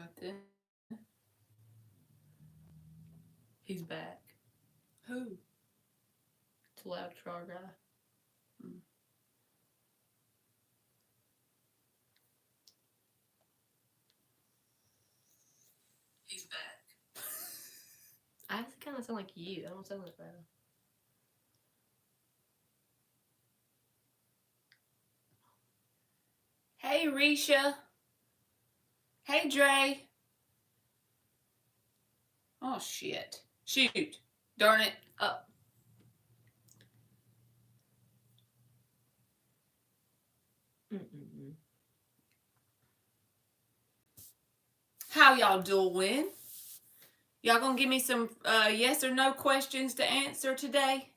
Nothing. He's back. Who? It's a loud car guy. Mm. He's back. I kind of sound like you. I don't sound like that. Hey, Risha. Hey, Dre. Oh, shit. Shoot. Darn it. Up. Mm-mm-mm. How y'all doing? Y'all gonna give me some yes or no questions to answer today?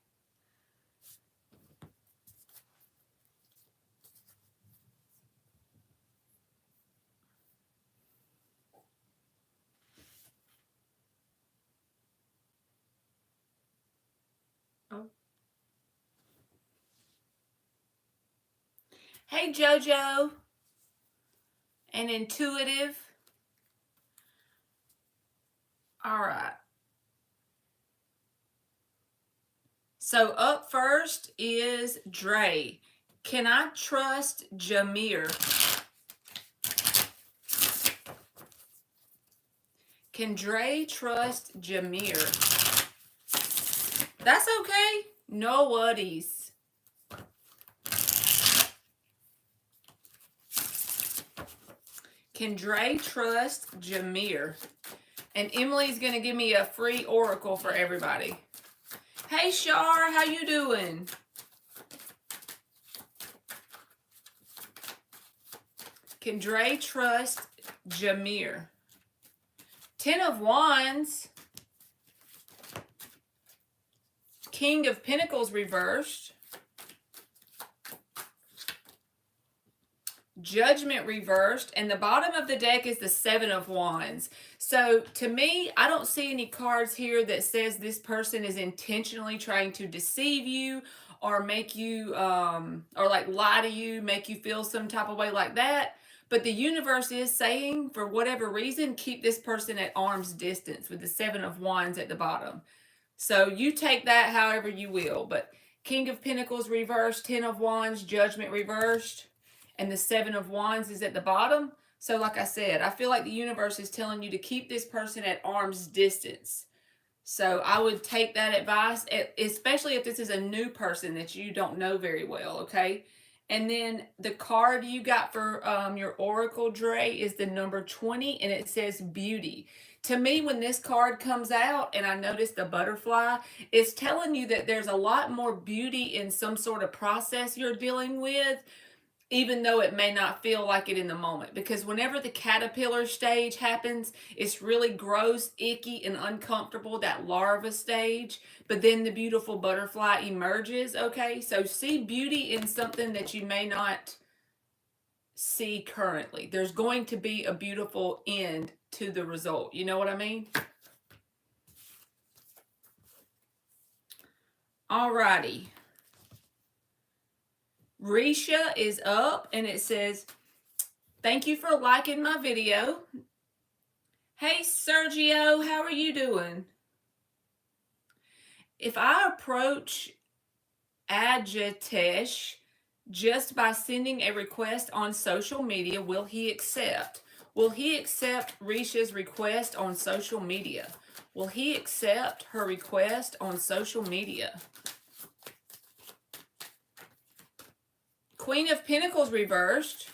Oh. Hey, JoJo. And Intuitive. All right. So up first is Dre. Can I trust Jameer? Can Dre trust Jameer? That's okay. No worries. Can Dre trust Jameer? And Emily's going to give me a free oracle for everybody. Hey, Shar, how you doing? Can Dre trust Jameer? 10 of Wands. King of Pentacles reversed. Judgment reversed. And the bottom of the deck is the 7 of Wands. So to me, I don't see any cards here that says this person is intentionally trying to deceive you or make you, or like lie to you, make you feel some type of way like that. But the universe is saying, for whatever reason, keep this person at arm's distance with the 7 of Wands at the bottom. So you take that however you will. But King of Pentacles reversed, 10 of Wands, Judgment reversed, and the 7 of Wands is at the bottom. So like I said, I feel like the universe is telling you to keep this person at arm's distance. So I would take that advice, especially if this is a new person that you don't know very well, okay? And then the card you got for your Oracle, Dre, is the number 20, and it says beauty. To me, when this card comes out, and I noticed the butterfly, it's telling you that there's a lot more beauty in some sort of process you're dealing with, even though it may not feel like it in the moment. Because whenever the caterpillar stage happens, it's really gross, icky, and uncomfortable, that larva stage. But then the beautiful butterfly emerges, okay? So see beauty in something that you may not see currently. There's going to be a beautiful end to the result. You know what I mean? Alrighty. Risha is up and it says, thank you for liking my video. Hey, Sergio, how are you doing? If I approach Ajitesh just by sending a request on social media, will he accept? Will he accept Risha's request on social media? Will he accept her request on social media? Queen of Pentacles reversed.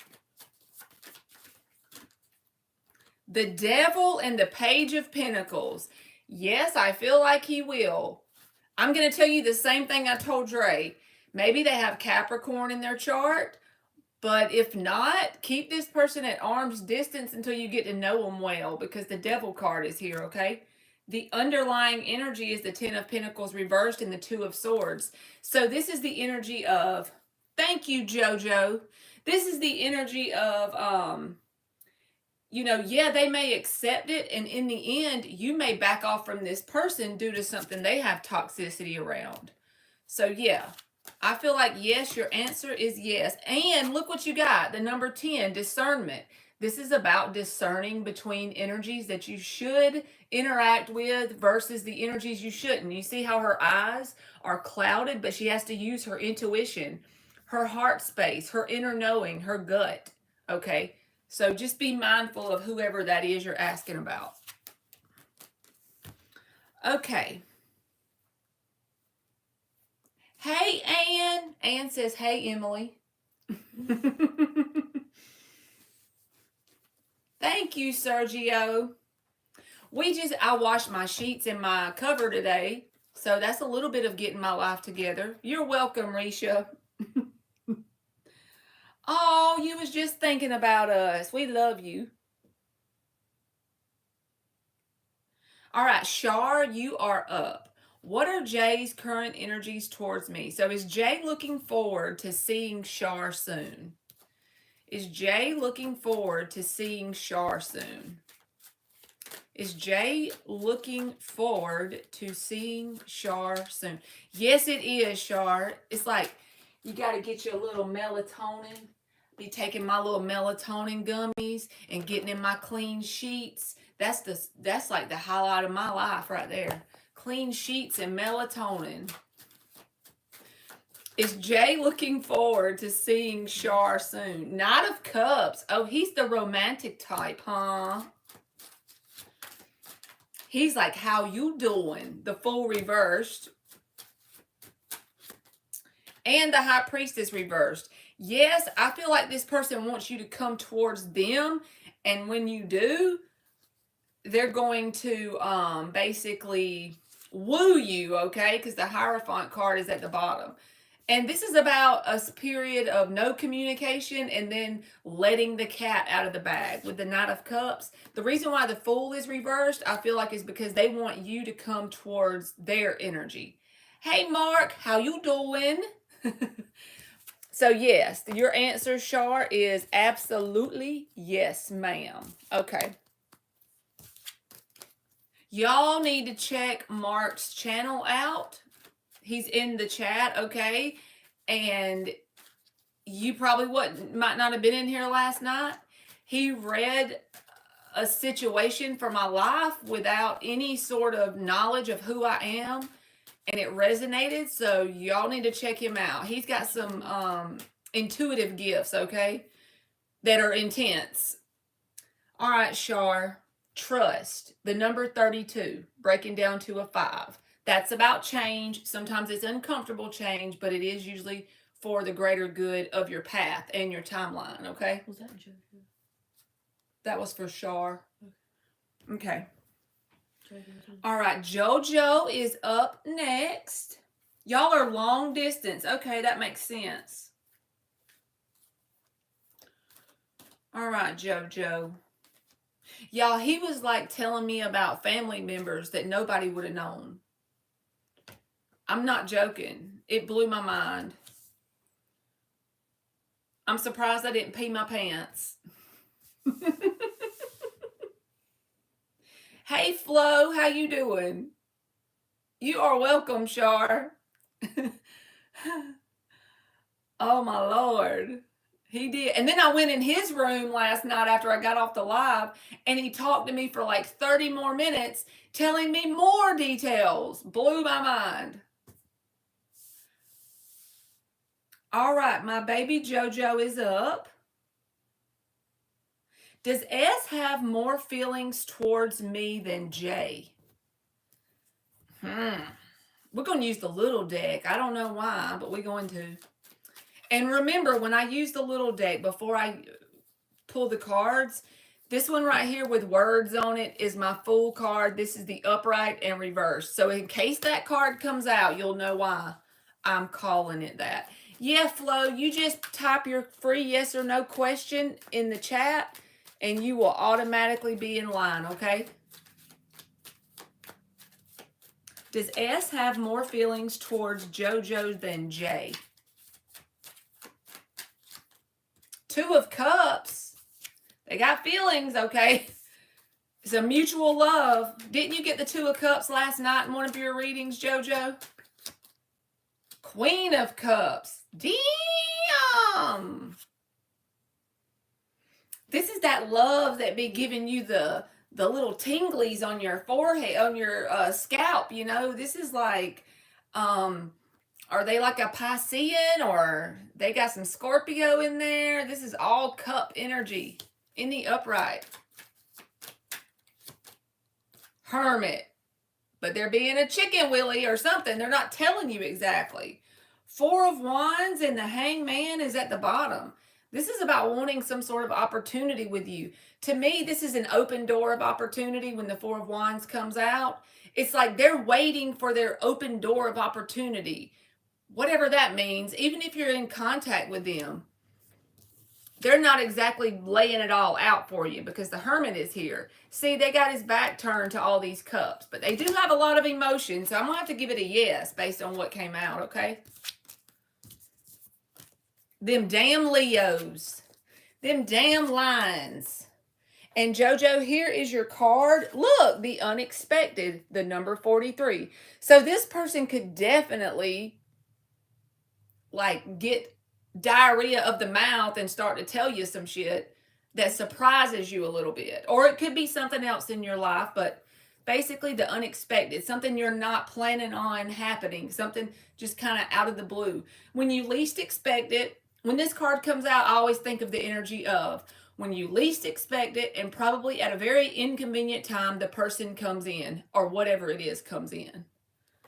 The Devil and the Page of Pentacles. Yes, I feel like he will. I'm going to tell you the same thing I told Dre. Maybe they have Capricorn in their chart, but if not, keep this person at arm's distance until you get to know them well, because the Devil card is here, okay? The underlying energy is the 10 of Pentacles reversed and the 2 of Swords. So this is the energy of, thank you, JoJo. This is the energy of, yeah, they may accept it, and in the end, you may back off from this person due to something they have toxicity around. So, yeah, I feel like, yes, your answer is yes. And look what you got, the number 10, discernment. This is about discerning between energies that you should interact with versus the energies you shouldn't. You see how her eyes are clouded, but she has to use her intuition, her heart space, her inner knowing, her gut. Okay? So just be mindful of whoever that is you're asking about. Okay. Hey, Ann. Ann says, hey, Emily. Thank you, Sergio. I washed my sheets and my cover today. So that's a little bit of getting my life together. You're welcome, Risha. Oh, you was just thinking about us. We love you. All right, Shar, you are up. What are Jay's current energies towards me? So is Jay looking forward to seeing Shar soon? Is Jay looking forward to seeing Shar soon? Is Jay looking forward to seeing Shar soon? Yes, it is, Shar. It's like you got to get your little melatonin. Be taking my little melatonin gummies and getting in my clean sheets. That's like the highlight of my life right there. Clean sheets and melatonin. Is Jay looking forward to seeing Shar soon? Knight of Cups. Oh, he's the romantic type, huh? He's like, how you doing? The Fool reversed. And the High Priestess reversed. Yes, I feel like this person wants you to come towards them. And when you do, they're going to basically woo you, okay? Because the Hierophant card is at the bottom. And this is about a period of no communication and then letting the cat out of the bag with the Knight of Cups. The reason why the Fool is reversed, I feel like, is because they want you to come towards their energy. Hey, Mark, how you doing? So, yes, your answer, Shar, is absolutely yes, ma'am. Okay. Y'all need to check Mark's channel out. He's in the chat, okay? And you probably might not have been in here last night. He read a situation for my life without any sort of knowledge of who I am, and it resonated. So y'all need to check him out. He's got some intuitive gifts, okay, that are intense. All right, Shar. Trust, the number 32, breaking down to a 5. That's about change. Sometimes it's uncomfortable change, but it is usually for the greater good of your path and your timeline, okay? Was that JoJo? That was for Shar. Okay. JoJo. All right, JoJo is up next. Y'all are long distance. Okay, that makes sense. All right, JoJo. Y'all, he was like telling me about family members that nobody would have known. I'm not joking. It blew my mind. I'm surprised I didn't pee my pants. Hey, Flo, how you doing? You are welcome, Shar. Oh, my Lord. He did. And then I went in his room last night after I got off the live, and he talked to me for like 30 more minutes, telling me more details. Blew my mind. All right, my baby JoJo is up. Does S have more feelings towards me than J? We're going to use the little deck. I don't know why, but we're going to. And remember, when I use the little deck, before I pull the cards, this one right here with words on it is my Fool card. This is the upright and reverse. So in case that card comes out, you'll know why I'm calling it that. Yeah, Flo, you just type your free yes or no question in the chat, and you will automatically be in line, okay? Does S have more feelings towards JoJo than J? 2 of Cups. They got feelings, okay? It's a mutual love. Didn't you get the 2 of Cups last night in one of your readings, JoJo? Queen of Cups. Damn. This is that love that be giving you the little tinglies on your forehead, on your scalp. You know, this is like, are they like a Piscean, or they got some Scorpio in there? This is all cup energy in the upright. Hermit. But they're being a chicken willy or something. They're not telling you exactly. Four of Wands and the Hangman is at the bottom. This is about wanting some sort of opportunity with you. To me, this is an open door of opportunity when the Four of Wands comes out. It's like they're waiting for their open door of opportunity. Whatever that means, even if you're in contact with them, they're not exactly laying it all out for you because the Hermit is here. See, they got his back turned to all these cups, but they do have a lot of emotion, so I'm going to have to give it a yes based on what came out, okay? Them damn Leos. Them damn Lions. And JoJo, here is your card. Look, the unexpected, the number 43. So this person could definitely, like, get diarrhea of the mouth and start to tell you some shit that surprises you a little bit. Or it could be something else in your life, but basically the unexpected, something you're not planning on happening, something just kind of out of the blue. When you least expect it, when this card comes out, I always think of the energy of when you least expect it, and probably at a very inconvenient time, the person comes in, or whatever it is comes in.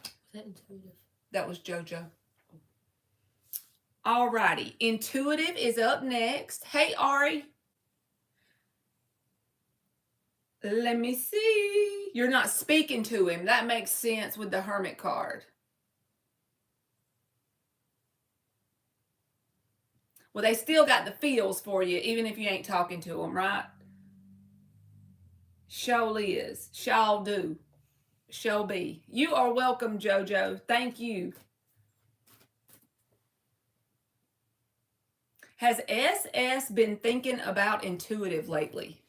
Was that intuitive? That was JoJo. Alrighty, Intuitive is up next. Hey, Ari. Let me see. You're not speaking to him. That makes sense with the Hermit card. Well, they still got the feels for you, even if you ain't talking to them, right? Show is. Shall do. Shall be. You are welcome, JoJo. Thank you. Has SS been thinking about intuitive lately?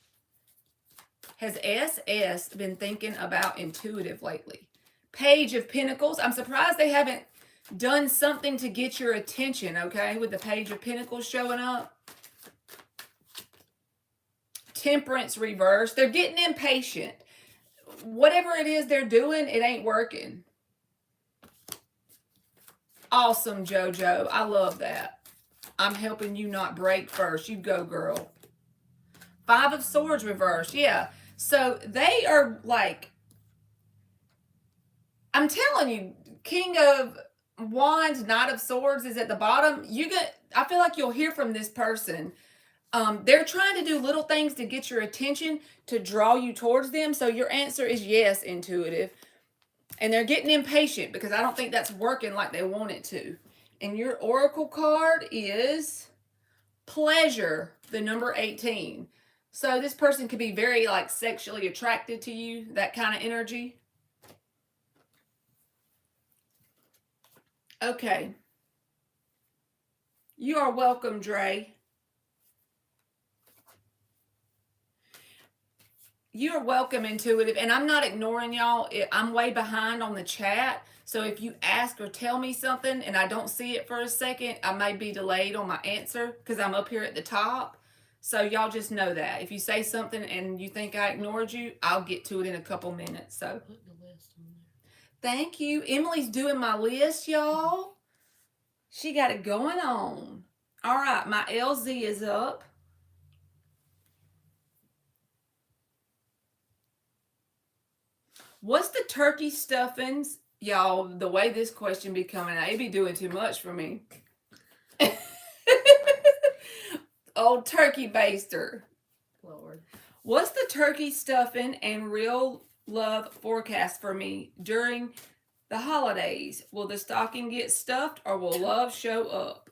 Has SS been thinking about intuitive lately? Page of Pentacles. I'm surprised they haven't done something to get your attention, okay, with the Page of Pentacles showing up. Temperance reverse. They're getting impatient. Whatever it is they're doing, it ain't working. Awesome, JoJo. I love that. I'm helping you not break first. You go, girl. Five of Swords reverse. Yeah. So they are like, I'm telling you, King of Wands, Knight of Swords is at the bottom. I feel like you'll hear from this person. They're trying to do little things to get your attention, to draw you towards them. So your answer is yes, Intuitive. And they're getting impatient because I don't think that's working like they want it to. And your Oracle card is Pleasure, the number 18. So this person could be very like sexually attracted to you, that kind of energy. Okay. You are welcome, Dre. You are welcome, Intuitive. And I'm not ignoring y'all. I'm way behind on the chat. So if you ask or tell me something and I don't see it for a second, I may be delayed on my answer because I'm up here at the top. So y'all just know that. If you say something and you think I ignored you, I'll get to it in a couple minutes. So Put the list on there. thank you. Emily's doing my list, y'all. She got it going on. All right, my LZ is up. What's the turkey stuffings? Y'all, the way this question be coming out, it be doing too much for me. Old turkey baster. Lord. What's the turkey stuffing and real love forecast for me during the holidays? Will the stocking get stuffed or will love show up?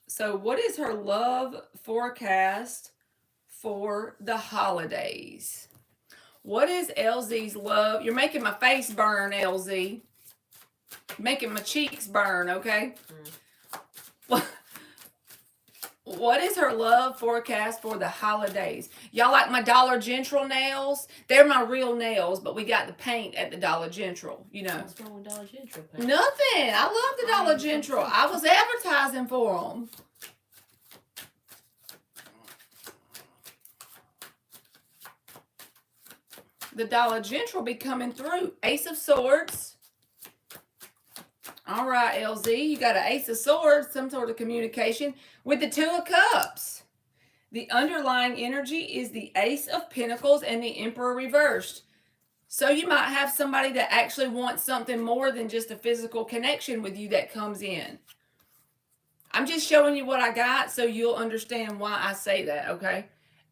So what is her love forecast for the holidays? What is LZ's love? You're making my face burn, LZ. Making my cheeks burn, okay? What is her love forecast for the holidays? Y'all like my Dollar General nails? They're my real nails, but we got the paint at the Dollar General, you know. What's wrong with Dollar General paint? Nothing. I love the Dollar General. I was advertising for them. The Dollar General be coming through. Ace of Swords. All right, LZ, you got an Ace of Swords, some sort of communication with the Two of Cups. The underlying energy is the Ace of Pentacles and the Emperor reversed. So you might have somebody that actually wants something more than just a physical connection with you that comes in. I'm just showing you what I got so you'll understand why I say that, okay?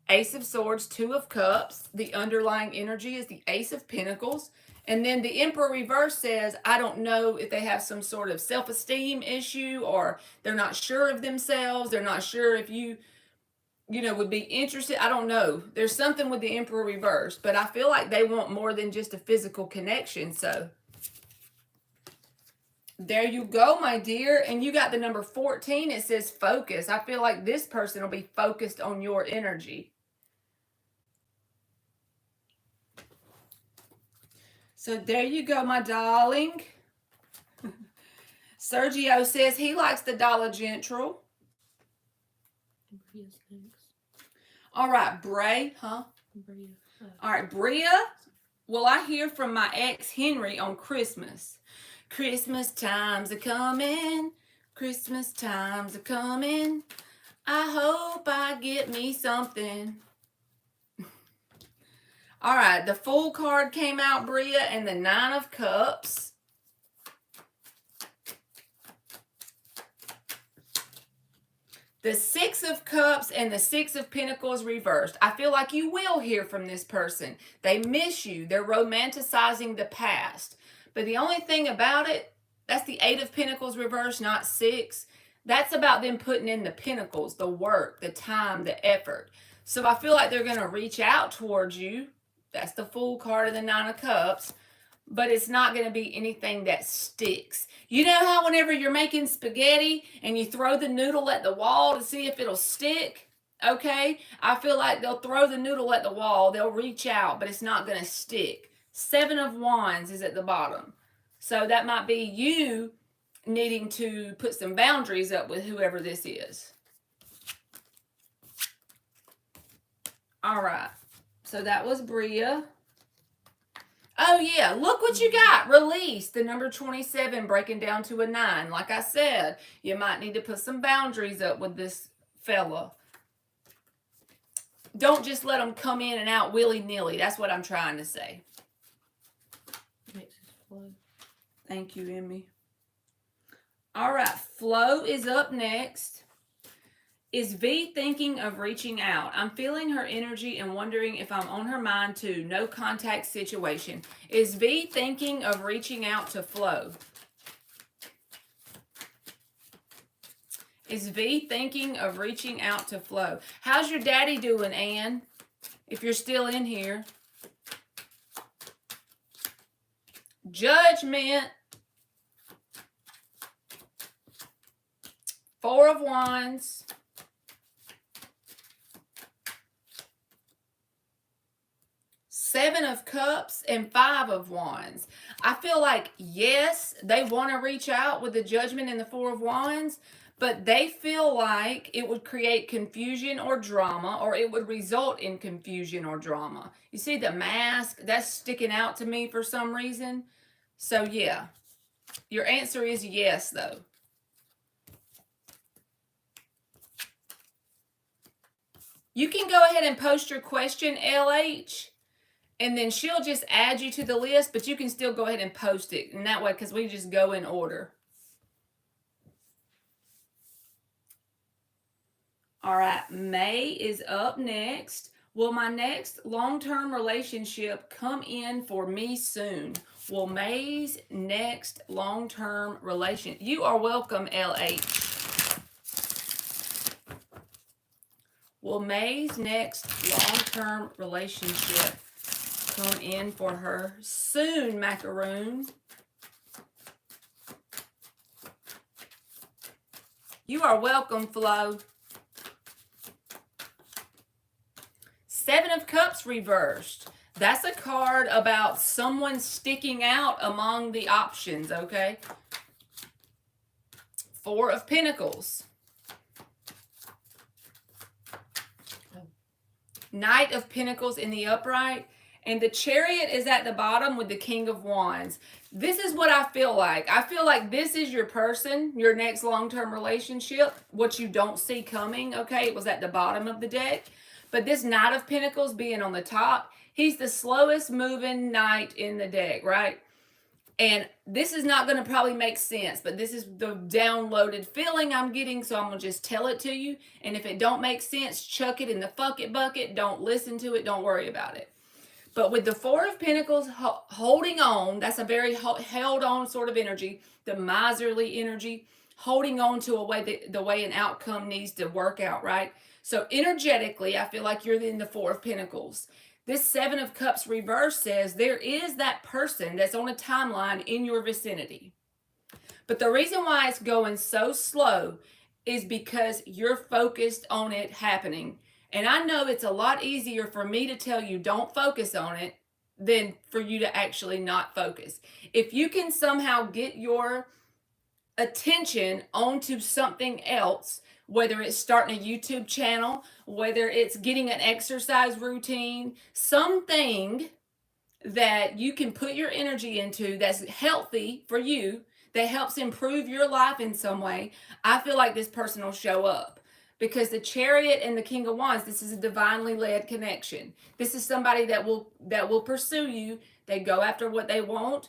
Ace of Swords, Two of Cups. The underlying energy is the Ace of Pentacles. And then the Emperor reverse says, I don't know if they have some sort of self-esteem issue or they're not sure of themselves. They're not sure if you know, would be interested. I don't know. There's something with the Emperor reverse, but I feel like they want more than just a physical connection. So there you go, my dear. And you got the number 14. It says focus. I feel like this person will be focused on your energy. So there you go, my darling. Sergio says he likes the Dollar General. All right, Bray, huh? Bria. Oh. All right, Bria. Will I hear from my ex Henry on Christmas? Christmas times are coming. Christmas times are coming. I hope I get me something. All right, the Fool card came out, Bria, and the Nine of Cups. The Six of Cups and the Six of Pentacles reversed. I feel like you will hear from this person. They miss you. They're romanticizing the past. But the only thing about it, that's the Eight of Pentacles reversed, not six. That's about them putting in the pentacles, the work, the time, the effort. So I feel like they're going to reach out towards you. That's the Fool card of the Nine of Cups. But it's not going to be anything that sticks. You know how whenever you're making spaghetti and you throw the noodle at the wall to see if it'll stick? Okay? I feel like they'll throw the noodle at the wall. They'll reach out, but it's not going to stick. Seven of Wands is at the bottom. So that might be you needing to put some boundaries up with whoever this is. All right. So that was Bria. Oh, yeah. Look what you got. Release. The number 27 breaking down to a 9. Like I said, you might need to put some boundaries up with this fella. Don't just let them come in and out willy-nilly. That's what I'm trying to say. Thank you, Emmy. All right. Flo is up next. Is V thinking of reaching out? I'm feeling her energy and wondering if I'm on her mind too. No contact situation. Is V thinking of reaching out to Flo? Is V thinking of reaching out to Flo? How's your daddy doing, Ann? If you're still in here. Judgment. Four of Wands. Seven of Cups and Five of Wands. I feel like, yes, they want to reach out with the Judgment and the Four of Wands, but they feel like it would create confusion or drama, or it would result in confusion or drama. You see the mask? That's sticking out to me for some reason. So, yeah. Your answer is yes, though. You can go ahead and post your question, LH. And then she'll just add you to the list, but you can still go ahead and post it. And that way, because we just go in order. All right, May is up next. Will my next long-term relationship come in for me soon? Will May's next long-term relationship? You are welcome, LH. Will May's next long-term relationship come in for her soon, Macaroon? You are welcome, Flo. Seven of Cups reversed. That's a card about someone sticking out among the options, okay? Four of Pentacles. Knight of Pentacles in the upright. And the Chariot is at the bottom with the King of Wands. This is what I feel like. I feel like this is your person, your next long-term relationship, what you don't see coming, okay? It was at the bottom of the deck. But this Knight of Pentacles being on the top, he's the slowest moving knight in the deck, right? And this is not going to probably make sense, but this is the downloaded feeling I'm getting, so I'm going to just tell it to you. And if it don't make sense, chuck it in the fuck it bucket. Don't listen to it. Don't worry about it. But with the Four of Pentacles holding on, that's a very held on sort of energy, the miserly energy, holding on to a way the way an outcome needs to work out, right? So energetically, I feel like you're in the Four of Pentacles. This Seven of Cups reverse says there is that person that's on a timeline in your vicinity. But the reason why it's going so slow is because you're focused on it happening. And I know it's a lot easier for me to tell you don't focus on it than for you to actually not focus. If you can somehow get your attention onto something else, whether it's starting a YouTube channel, whether it's getting an exercise routine, something that you can put your energy into that's healthy for you, that helps improve your life in some way, I feel like this person will show up. Because the Chariot and the King of Wands, this is a divinely led connection. This is somebody that will pursue you. They go after what they want.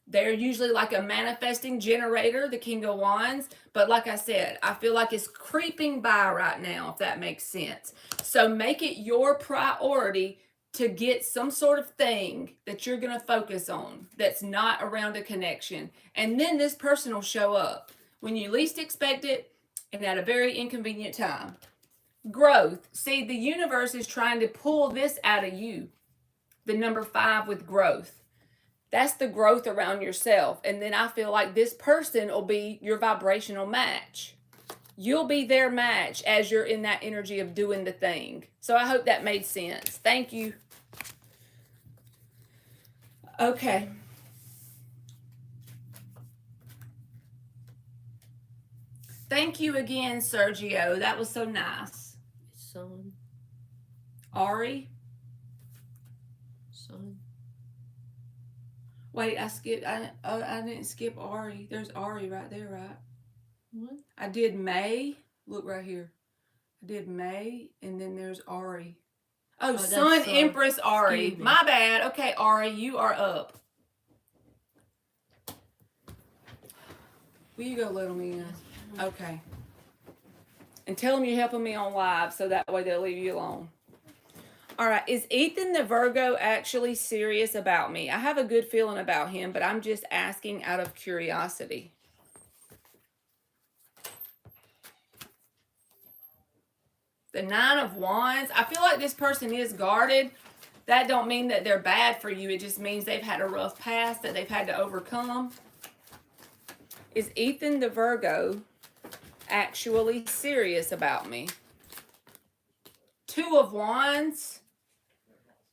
They're usually like a manifesting generator, the King of Wands. But like I said, I feel like it's creeping by right now, if that makes sense. So make it your priority to get some sort of thing that you're going to focus on that's not around a connection. And then this person will show up when you least expect it and at a very inconvenient time. Growth. See, the universe is trying to pull this out of you. The number 5 with growth. That's the growth around yourself. And then I feel like this person will be your vibrational match. You'll be their match as you're in that energy of doing the thing. So I hope that made sense. Thank you. Okay. Thank you again, Sergio. That was so nice. Son. Ari? Son. Wait, I skipped. I didn't skip Ari. There's Ari right there, right? What? I did May. Look right here. I did May, and then there's Ari. Oh, Sun Empress Ari. My bad. Okay, Ari, you are up. Will you go little me in? Okay. And tell them you're helping me on live so that way they'll leave you alone. All right. Is Ethan the Virgo actually serious about me? I have a good feeling about him, but I'm just asking out of curiosity. The Nine of Wands. I feel like this person is guarded. That don't mean that they're bad for you. It just means they've had a rough past that they've had to overcome. Is Ethan the Virgo actually serious about me? Two of Wands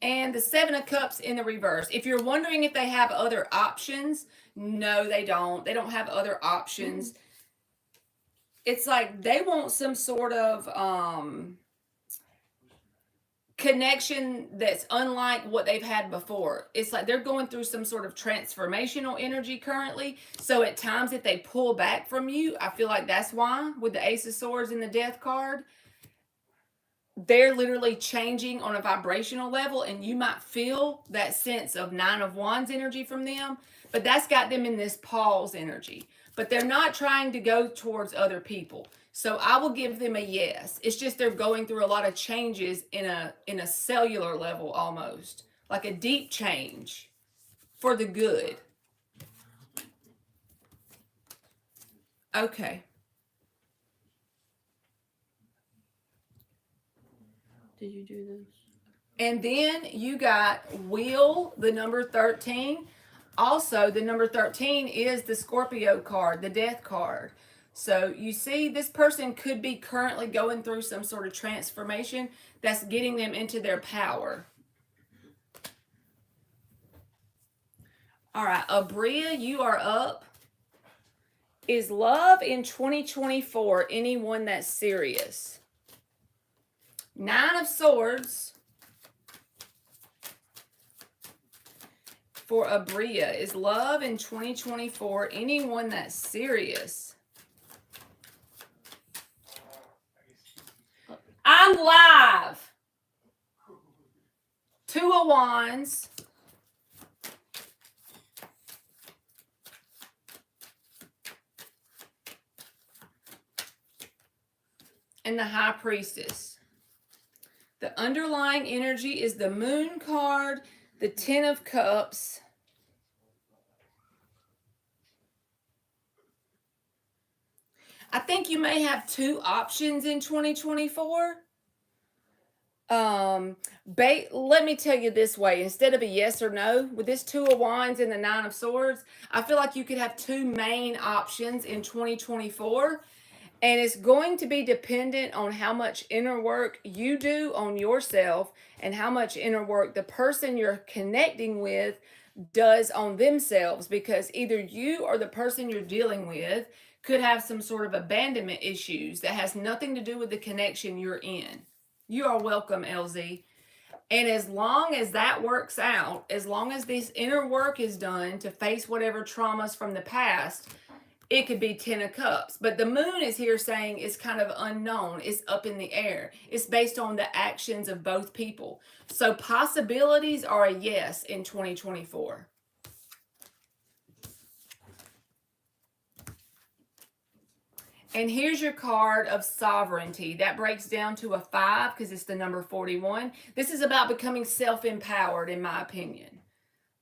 and the Seven of Cups in the reverse. If you're wondering if they have other options, no, they don't. They don't have other options. It's like they want some sort of connection that's unlike what they've had before. It's like they're going through some sort of transformational energy currently. So at times if they pull back from you, I feel like that's why with the Ace of Swords and the Death card, they're literally changing on a vibrational level and you might feel that sense of Nine of Wands energy from them, but that's got them in this pause energy. But they're not trying to go towards other people. So I will give them a yes. It's just they're going through a lot of changes in a cellular level almost. Like a deep change for the good. Okay. Did you do this? And then you got Wheel, the number 13. Also, the number 13 is the Scorpio card, the Death card. So you see, this person could be currently going through some sort of transformation that's getting them into their power. All right, Abria, you are up. Is love in 2024 anyone that's serious? 9 of Swords for Abria. Is love in 2024 anyone that's serious? I'm live. 2 of Wands. And the High Priestess. The underlying energy is the Moon card, the 10 of Cups. I think you may have 2 options in 2024. Let me tell you this way, instead of a yes or no, with this 2 of Wands and the 9 of Swords, I feel like you could have 2 main options in 2024. And it's going to be dependent on how much inner work you do on yourself and how much inner work the person you're connecting with does on themselves, because either you or the person you're dealing with could have some sort of abandonment issues that has nothing to do with the connection you're in. You are welcome, LZ. And as long as that works out, as long as this inner work is done to face whatever traumas from the past, it could be 10 of Cups. But the Moon is here saying it's kind of unknown. It's up in the air. It's based on the actions of both people. So possibilities are a yes in 2024. And here's your card of sovereignty. That breaks down to a 5 because it's the number 41. This is about becoming self-empowered, in my opinion.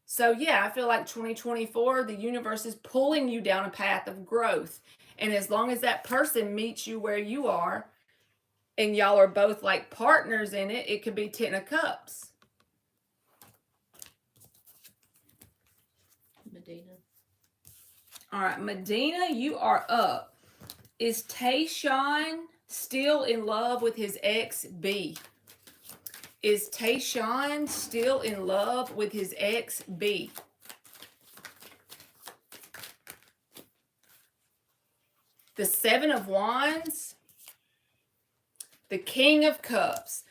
So yeah, I feel like 2024, the universe is pulling you down a path of growth. And as long as that person meets you where you are, and y'all are both like partners in it, it could be 10 of Cups. Medina. All right, Medina, you are up. Is Tayshawn still in love with his ex, B? Is Tayshawn still in love with his ex, B? The 7 of Wands. The King of Cups.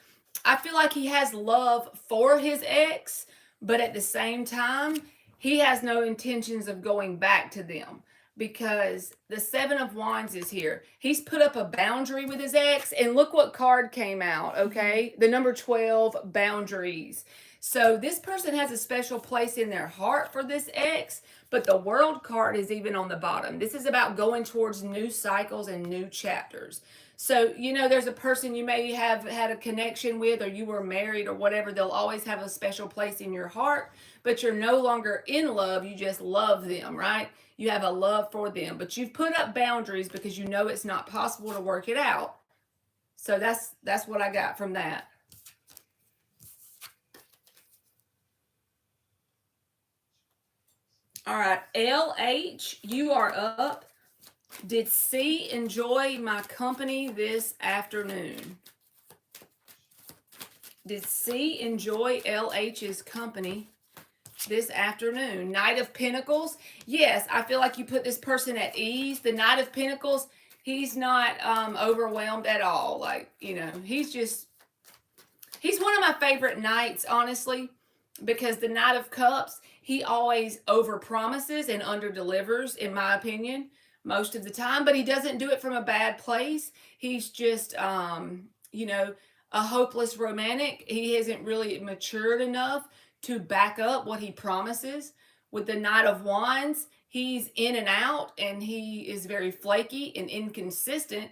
I feel like he has love for his ex, but at the same time, he has no intentions of going back to them, because the 7 of Wands is here. He's put up a boundary with his ex, and look what card came out, okay? The number 12, boundaries. So this person has a special place in their heart for this ex, but the World card is even on the bottom. This is about going towards new cycles and new chapters. So, you know, there's a person you may have had a connection with, or you were married or whatever. They'll always have a special place in your heart, but you're no longer in love. You just love them, right? You have a love for them, but you've put up boundaries because you know it's not possible to work it out. So that's what I got from that. All right, LH, you are up. Did C enjoy my company this afternoon? Did C enjoy LH's company this afternoon? Knight of Pentacles. Yes, I feel like you put this person at ease. The Knight of Pentacles, he's not overwhelmed at all. Like, you know, he's one of my favorite knights, honestly, because the Knight of Cups, he always overpromises and underdelivers, in my opinion, most of the time, but he doesn't do it from a bad place. He's just, you know, a hopeless romantic. He hasn't really matured enough to back up what he promises. With the Knight of Wands, he's in and out, and he is very flaky and inconsistent.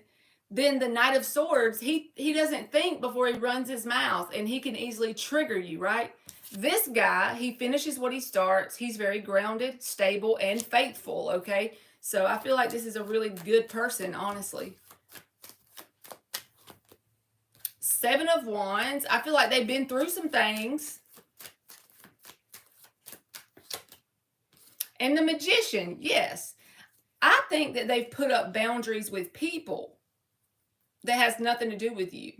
Then the Knight of Swords, he doesn't think before he runs his mouth, and he can easily trigger you, right? This guy, he finishes what he starts. He's very grounded, stable, and faithful, okay? So I feel like this is a really good person, honestly. 7 of Wands, I feel like they've been through some things. And the Magician, yes. I think that they've put up boundaries with people that has nothing to do with you.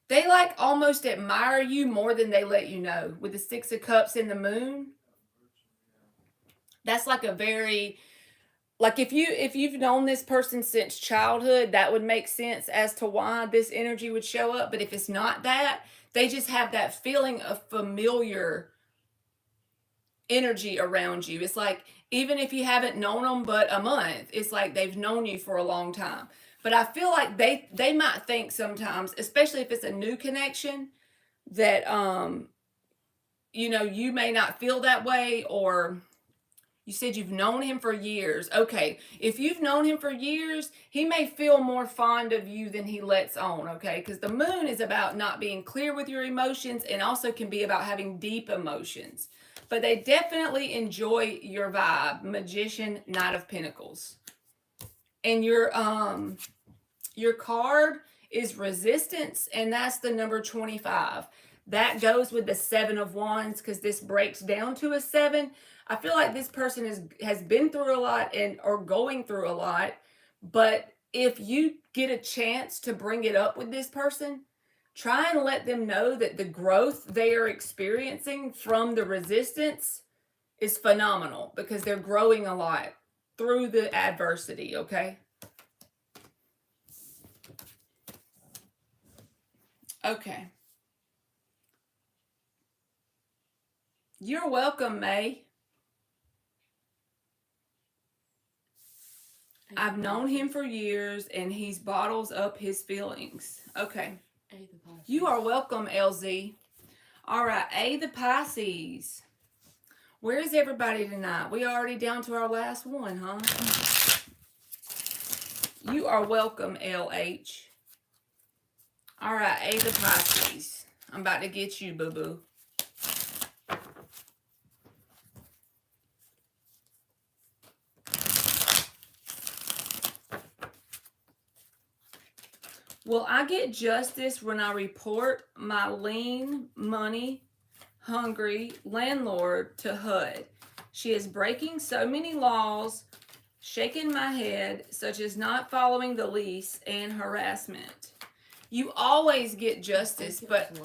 They like almost admire you more than they let you know. With the Six of Cups and the Moon, that's like a very, like if you've known this person since childhood, that would make sense as to why this energy would show up. But if it's not that, they just have that feeling of familiar energy around you. It's like even if you haven't known them but a month, it's like they've known you for a long time. But I feel like they might think sometimes, especially if it's a new connection, that you may not feel that way. Or you said you've known him for years. Okay, if you've known him for years, he may feel more fond of you than he lets on, okay? Because the moon is about not being clear with your emotions, and also can be about having deep emotions. But they definitely enjoy your vibe. Magician, Knight of Pentacles. And your card is Resistance, and that's the number 25. That goes with the Seven of Wands, because this breaks down to a 7. I feel like this person has been through a lot or going through a lot. But if you get a chance to bring it up with this person, try and let them know that the growth they are experiencing from the resistance is phenomenal, because they're growing a lot through the adversity, okay? Okay. You're welcome, May. I've known him for years, and he's bottles up his feelings. Okay. You are welcome, LZ. All right, A the Pisces. Where is everybody tonight? We already down to our last one, huh? You are welcome, LH. All right, A the Pisces. I'm about to get you, boo-boo. Will I get justice when I report my lean, money, hungry landlord to HUD? She is breaking so many laws, shaking my head, such as not following the lease and harassment. You always get justice, but...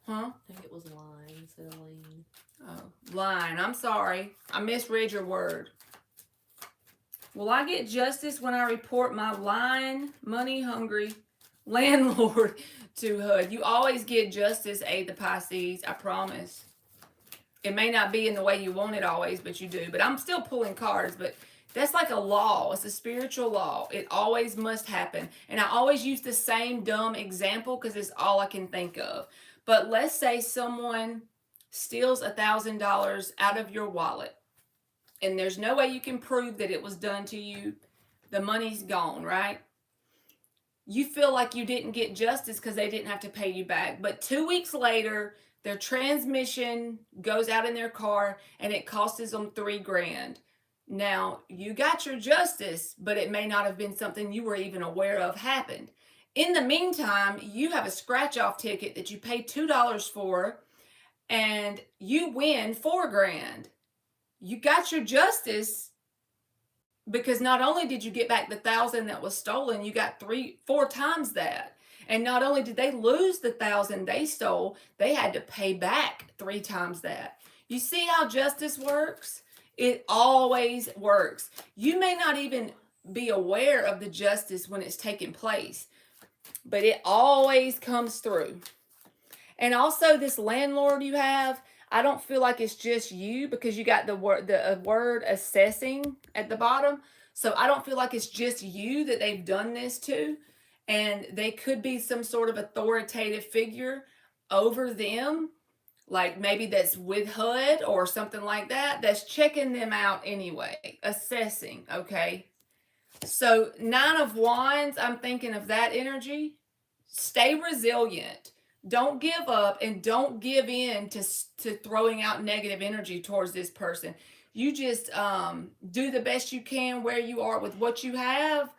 Huh? I think it was line instead of lean. Oh, line. I'm sorry. I misread your word. Will I get justice when I report my lying, money-hungry landlord to HUD? You always get justice, A the Pisces. I promise. It may not be in the way you want it always, but you do. But I'm still pulling cards, but that's like a law. It's a spiritual law. It always must happen. And I always use the same dumb example because it's all I can think of. But let's say someone steals $1,000 out of your wallet, and there's no way you can prove that it was done to you. The money's gone, right? You feel like you didn't get justice because they didn't have to pay you back. But 2 weeks later, their transmission goes out in their car, and it costs them $3,000. Now, you got your justice, but it may not have been something you were even aware of happened. In the meantime, you have a scratch-off ticket that you paid $2 for, and you win $4,000. You got your justice, because not only did you get back the $1,000 that was stolen, you got 4 times that. And not only did they lose the $1,000 they stole, they had to pay back 3 times that. You see how justice works? It always works. You may not even be aware of the justice when it's taking place, but it always comes through. And also, this landlord you have, I don't feel like it's just you, because you got the word assessing at the bottom. So I don't feel like it's just you that they've done this to. And they could be some sort of authoritative figure over them, like maybe that's with HUD or something like that, that's checking them out anyway, assessing, okay? So 9 of Wands, I'm thinking of that energy. Stay resilient. Don't give up, and don't give in to throwing out negative energy towards this person. You just do the best you can where you are with what you have,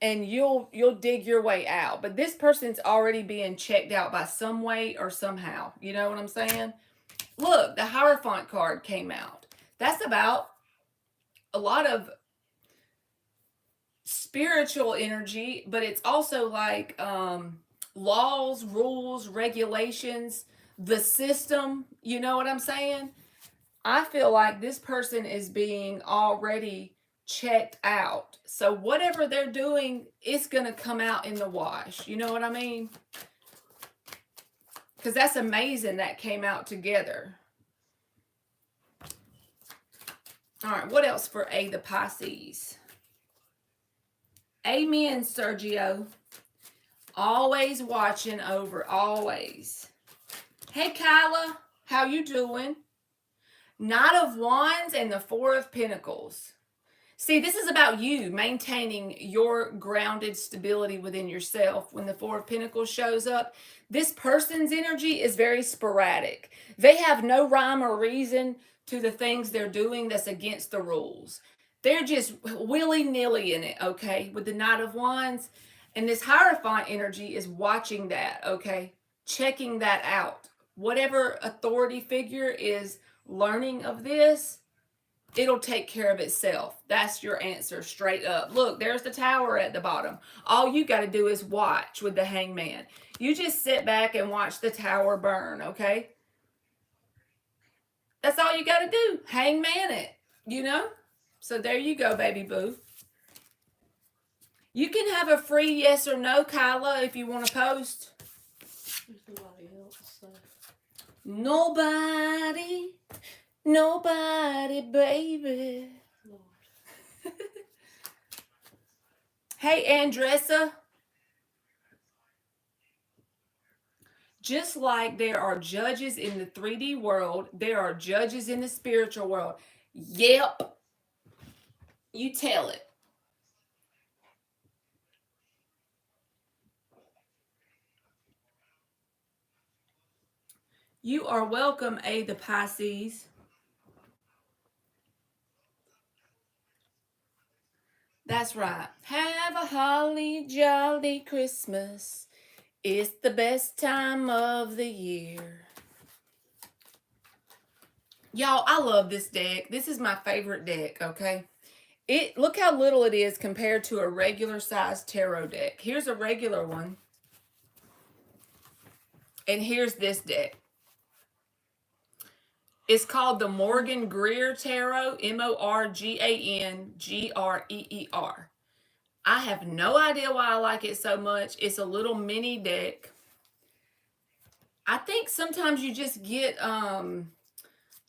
and you'll dig your way out. But this person's already being checked out by some way or somehow. You know what I'm saying? Look, the Hierophant card came out. That's about a lot of spiritual energy, but it's also like laws, rules, regulations, the system. You know what I'm saying? I feel like this person is being already checked out. So whatever they're doing, it's going to come out in the wash. You know what I mean? Because that's amazing that came out together. All right, what else for A, the Pisces? Amen, Sergio. Always watching over, always. Hey, Kyla, how you doing? Knight of Wands and the Four of Pentacles. See, this is about you maintaining your grounded stability within yourself. When the Four of Pentacles shows up, this person's energy is very sporadic. They have no rhyme or reason to the things they're doing that's against the rules. They're just willy-nilly in it, okay, with the Knight of Wands. And this Hierophant energy is watching that, okay, checking that out. Whatever authority figure is learning of this, it'll take care of itself. That's your answer, straight up. Look, there's the Tower at the bottom. All you got to do is watch with the Hangman. You just sit back and watch the Tower burn, okay? That's all you got to do. Hangman it, you know? So there you go, baby boo. You can have a free yes or no, Kyla, if you want to post. There's nobody else, so. Nobody, baby. Lord. Hey, Andressa. Just like there are judges in the 3D world, there are judges in the spiritual world. Yep. You tell it. You are welcome, A, the Pisces. That's right. Have a holly jolly Christmas. It's the best time of the year. Y'all, I love this deck. This is my favorite deck, okay? Look how little it is compared to a regular sized tarot deck. Here's a regular one. And here's this deck. It's called the Morgan Greer Tarot, Morgangreer. I have no idea why I like it so much. It's a little mini deck. I think sometimes you just get,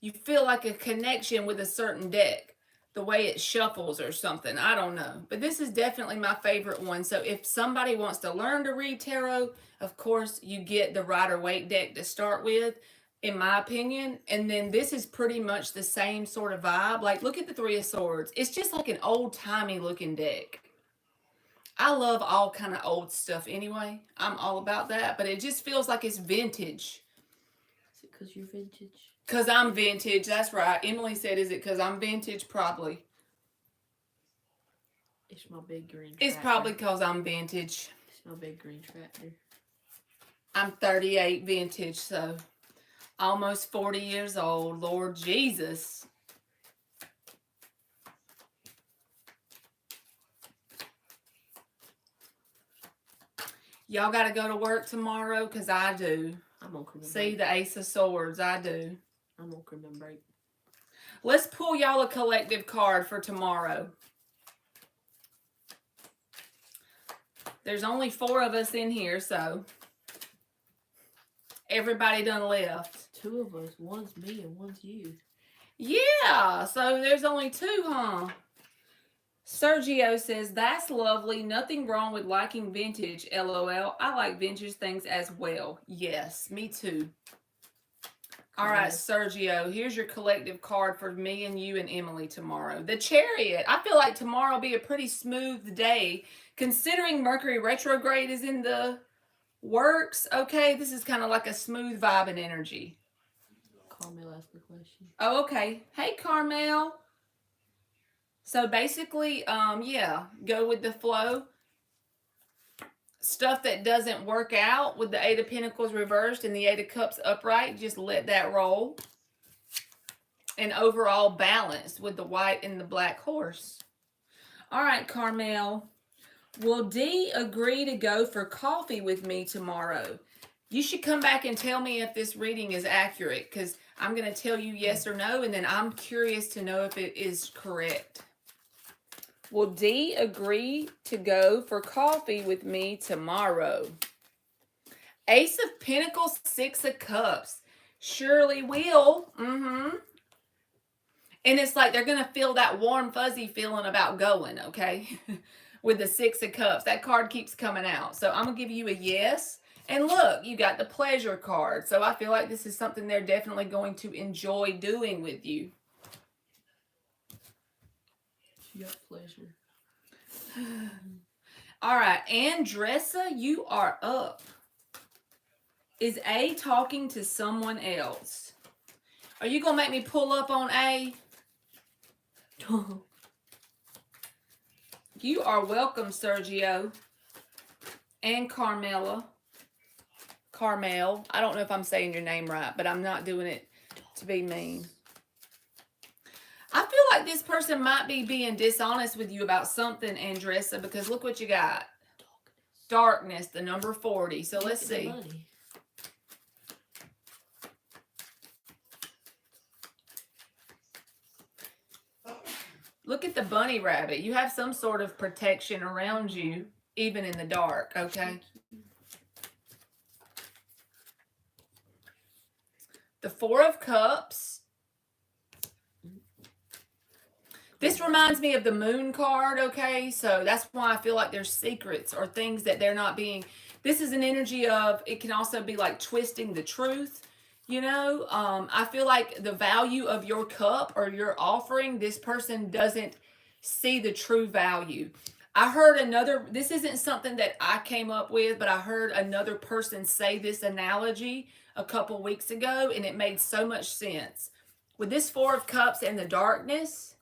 you feel like a connection with a certain deck, the way it shuffles or something. I don't know. But this is definitely my favorite one. So if somebody wants to learn to read tarot, of course, you get the Rider-Waite deck to start with, in my opinion. And then this is pretty much the same sort of vibe. Like, look at the Three of Swords. It's just like an old-timey looking deck. I love all kind of old stuff anyway. I'm all about that. But it just feels like it's vintage. Is it because you're vintage? Because I'm vintage. That's right. Emily said, is it because I'm vintage? Probably. It's my big green tractor. It's probably because I'm vintage. It's my big green tractor. I'm 38 vintage, so almost 40 years old. Lord Jesus. Y'all got to go to work tomorrow? Because I do. I'm on criminal See break. the Ace of Swords. I do. I'm on criminal break. Let's pull y'all a collective card for tomorrow. There's only 4 of us in here, so everybody done left. 2 of us. One's me and one's you. Yeah, so there's only 2, huh? Sergio says, that's lovely. Nothing wrong with liking vintage, LOL. I like vintage things as well. Yes, me too. All right, Sergio, here's your collective card for me and you and Emily tomorrow. The Chariot. I feel like tomorrow will be a pretty smooth day. Considering Mercury retrograde is in the works, okay, this is kind of like a smooth vibe and energy. Carmel asked the question. Oh, okay. Hey, Carmel. So basically, yeah, go with the flow. Stuff that doesn't work out with the Eight of Pentacles reversed and the Eight of Cups upright, just let that roll. and overall balance with the white and the black horse. All right, Carmel. Will D agree to go for coffee with me tomorrow? You should come back and tell me if this reading is accurate, because I'm going to tell you yes or no, and then I'm curious to know if it is correct. Will D agree to go for coffee with me tomorrow? Ace of Pentacles, Six of Cups. Surely will. And it's like they're going to feel that warm, fuzzy feeling about going, okay? With the Six of Cups. That card keeps coming out. So I'm going to give you a yes. And look, you got the pleasure card. So I feel like this is something they're definitely going to enjoy doing with you. She got pleasure. All right, Andressa, you are up. Is A talking to someone else? Are you going to make me pull up on A? You are welcome, Sergio. And Carmela. Carmel. I don't know if I'm saying your name right, but I'm not doing it to be mean. I feel like this person might be being dishonest with you about something, Andressa, because look what you got. Darkness, the number 40. So let's see. Look at the bunny rabbit. You have some sort of protection around you, even in the dark, okay? The Four of Cups. This reminds me of the Moon card, okay? So that's why I feel like there's secrets or things that they're not being. This is an energy of, it can also be like twisting the truth. You know, I feel like the value of your cup or your offering, this person doesn't see the true value. I heard another, this isn't something that I came up with, but I heard another person say this analogy a couple weeks ago, and it made so much sense. With this Four of Cups and the darkness,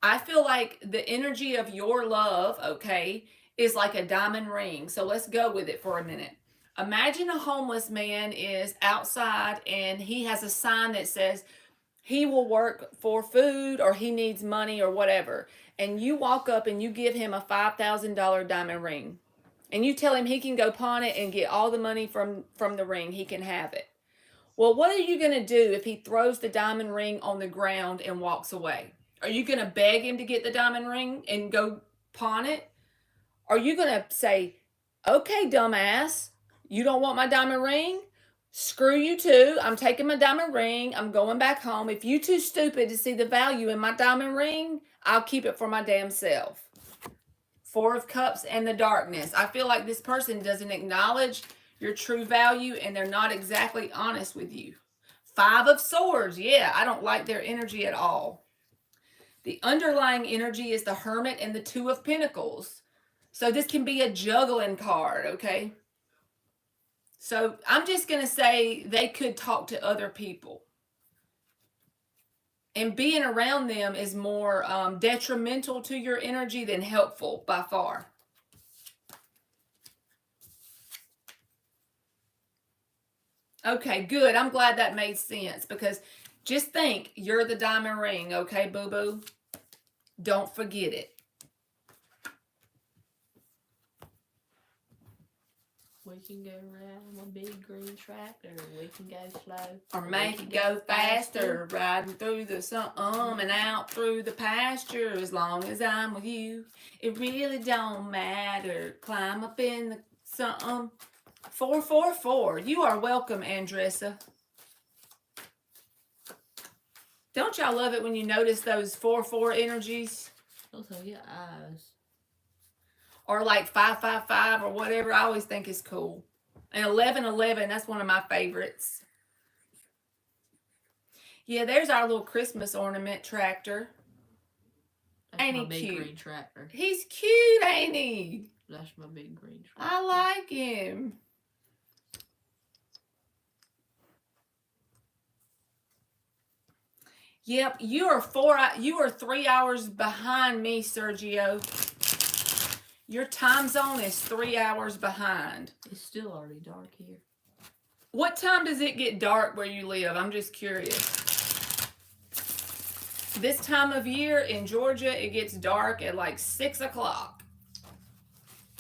I feel like the energy of your love, okay, is like a diamond ring. So let's go with it for a minute. Imagine a homeless man is outside and he has a sign that says he will work for food or he needs money or whatever. And you walk up and you give him a $5,000 diamond ring. And you tell him he can go pawn it and get all the money from the ring. He can have it. Well, what are you going to do if he throws the diamond ring on the ground and walks away? Are you going to beg him to get the diamond ring and go pawn it? Are you going to say, okay, dumbass, you don't want my diamond ring? Screw you too. I'm taking my diamond ring. I'm going back home. If you too stupid to see the value in my diamond ring, I'll keep it for my damn self. Four of Cups and the darkness. I feel like this person doesn't acknowledge your true value and they're not exactly honest with you. Five of Swords. Yeah, I don't like their energy at all. The underlying energy is the Hermit and the Two of Pentacles. So this can be a juggling card, okay? So I'm just going to say they could talk to other people. And being around them is more detrimental to your energy than helpful by far. Okay, good. I'm glad that made sense because just think you're the diamond ring, okay, boo-boo? Don't forget it. We can go around a big green tractor. We can go slow. Or make it go faster. Riding through the sun and out through the pasture. As long as I'm with you, it really don't matter. Climb up in the sun. 444. You are welcome, Andressa. Don't y'all love it when you notice those 4-4 energies? Also, your eyes. Or like 555 or whatever. I always think is cool. And 1111, that's one of my favorites. Yeah, there's our little Christmas ornament tractor. That's ain't my he big cute? green tractor. He's cute, ain't he? That's my big green tractor. I like him. Yep, you are 3 hours behind me, Sergio. Your time zone is 3 hours behind. It's still already dark here. What time does it get dark where you live? I'm just curious. This time of year in Georgia, it gets dark at like 6 o'clock.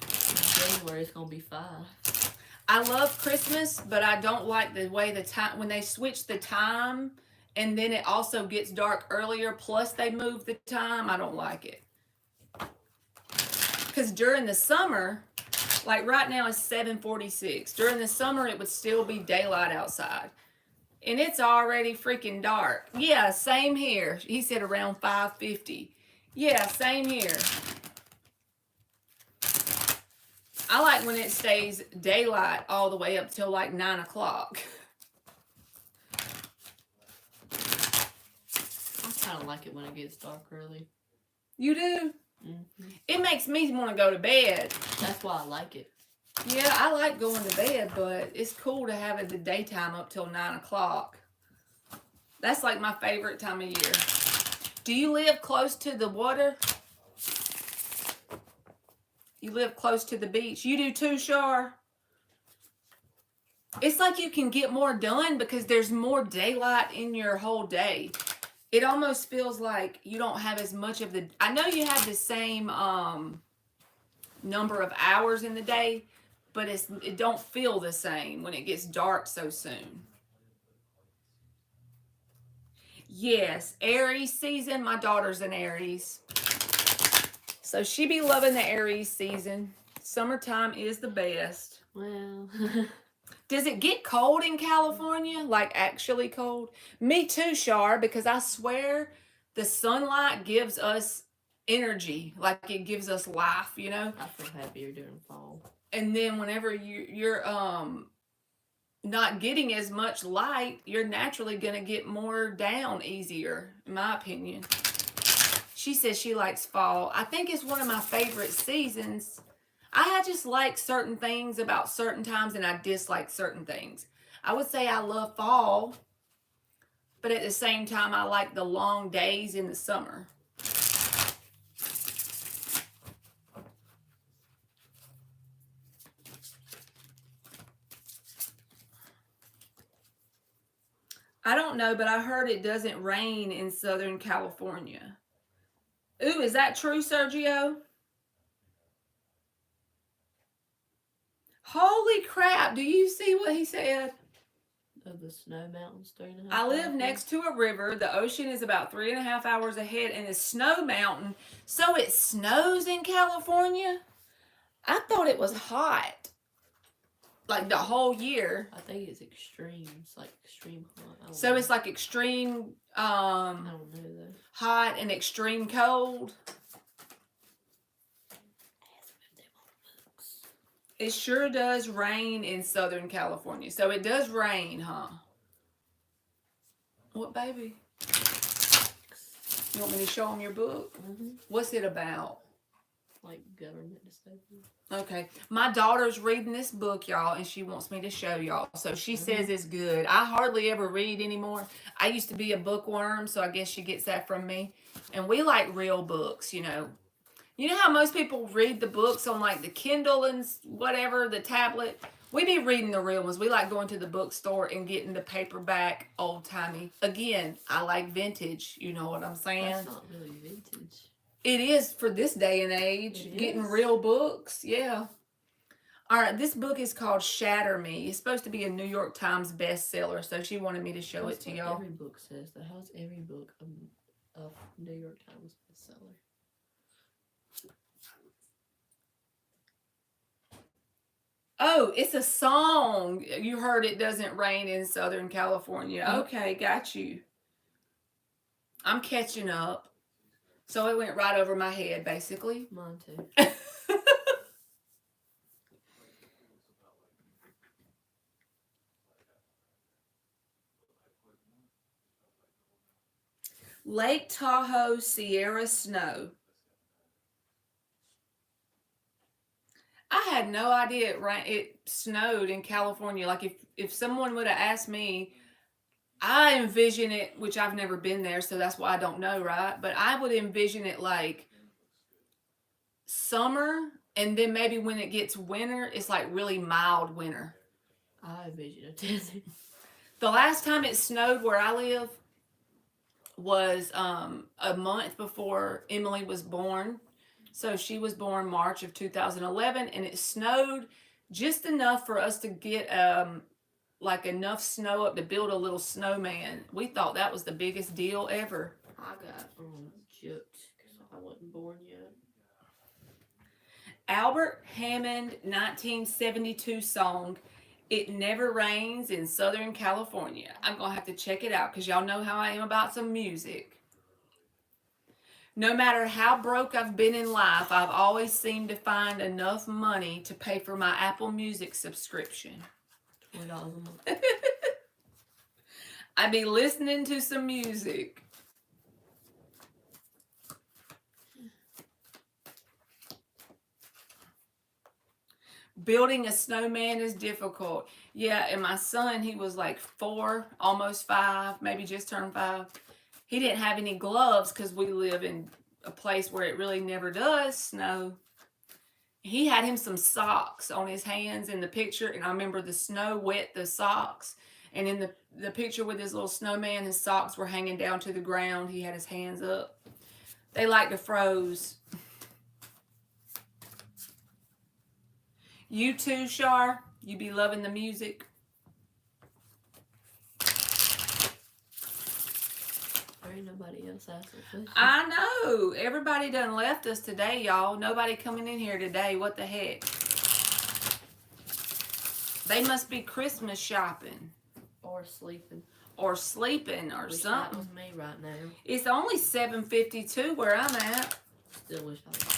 January it's gonna be 5. I love Christmas, but I don't like the way the time when they switch the time and then it also gets dark earlier. Plus they move the time. I don't like it because during the summer, like right now it's 7:46. During the summer, it would still be daylight outside. And it's already freaking dark. Yeah, same here. He said around 5:50. Yeah, same here. I like when it stays daylight all the way up till like 9 o'clock. I kind of like it when it gets dark early. You do? Mm-hmm. It makes me want to go to bed. That's why I like it. Yeah, I like going to bed, but it's cool to have it the daytime up till 9 o'clock. That's like my favorite time of year. Do you live close to the water? You live close to the beach. You do too, Shar? It's like you can get more done because there's more daylight in your whole day. It almost feels like you don't have as much of the... I know you have the same number of hours in the day, but it don't feel the same when it gets dark so soon. Yes, Aries season. My daughter's an Aries. So she be loving the Aries season. Summertime is the best. Well... Does it get cold in California? Like actually cold? Me too, Shar, because I swear the sunlight gives us energy. Like it gives us life, you know? I feel happier during fall. And then whenever you're not getting as much light, you're naturally gonna get more down easier, in my opinion. She says she likes fall. I think it's one of my favorite seasons. I just like certain things about certain times and I dislike certain things. I would say I love fall, but at the same time, I like the long days in the summer. I don't know, but I heard it doesn't rain in Southern California. Ooh, is that true, Sergio? Holy crap, do you see what he said? Of the snow mountains 3.5 I live next to a river. The ocean is about 3.5 hours ahead and a snow mountain. So it snows in California? I thought it was hot. Like the whole year. I think it's extreme. It's like extreme hot. So it's like extreme I don't know though. Hot and extreme cold. It sure does rain in Southern California. So it does rain, huh? What, baby? You want me to show them your book? Mm-hmm. What's it about? Like government dystopian. Okay. My daughter's reading this book, y'all, and she wants me to show y'all. So she says it's good. I hardly ever read anymore. I used to be a bookworm, so I guess she gets that from me. And we like real books, you know. You know how most people read the books on like the Kindle and whatever, the tablet? We be reading the real ones. We like going to the bookstore and getting the paperback old-timey. Again, I like vintage. You know what I'm saying? That's not really vintage. It is for this day and age. Getting real books. Yeah. All right. This book is called Shatter Me. It's supposed to be a New York Times bestseller, so she wanted me to show it to y'all. Every book says that. How's every book a New York Times bestseller? Oh, it's a song. You heard It Doesn't Rain in Southern California. Okay, got you. I'm catching up. So it went right over my head, basically. Mine too. Lake Tahoe, Sierra Snow. I had no idea it snowed in California. Like if someone would have asked me, I envision it, which I've never been there, so that's why I don't know, right? But I would envision it like summer, and then maybe when it gets winter, it's like really mild winter. I envision a desert. The last time it snowed where I live was a month before Emily was born. So she was born March of 2011, and it snowed just enough for us to get like enough snow up to build a little snowman. We thought that was the biggest deal ever. I got gypped because I wasn't born yet. Albert Hammond 1972 song, It Never Rains in Southern California. I'm going to have to check it out because y'all know how I am about some music. No matter how broke I've been in life, I've always seemed to find enough money to pay for my Apple Music subscription. $20 a month. I'd be listening to some music. Building a snowman is difficult. Yeah, and my son, he was like 4, almost 5, maybe just turned 5. He didn't have any gloves because we live in a place where it really never does snow. He had him some socks on his hands in the picture, and I remember the snow wet the socks. And in the picture with his little snowman, his socks were hanging down to the ground. He had his hands up. They like to froze. You too, Shar. You be loving the music. There ain't nobody else asking questions. I know. Everybody done left us today, y'all. Nobody coming in here today. What the heck? They must be Christmas shopping. Or sleeping. Or sleeping or Wish something. That was me right now. It's only 7:52 where I'm at. Still wish I was sleeping.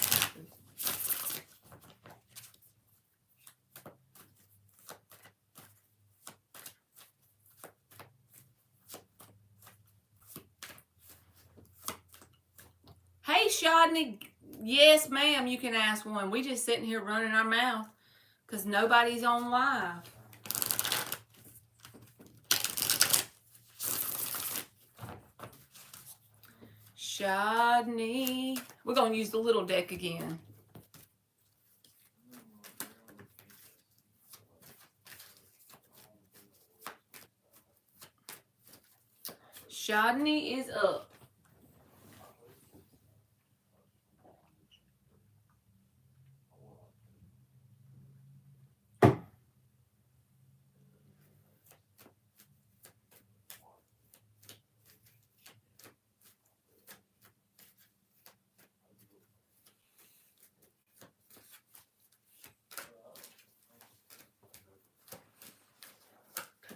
Hey, Shodney. Yes, ma'am, you can ask one. We just sitting here running our mouth because nobody's on live. Shodney. We're going to use the little deck again. Shodney is up.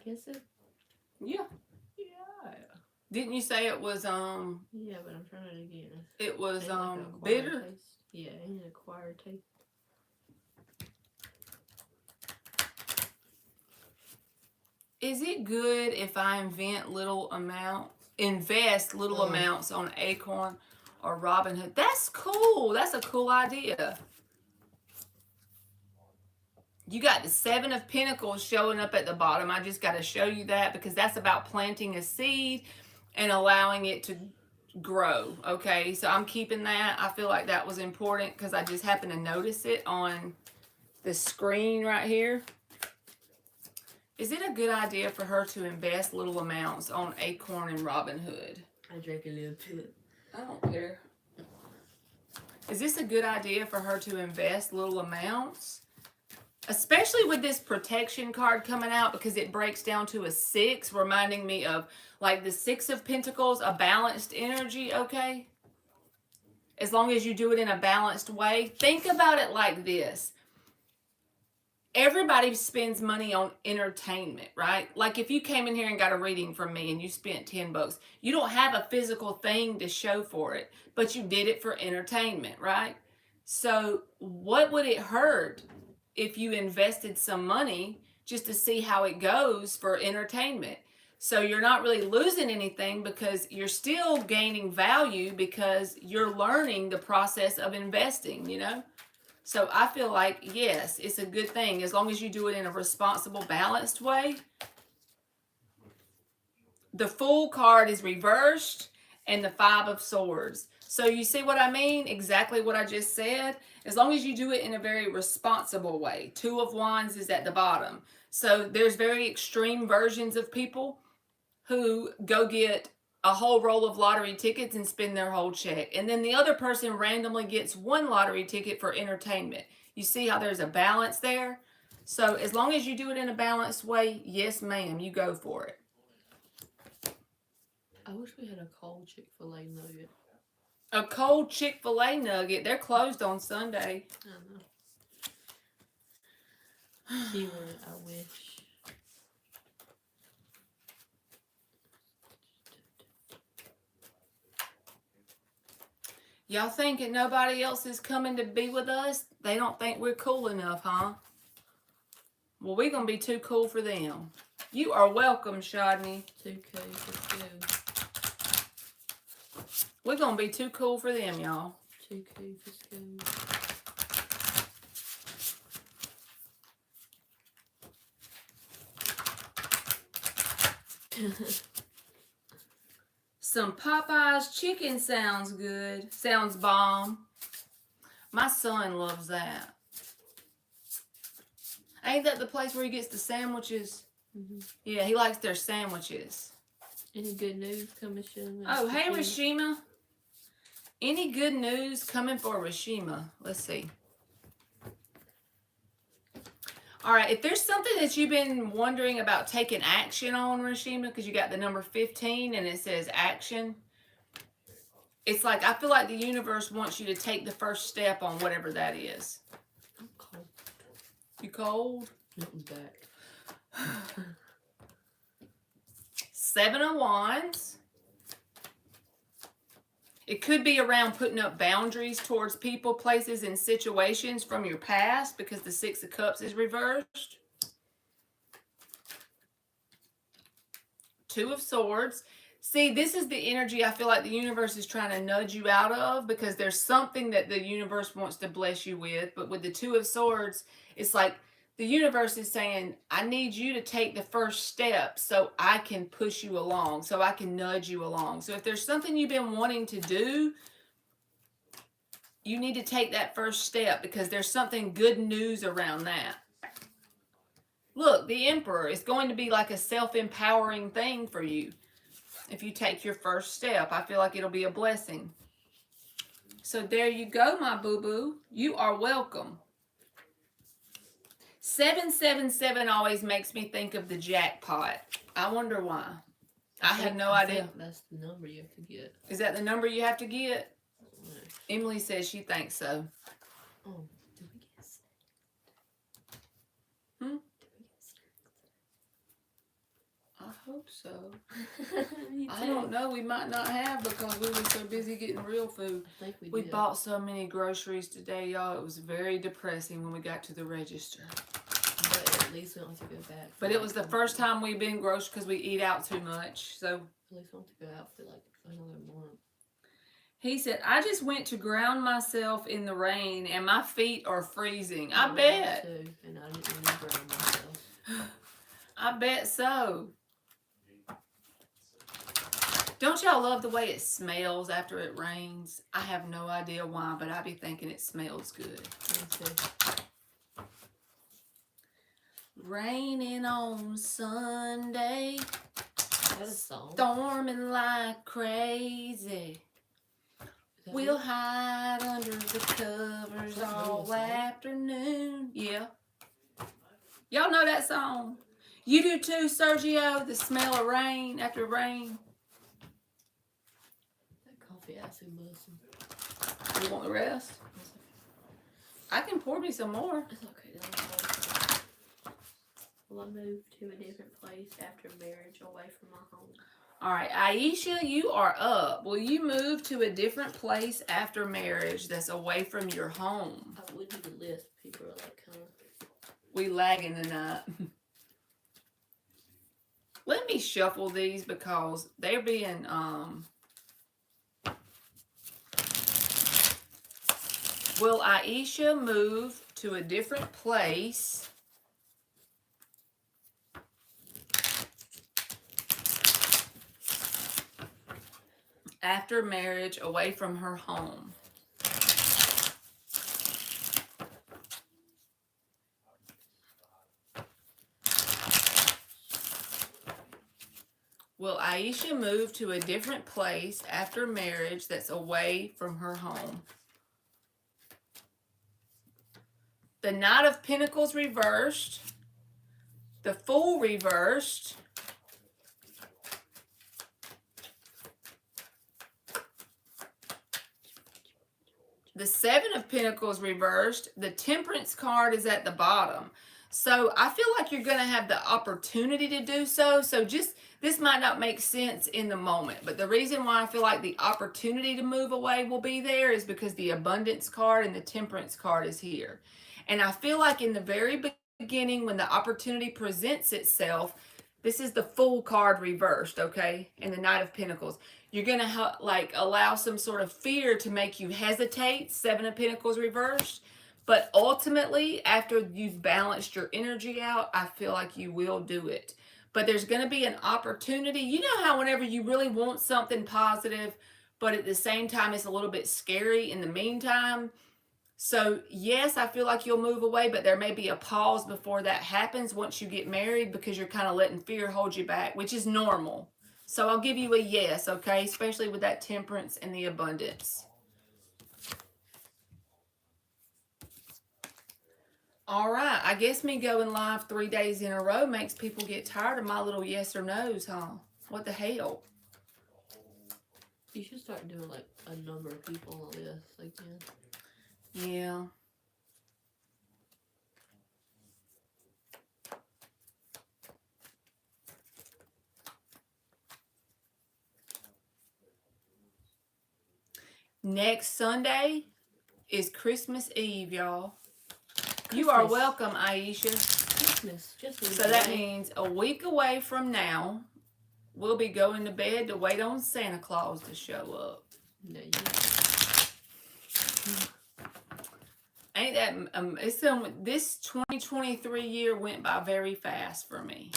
Guess it. Yeah. Yeah. Didn't you say it was Yeah, but I'm trying it again. it was Ain't like an acquired bitter? taste. Yeah, ain't an acquired taste. Is it good if I invest little amounts on Acorn or Robinhood? That's cool. That's a cool idea. You got the 7 of Pentacles showing up at the bottom. I just got to show you that because that's about planting a seed and allowing it to grow. Okay, so I'm keeping that. I feel like that was important because I just happened to notice it on the screen right here. Is it a good idea for her to invest little amounts on Acorn and Robinhood? I drank a little bit. I don't care. Is this a good idea for her to invest little amounts? Especially with this protection card coming out because it breaks down to a 6, reminding me of like the 6 of Pentacles, a balanced energy, okay? As long as you do it in a balanced way. Think about it like this. Everybody spends money on entertainment, right? Like if you came in here and got a reading from me and you spent $10, you don't have a physical thing to show for it, but you did it for entertainment, right? So what would it hurt if you invested some money just to see how it goes for entertainment? So you're not really losing anything because you're still gaining value because you're learning the process of investing, you know? So I feel like, yes, it's a good thing as long as you do it in a responsible, balanced way. The Fool card is reversed and the 5 of Swords. So you see what I mean? Exactly what I just said. As long as you do it in a very responsible way. 2 of Wands is at the bottom. So there's very extreme versions of people who go get a whole roll of lottery tickets and spend their whole check. And then the other person randomly gets one lottery ticket for entertainment. You see how there's a balance there? So as long as you do it in a balanced way, yes, ma'am, you go for it. I wish we had a cold Chick-fil-A nugget. A cold Chick-fil-A nugget. They're closed on Sunday. I know. Keyword, I wish. Y'all thinking nobody else is coming to be with us? They don't think we're cool enough, huh? Well, we're going to be too cool for them. You are welcome, Shodney. 2K, let's go. We're going to be too cool for them, y'all. 2K, let's go. Some Popeyes chicken sounds good. Sounds bomb. My son loves that. Ain't that the place where he gets the sandwiches? Mm-hmm. Yeah, he likes their sandwiches. Any good news coming soon? Oh, hey, Rashima. Any good news coming for Rashima? Let's see. All right, if there's something that you've been wondering about taking action on, Rashima, because you got the number 15 and it says action, it's like I feel like the universe wants you to take the first step on whatever that is. I'm cold. You cold? Nothing's back. 7 of Wands. It could be around putting up boundaries towards people, places, and situations from your past because the 6 of Cups is reversed. 2 of Swords. See, this is the energy I feel like the universe is trying to nudge you out of because there's something that the universe wants to bless you with. But with the 2 of Swords, it's like the universe is saying, I need you to take the first step so I can push you along, so I can nudge you along. So if there's something you've been wanting to do, you need to take that first step because there's something good news around that. Look, the Emperor is going to be like a self-empowering thing for you. If you take your first step, I feel like it'll be a blessing. So there you go, my boo-boo. You are welcome. 777 always makes me think of the jackpot. I wonder why. I have no idea. That's the number you have to get. Is that the number you have to get? No. Emily says she thinks so. Oh, did we get snacked? Hmm? Did we get I hope so. snacked? I don't know. We might not have because we were so busy getting real food. I think We did. bought so many groceries today, y'all. It was very depressing when we got to the register. But at least we don't have to go back. But it was the first time we've been grocery because we eat out too much. So At least we don't have to go out for like another month. he said, I just went to ground myself in the rain and my feet are freezing. I went bet. Too, and I didn't even ground myself. I bet so. Don't y'all love the way it smells after it rains? I have no idea why, but I be thinking it smells good. Me too. Raining on Sunday, Is that a song? storming like crazy. Is that We'll it? hide under the covers That's all really a song. afternoon. Yeah. Y'all know that song? You do too, Sergio? The smell of rain after rain. That coffee acid listen. You want the rest? I can pour me some more. It's okay. Will I move to a different place after marriage away from my home? All right, Aisha, you are up. Will you move to a different place after marriage that's away from your home? I would need a list. People are like kind of. We lagging tonight. Let me shuffle these because they're being Will Aisha move to a different place after marriage away from her home? Will Aisha move to a different place after marriage that's away from her home? The Knight of Pentacles reversed. The Fool reversed. The Seven of Pentacles reversed. The Temperance card is at the bottom. So I feel like you're going to have the opportunity to do so. So just, this might not make sense in the moment. But the reason why I feel like the opportunity to move away will be there is because the Abundance card and the Temperance card is here. And I feel like in the very beginning, when the opportunity presents itself, this is the Fool card reversed, okay? And the Knight of Pentacles. You're going to like allow some sort of fear to make you hesitate. Seven of Pentacles reversed. But ultimately, after you've balanced your energy out, I feel like you will do it. But there's going to be an opportunity. You know how whenever you really want something positive, but at the same time, it's a little bit scary in the meantime. So yes, I feel like you'll move away, but there may be a pause before that happens once you get married because you're kind of letting fear hold you back, which is normal. So I'll give you a yes, okay? Especially with that Temperance and the Abundance. All right. I guess me going live 3 days in a row makes people get tired of my little yes or no's, huh? What the hell? You should start doing like a number of people on this again. Yeah. Next Sunday is Christmas Eve, y'all. You are welcome, Aisha. Christmas, just so that means a week away from now, we'll be going to bed to wait on Santa Claus to show up. No, Ain't that it's this 2023 year went by very fast for me.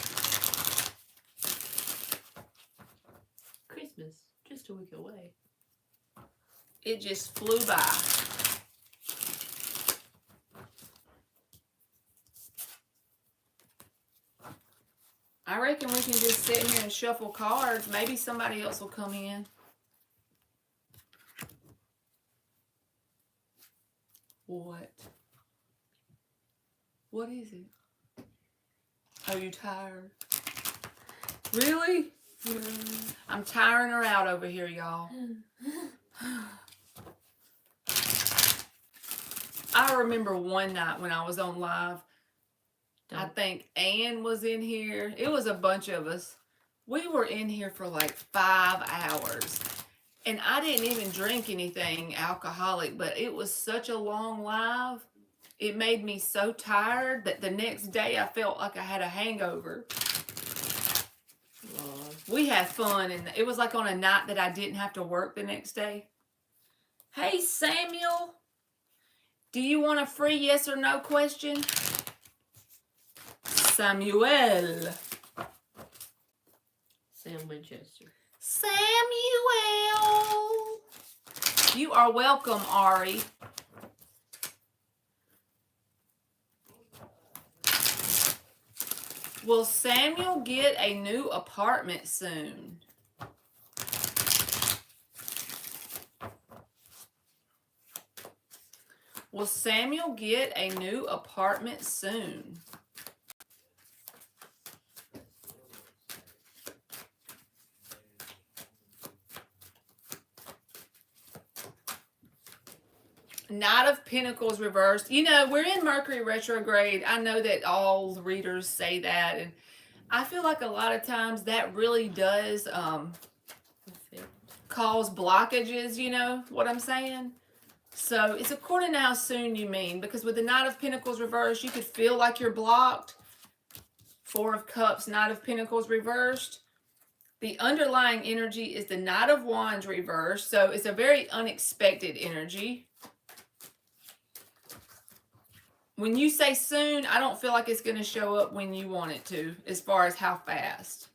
Christmas, just a week away. It just flew by. I reckon we can just sit here and shuffle cards. Maybe somebody else will come in. What? What is it? Are you tired? Really? I'm tiring her out over here, y'all. I remember one night when I was on live, I think Ann was in here. It was a bunch of us. We were in here for like 5 hours. And I didn't even drink anything alcoholic, but it was such a long live. It made me so tired that the next day I felt like I had a hangover. We had fun, and it was like on a night that I didn't have to work the next day. Hey, Samuel. Do you want a free yes or no question? Samuel. Sam Winchester. Samuel. You are welcome, Ari. Will Samuel get a new apartment soon? Will Samuel get a new apartment soon? Knight of Pentacles reversed. You know, we're in Mercury retrograde. I know that all the readers say that, and I feel like a lot of times that really does cause blockages, you know what I'm saying? So it's according to how soon you mean, because with the Knight of Pentacles reversed, you could feel like you're blocked. Four of Cups, Knight of Pentacles reversed. The underlying energy is the Knight of Wands reversed, so it's a very unexpected energy. When you say soon, I don't feel like it's going to show up when you want it to, as far as how fast.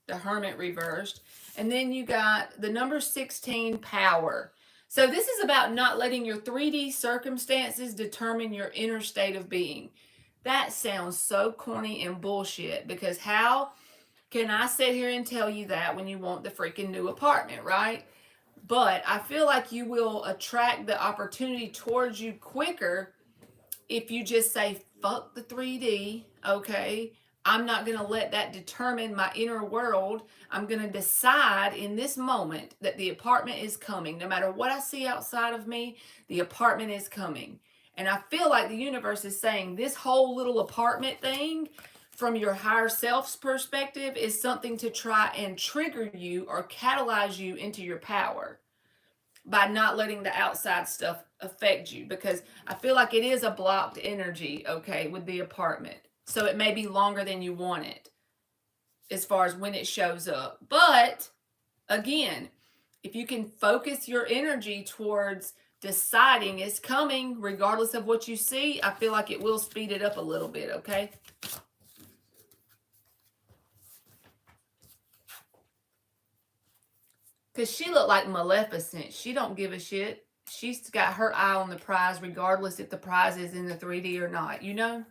The Hermit reversed. And then you got the number 16, Power. So this is about not letting your 3D circumstances determine your inner state of being. That sounds so corny and bullshit, because how Can I sit here and tell you that when you want the freaking new apartment, right? But I feel like you will attract the opportunity towards you quicker if you just say, fuck the 3D, okay? I'm not going to let that determine my inner world. I'm going to decide in this moment that the apartment is coming. No matter what I see outside of me, the apartment is coming. And I feel like the universe is saying this whole little apartment thing, from your higher self's perspective, is something to try and trigger you or catalyze you into your power by not letting the outside stuff affect you, because I feel like it is a blocked energy, okay, with the apartment. So it may be longer than you want it as far as when it shows up. But again, if you can focus your energy towards deciding it's coming, regardless of what you see, I feel like it will speed it up a little bit, okay? Because she looked like Maleficent. She don't give a shit. She's got her eye on the prize regardless if the prize is in the 3D or not, you know?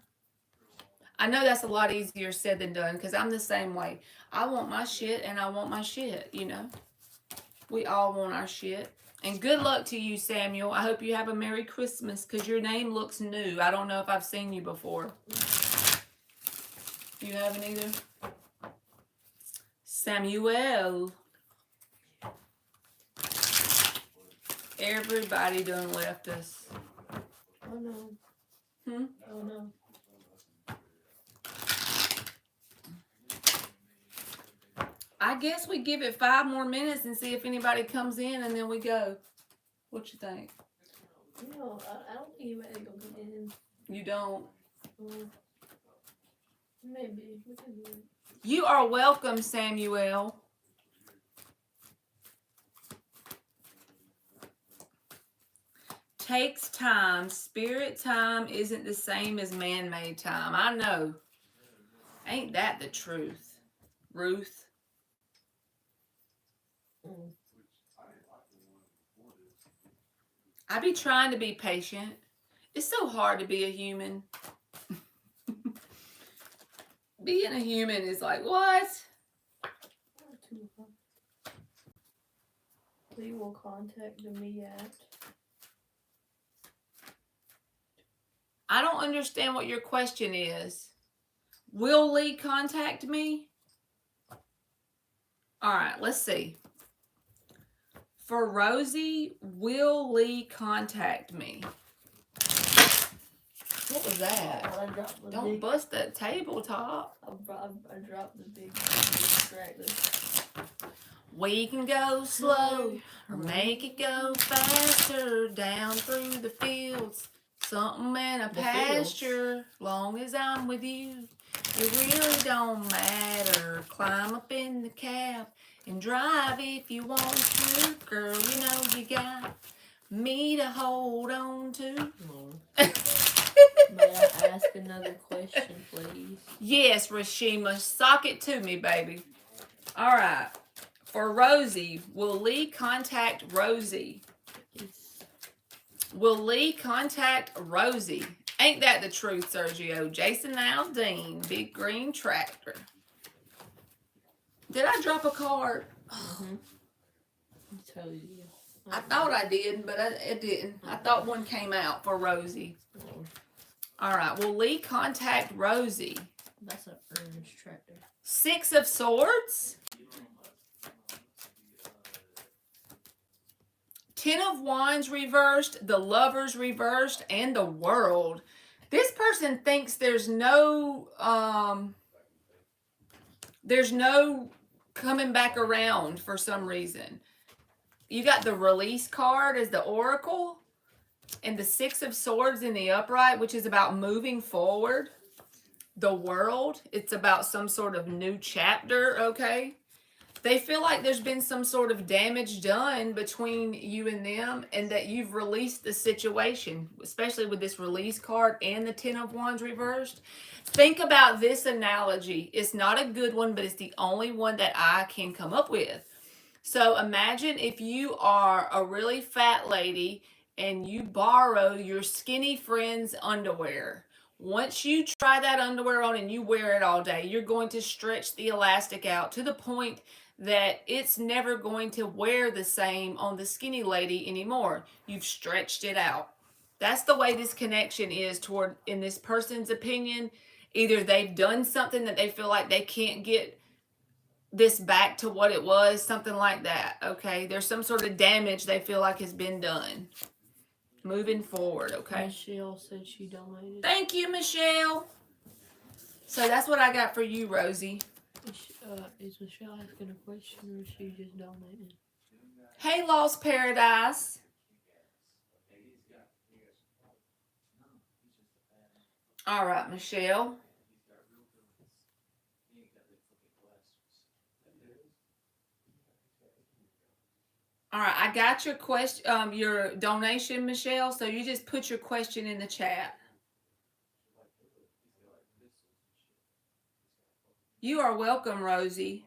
I know that's a lot easier said than done because I'm the same way. I want my shit and I want my shit, you know? We all want our shit. And good luck to you, Samuel. I hope you have a Merry Christmas because your name looks new. I don't know if I've seen you before. You haven't either? Samuel. Everybody done left us. Oh no. Oh no. I guess we give it 5 more minutes and see if anybody comes in and then we go. What you think? No, I don't think anybody gonna come in. You don't? Maybe. We can do it. You are welcome, Samuel. Takes time. Spirit time isn't the same as man-made time. I know. Ain't that the truth, Ruth? I be trying to be patient. It's so hard to be a human. Being a human is like, what? Lee will contact me at. I don't understand what your question is. Will Lee contact me? All right, let's see. For Rosie, will Lee contact me? What was that? I dropped the Don't bust that tabletop. I dropped the big distractor. We can go slow or make it go faster down through the fields. Something in a pasture, long as I'm with you. It really don't matter. Climb up in the cab and drive if you want to. Girl, you know you got me to hold on to. May I ask another question, please? Yes, Rashima, sock it to me, baby. All right. For Rosie, will Lee contact Rosie? Yes. Will Lee contact Rosie? Ain't that the truth, Sergio? Jason Aldean, big green tractor. Did I drop a card? I told you. I thought I did, but it didn't. I thought one came out for Rosie. All right. Will Lee contact Rosie? That's an orange tractor. 6 of Swords. 10 of Wands reversed, the Lovers reversed, and the World. This person thinks there's no coming back around for some reason. You got the Release card as the Oracle, and the 6 of Swords in the upright, which is about moving forward. The World, it's about some sort of new chapter, okay? They feel like there's been some sort of damage done between you and them, and that you've released the situation, especially with this Release card and the 10 of Wands reversed. Think about this analogy. It's not a good one, but it's the only one that I can come up with. So imagine if you are a really fat lady and you borrow your skinny friend's underwear. Once you try that underwear on and you wear it all day, you're going to stretch the elastic out to the point that it's never going to wear the same on the skinny lady anymore. You've stretched it out. That's the way this connection is toward, in this person's opinion. Either they've done something that they feel like they can't get this back to what it was, something like that. Okay, there's some sort of damage they feel like has been done. Moving forward, okay? Michelle said she donated. Thank you, Michelle. So that's what I got for you, Rosie. Is Michelle asking a question or is she just donating? Hey, Lost Paradise. All right, Michelle. All right, I got your question, your donation, Michelle. So you just put your question in the chat. You are welcome, Rosie.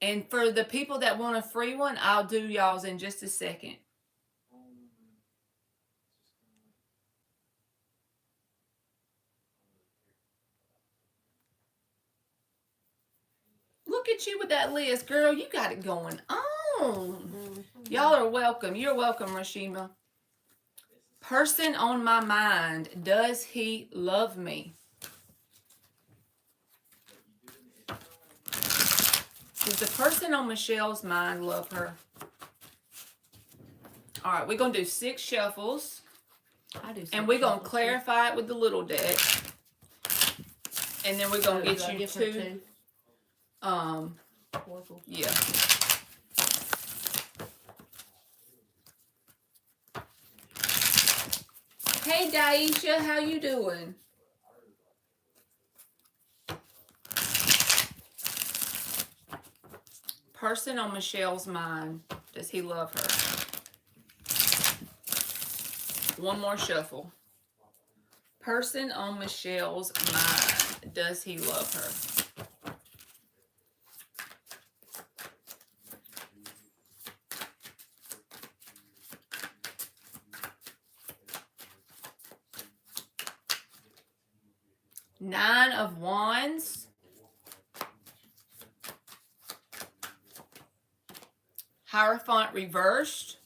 And for the people that want a free one, I'll do y'all's in just a second. Look at you with that list, girl. You got it going on. Y'all are welcome. You're welcome, Rashima. Person on my mind. Does he love me? Does the person on Michelle's mind love her? All right, we're going to do 6 shuffles. And we're going to clarify it with the little deck. And then we're going to get you 2. Yeah. Hey, Daisha, how you doing? Person on Michelle's mind. Does he love her? One more shuffle. Person on Michelle's mind. Does he love her? Nine of Wands. Hierophant reversed.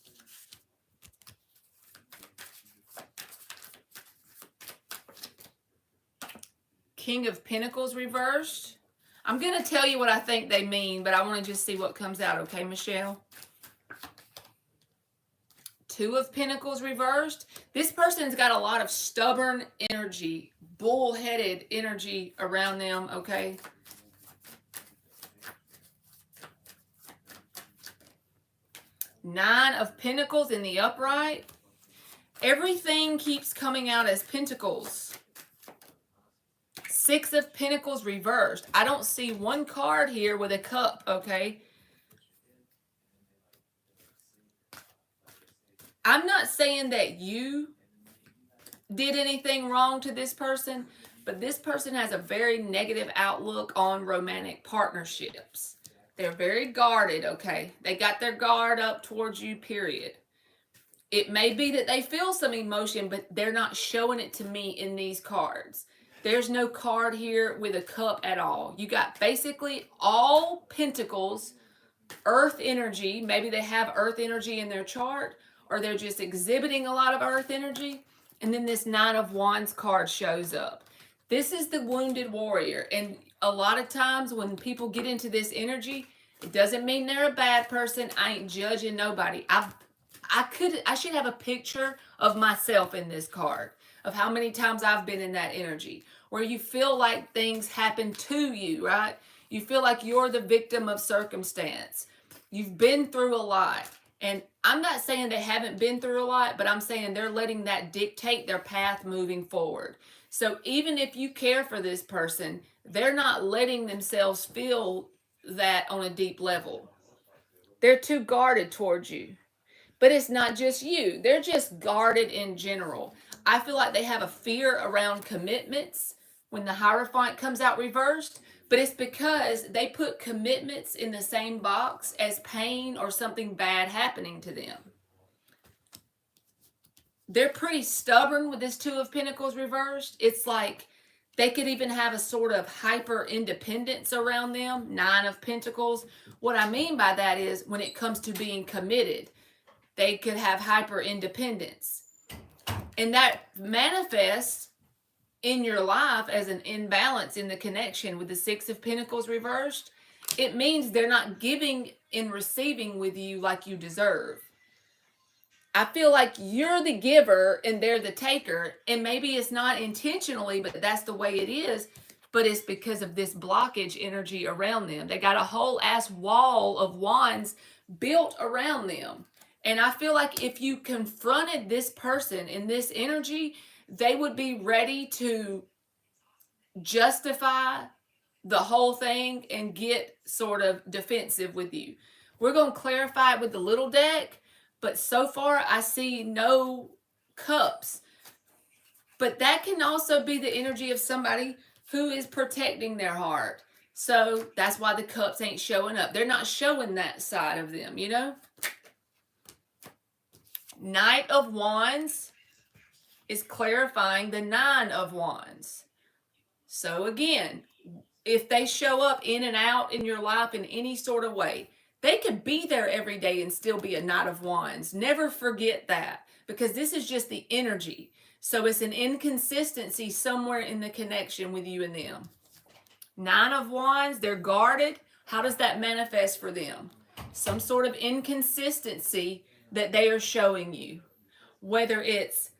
King of Pentacles reversed. I'm going to tell you what I think they mean, but I want to just see what comes out, okay, Michelle? 2 of Pentacles reversed. This person's got a lot of stubborn energy, bullheaded energy around them, okay? Nine of Pentacles in the upright. Everything keeps coming out as Pentacles. 6 of Pentacles reversed. I don't see one card here with a cup, okay? I'm not saying that you did anything wrong to this person, but this person has a very negative outlook on romantic partnerships. They're very guarded, okay? They got their guard up towards you, period. It may be that they feel some emotion, but they're not showing it to me in these cards. There's no card here with a cup at all. You got basically all Pentacles, earth energy. Maybe they have earth energy in their chart, or they're just exhibiting a lot of earth energy. And then this 9 of Wands card shows up. This is the wounded warrior. And a lot of times when people get into this energy, it doesn't mean they're a bad person. I ain't judging nobody. I should have a picture of myself in this card, of how many times I've been in that energy, where you feel like things happen to you, right? You feel like you're the victim of circumstance. You've been through a lot. And I'm not saying they haven't been through a lot, but I'm saying they're letting that dictate their path moving forward. So even if you care for this person, they're not letting themselves feel that on a deep level. They're too guarded towards you. But it's not just you. They're just guarded in general. I feel like they have a fear around commitments when the Hierophant comes out reversed. But it's because they put commitments in the same box as pain or something bad happening to them. they're pretty stubborn with this Two of Pentacles reversed. It's like they could even have a sort of hyper independence around them. Nine of Pentacles. What I mean by that is when it comes to being committed, they could have hyper independence. And that manifests in your life as an imbalance in the connection with the Six of Pentacles reversed. It means they're not giving and receiving with you like you deserve. I feel like you're the giver and they're the taker. And maybe it's not intentionally, but that's the way it is. But it's because of this blockage energy around them. They got a whole ass wall of wands built around them. And I feel like if you confronted this person in this energy, they would be ready to justify the whole thing and get sort of defensive with you. We're going to clarify it with the little deck. But so far, I see no cups. But that can also be the energy of somebody who is protecting their heart. So that's why the cups ain't showing up. They're not showing that side of them, you know? Knight of Wands is clarifying the Nine of Wands. So again, if they show up in and out in your life in any sort of way, they could be there every day and still be a Knight of Wands. Never forget that, because this is just the energy. So it's an inconsistency somewhere in the connection with you and them. Nine of Wands, they're guarded. How does that manifest for them? Some sort of inconsistency that they are showing you. Whether it's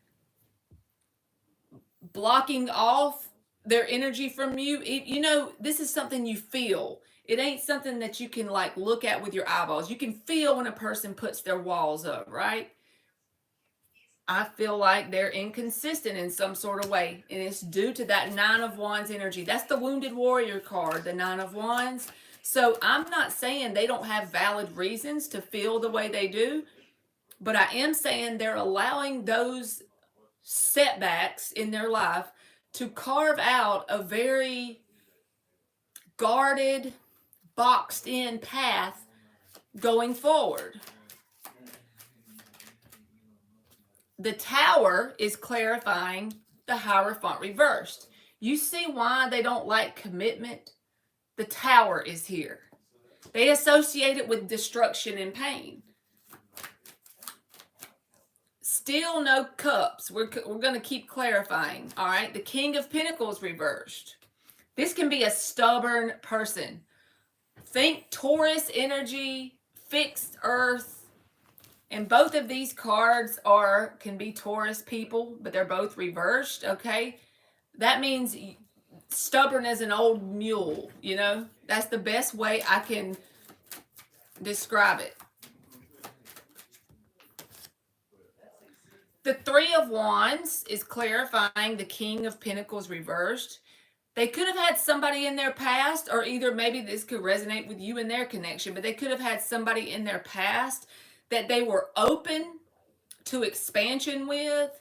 blocking off their energy from you. You know, this is something you feel. It ain't something that you can like look at with your eyeballs. You can feel when a person puts their walls up, right? I feel like they're inconsistent in some sort of way. And it's due to that Nine of Wands energy. That's the Wounded Warrior card, the Nine of Wands. So I'm not saying they don't have valid reasons to feel the way they do. But I am saying they're allowing those setbacks in their life to carve out a very guarded, boxed in path going forward. The Tower is clarifying the Hierophant reversed. You see why they don't like commitment? The Tower is here. They associate it with destruction and pain. Still no cups. We're going to keep clarifying. All right. The King of Pentacles reversed. This can be a stubborn person. Think Taurus energy, fixed earth. And both of these cards can be Taurus people, but they're both reversed. Okay. That means stubborn as an old mule. You know, that's the best way I can describe it. The Three of Wands is clarifying the King of Pentacles reversed. They could have had somebody in their past, or either maybe this could resonate with you in their connection, but they could have had somebody in their past that they were open to expansion with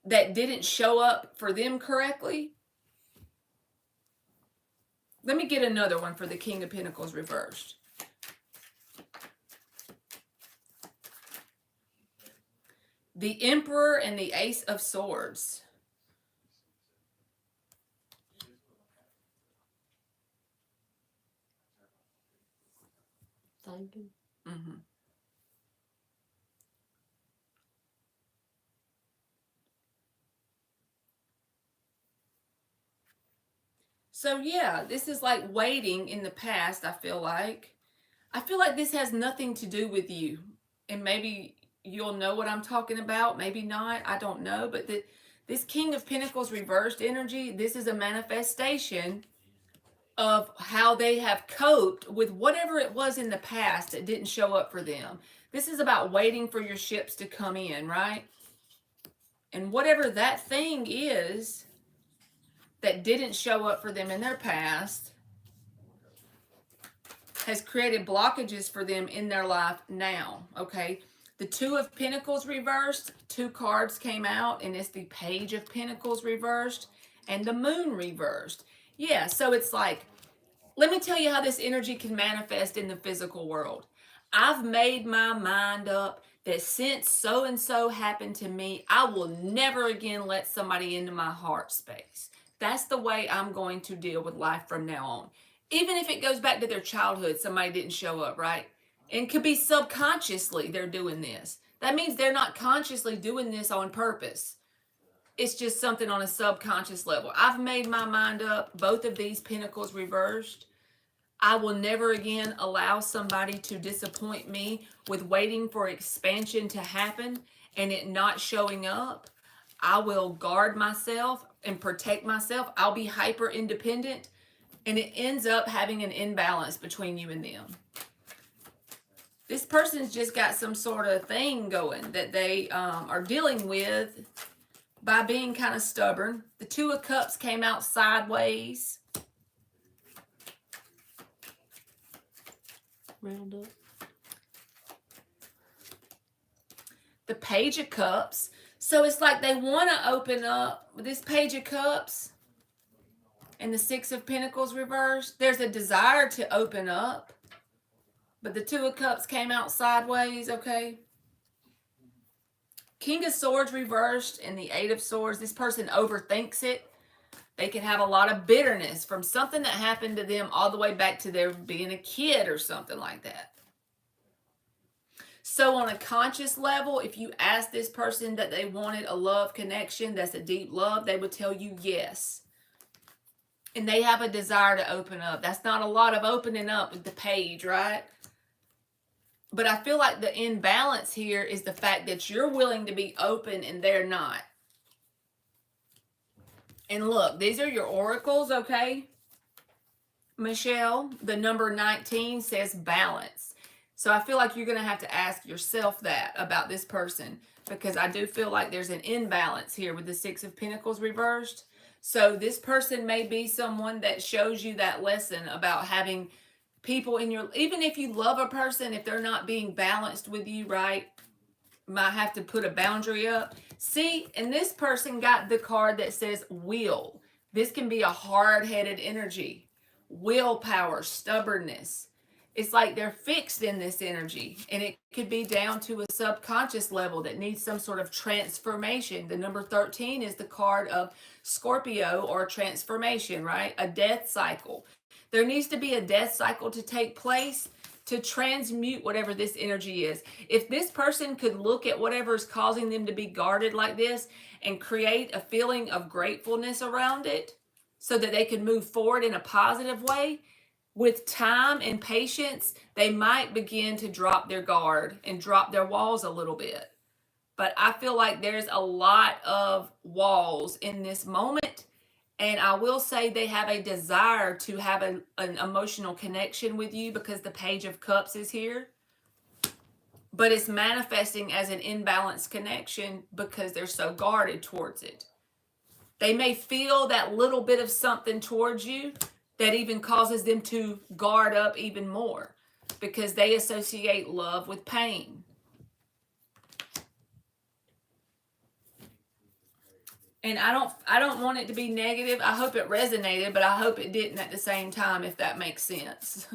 that didn't show up for them correctly. Let me get another one for the King of Pentacles reversed. The Emperor and the Ace of Swords. Thank you. Mm-hmm. So yeah, this is like waiting in the past, I feel like. I feel like this has nothing to do with you. And maybe you'll know what I'm talking about, maybe not, I don't know. But this King of Pentacles reversed energy, this is a manifestation of how they have coped with whatever it was in the past that didn't show up for them. This is about waiting for your ships to come in, right? And whatever that thing is that didn't show up for them in their past has created blockages for them in their life now, okay? The Two of Pentacles reversed, two cards came out, and it's the Page of Pentacles reversed and the Moon reversed. Yeah, so it's like, let me tell you how this energy can manifest in the physical world. I've made my mind up that since so and so happened to me, I will never again let somebody into my heart space. That's the way I'm going to deal with life from now on. Even if it goes back to their childhood, somebody didn't show up, right? And could be subconsciously they're doing this. That means they're not consciously doing this on purpose. It's just something on a subconscious level. I've made my mind up, both of these pentacles reversed. I will never again allow somebody to disappoint me with waiting for expansion to happen and it not showing up. I will guard myself and protect myself. I'll be hyper independent, and it ends up having an imbalance between you and them. This person's just got some sort of thing going that they are dealing with by being kind of stubborn. The Two of Cups came out sideways. Round up. The Page of Cups. So it's like they want to open up with this Page of Cups and the Six of Pentacles reversed. There's a desire to open up, but the Two of Cups came out sideways, okay? King of Swords reversed and the Eight of Swords. This person overthinks it. They can have a lot of bitterness from something that happened to them all the way back to their being a kid or something like that. So on a conscious level, if you ask this person that they wanted a love connection, that's a deep love, they would tell you yes. And they have a desire to open up. That's not a lot of opening up with the Page, right? But I feel like the imbalance here is the fact that you're willing to be open and they're not. And look, these are your oracles, okay? Michelle, the number 19 says balance. So I feel like you're going to have to ask yourself that about this person, because I do feel like there's an imbalance here with the Six of Pentacles reversed. So this person may be someone that shows you that lesson about having people in your, even if you love a person, if they're not being balanced with you, right? Might have to put a boundary up. See, and this person got the card that says will. This can be a hard-headed energy. Willpower, stubbornness. It's like they're fixed in this energy, and it could be down to a subconscious level that needs some sort of transformation. The number 13 is the card of Scorpio, or transformation, right? A death cycle. There needs to be a death cycle to take place to transmute whatever this energy is. If this person could look at whatever is causing them to be guarded like this and create a feeling of gratefulness around it so that they can move forward in a positive way, with time and patience, they might begin to drop their guard and drop their walls a little bit. But I feel like there's a lot of walls in this moment. And I will say they have a desire to have an emotional connection with you because the Page of Cups is here. But it's manifesting as an imbalanced connection because they're so guarded towards it. They may feel that little bit of something towards you that even causes them to guard up even more because they associate love with pain. And I don't want it to be negative. I hope it resonated, but I hope it didn't at the same time, if that makes sense.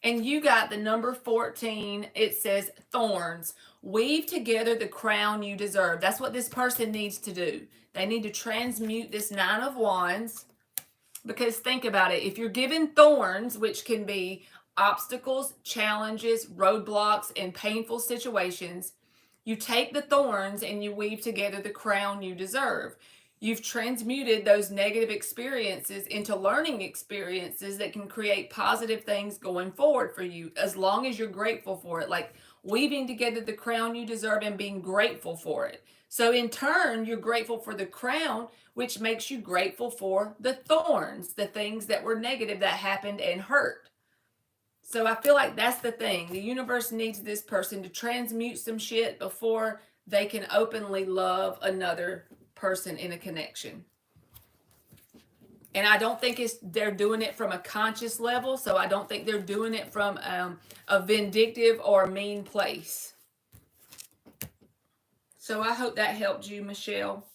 And you got the number 14. It says thorns. Weave together the crown you deserve. That's what this person needs to do. They need to transmute this Nine of Wands. Because think about it. If you're given thorns, which can be obstacles, challenges, roadblocks, and painful situations, you take the thorns and you weave together the crown you deserve. You've transmuted those negative experiences into learning experiences that can create positive things going forward for you, as long as you're grateful for it. Like weaving together the crown you deserve and being grateful for it. So in turn, you're grateful for the crown, which makes you grateful for the thorns, the things that were negative that happened and hurt. So I feel like that's the thing. The universe needs this person to transmute some shit before they can openly love another person in a connection. And I don't think they're doing it from a conscious level. So I don't think they're doing it from a vindictive or mean place. So I hope that helped you, Michelle.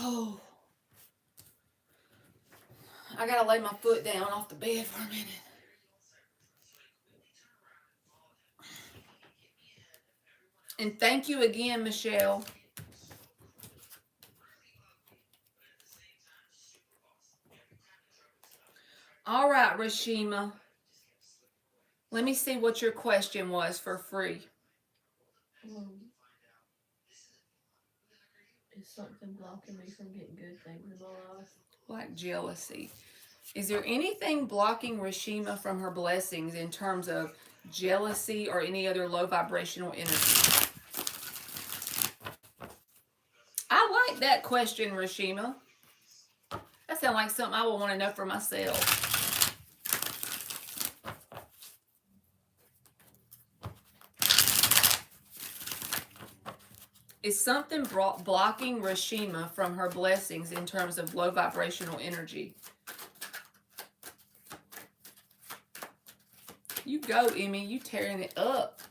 Oh, I gotta lay my foot down off the bed for a minute. And thank you again, Michelle. All right, Rashima. Let me see what your question was for free. Is something blocking me from getting good things in my life? Like jealousy. Is there anything blocking Rashima from her blessings in terms of jealousy or any other low vibrational energy? I like that question, Rashima. That sounds like something I would want to know for myself. Is something blocking Rashima from her blessings in terms of low vibrational energy? You go, Emmy. You tearing it up.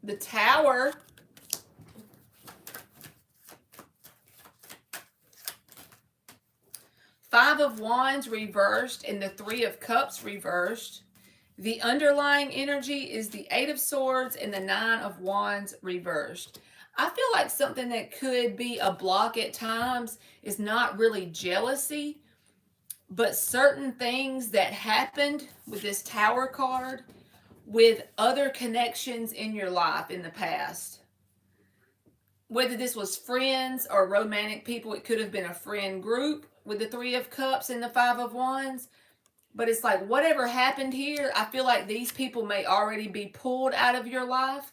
The Tower. Five of Wands reversed and the Three of Cups reversed. The underlying energy is the Eight of Swords and the Nine of Wands reversed. I feel like something that could be a block at times is not really jealousy, but certain things that happened with this Tower card with other connections in your life in the past. Whether this was friends or romantic people, it could have been a friend group with the Three of Cups and the Five of Wands. But it's like whatever happened here, I feel like these people may already be pulled out of your life.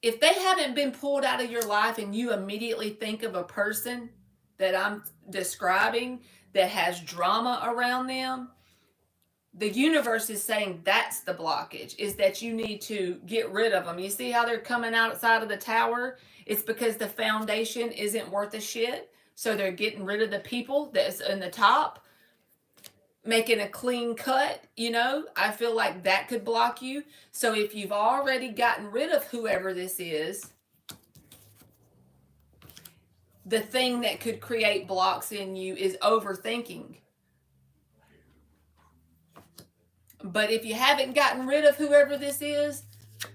If they haven't been pulled out of your life and you immediately think of a person that I'm describing that has drama around them, the universe is saying that's the blockage, is that you need to get rid of them. You see how they're coming outside of the Tower? It's because the foundation isn't worth a shit. So they're getting rid of the people that's in the top, making a clean cut, you know. I feel like that could block you. So if you've already gotten rid of whoever this is, the thing that could create blocks in you is overthinking. But if you haven't gotten rid of whoever this is,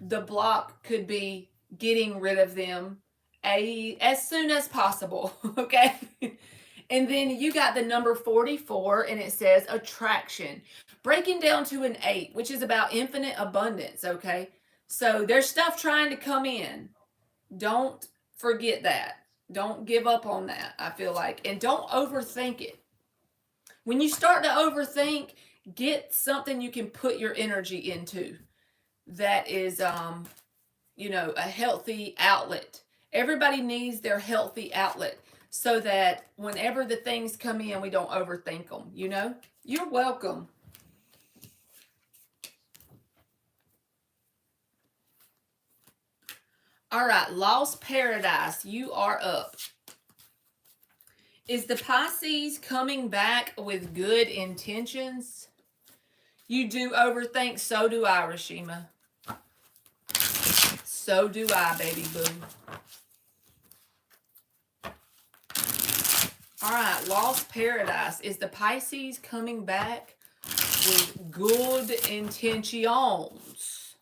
the block could be getting rid of them as soon as possible, okay? And then you got the number 44, and it says attraction. Breaking down to an 8, which is about infinite abundance, okay? So there's stuff trying to come in. Don't forget that. Don't give up on that, I feel like. And don't overthink it. When you start to overthink, get something you can put your energy into that is, you know, a healthy outlet. Everybody needs their healthy outlet so that whenever the things come in, we don't overthink them, you know? You're welcome. All right, Lost Paradise, you are up. Is the Pisces coming back with good intentions? You do overthink, so do I, Rashima. So do I, baby boo. All right, Lost Paradise. Is the Pisces coming back with good intentions?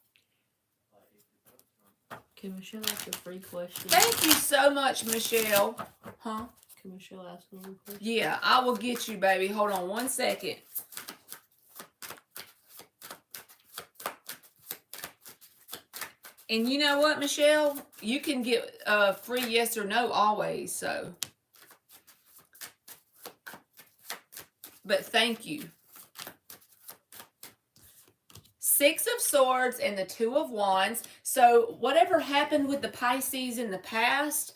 Can Michelle ask a free question? Thank you so much, Michelle. Huh? Can Michelle ask another question? Yeah, I will get you, baby. Hold on one second. And you know what, Michelle? You can get a free yes or no always, so. But thank you. Six of Swords and the Two of Wands. So whatever happened with the Pisces in the past,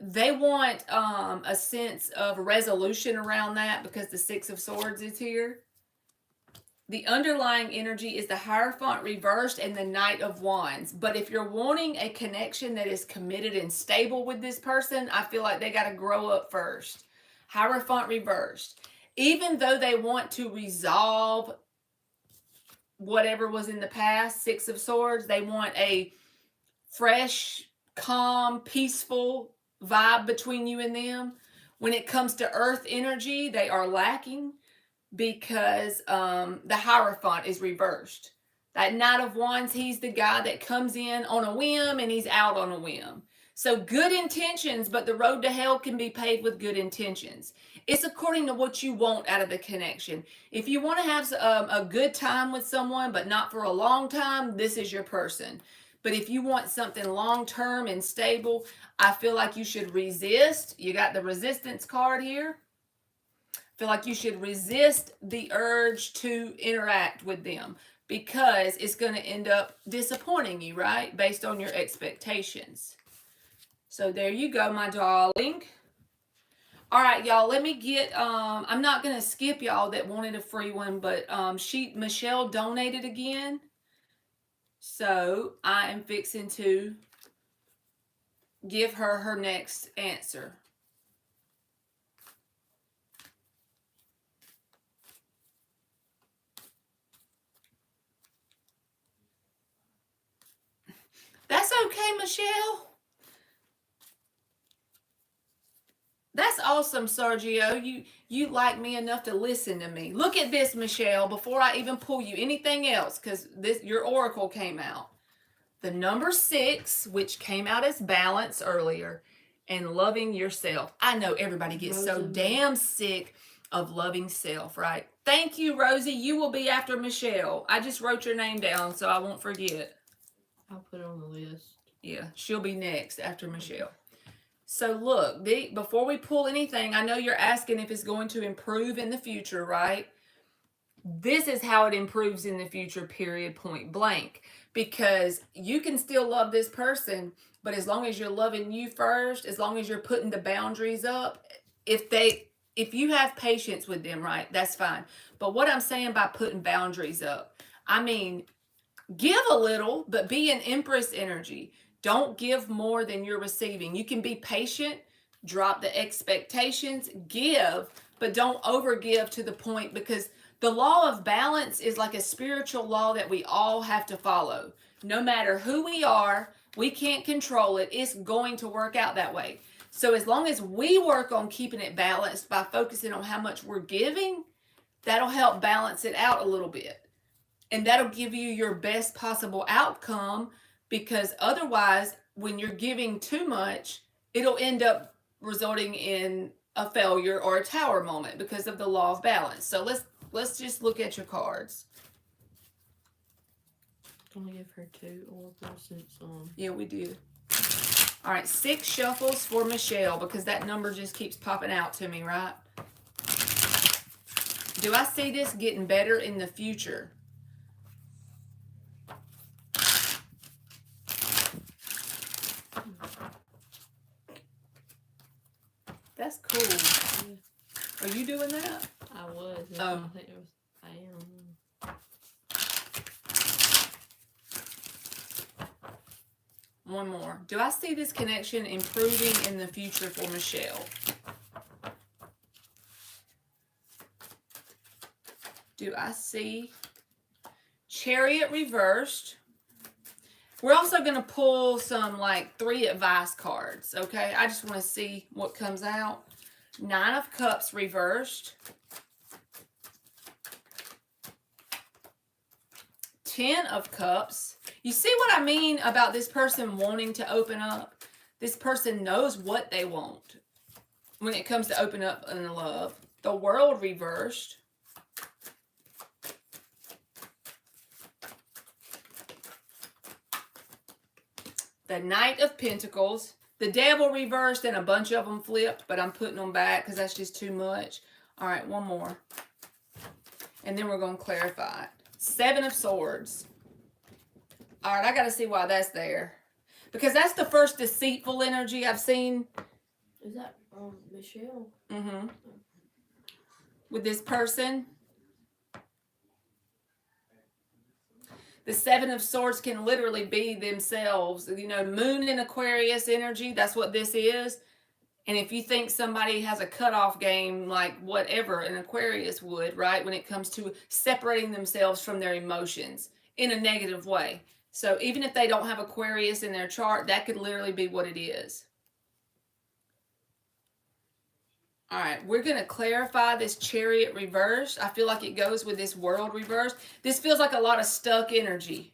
they want a sense of resolution around that because the Six of Swords is here. The underlying energy is the Hierophant reversed and the Knight of Wands. But if you're wanting a connection that is committed and stable with this person, I feel like they got to grow up first. Hierophant reversed. Even though they want to resolve whatever was in the past, Six of Swords, they want a fresh, calm, peaceful vibe between you and them. When it comes to earth energy, they are lacking because the Hierophant is reversed. That Knight of Wands, he's the guy that comes in on a whim and he's out on a whim. So good intentions, but the road to hell can be paved with good intentions. It's according to what you want out of the connection. If you want to have a good time with someone, but not for a long time, this is your person. But if you want something long term and stable, I feel like you should resist. You got the resistance card here. Feel like you should resist the urge to interact with them because it's going to end up disappointing you, right? Based on your expectations. So there you go, my darling. All right, y'all, let me get, I'm not going to skip y'all that wanted a free one, but Michelle donated again. So I am fixing to give her her next answer. That's okay, Michelle. That's awesome, Sergio. You like me enough to listen to me. Look at this, Michelle, before I even pull you anything else, because your oracle came out. The number 6, which came out as balance earlier, and loving yourself. I know everybody gets so damn sick of loving self, right? Thank you, Rosie. You will be after Michelle. I just wrote your name down so I won't forget. I'll put it on the list. Yeah, she'll be next after Michelle. So look, before we pull anything, I know you're asking if it's going to improve in the future, right? This is how it improves in the future, period, point blank. Because you can still love this person, but as long as you're loving you first, as long as you're putting the boundaries up, if you have patience with them, right, that's fine. But what I'm saying by putting boundaries up, I mean, give a little, but be an Empress energy. Don't give more than you're receiving. You can be patient, drop the expectations, give, but don't overgive to the point, because the law of balance is like a spiritual law that we all have to follow. No matter who we are, we can't control it. It's going to work out that way. So as long as we work on keeping it balanced by focusing on how much we're giving, that'll help balance it out a little bit. And that'll give you your best possible outcome, because otherwise, when you're giving too much, it'll end up resulting in a failure or a tower moment because of the law of balance. So let's just look at your cards. Can I give her 2 oracles since Yeah, we did. All right, 6 shuffles for Michelle, because that number just keeps popping out to me, right? Do I see this getting better in the future? That's cool. Yeah. Are you doing that? I was. I think it was. I am. One more. Do I see this connection improving in the future for Michelle? Do I see Chariot reversed? We're also going to pull some like 3 advice cards, okay? I just want to see what comes out. 9 of Cups reversed. 10 of Cups. You see what I mean about this person wanting to open up? This person knows what they want when it comes to open up in love. The World reversed. The Knight of Pentacles. The Devil reversed and a bunch of them flipped, but I'm putting them back because that's just too much. All right, one more. And then we're going to clarify it. 7 of Swords. All right, I got to see why that's there. Because that's the first deceitful energy I've seen. Is that Michelle? Mm-hmm. With this person. The 7 of Swords can literally be themselves. You know, Moon in Aquarius energy, that's what this is. And if you think somebody has a cutoff game, like whatever an Aquarius would, right, when it comes to separating themselves from their emotions in a negative way. So even if they don't have Aquarius in their chart, that could literally be what it is. All right, we're going to clarify this Chariot reversed. I feel like it goes with this World reversed. This feels like a lot of stuck energy.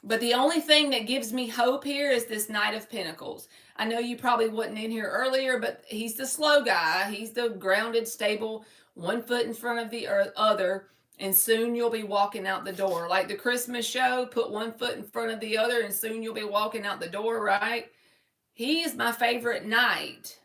But the only thing that gives me hope here is this Knight of Pentacles. I know you probably wasn't in here earlier, but he's the slow guy. He's the grounded, stable, one foot in front of the other, and soon you'll be walking out the door. Like the Christmas show, put one foot in front of the other, and soon you'll be walking out the door, right? He is my favorite knight.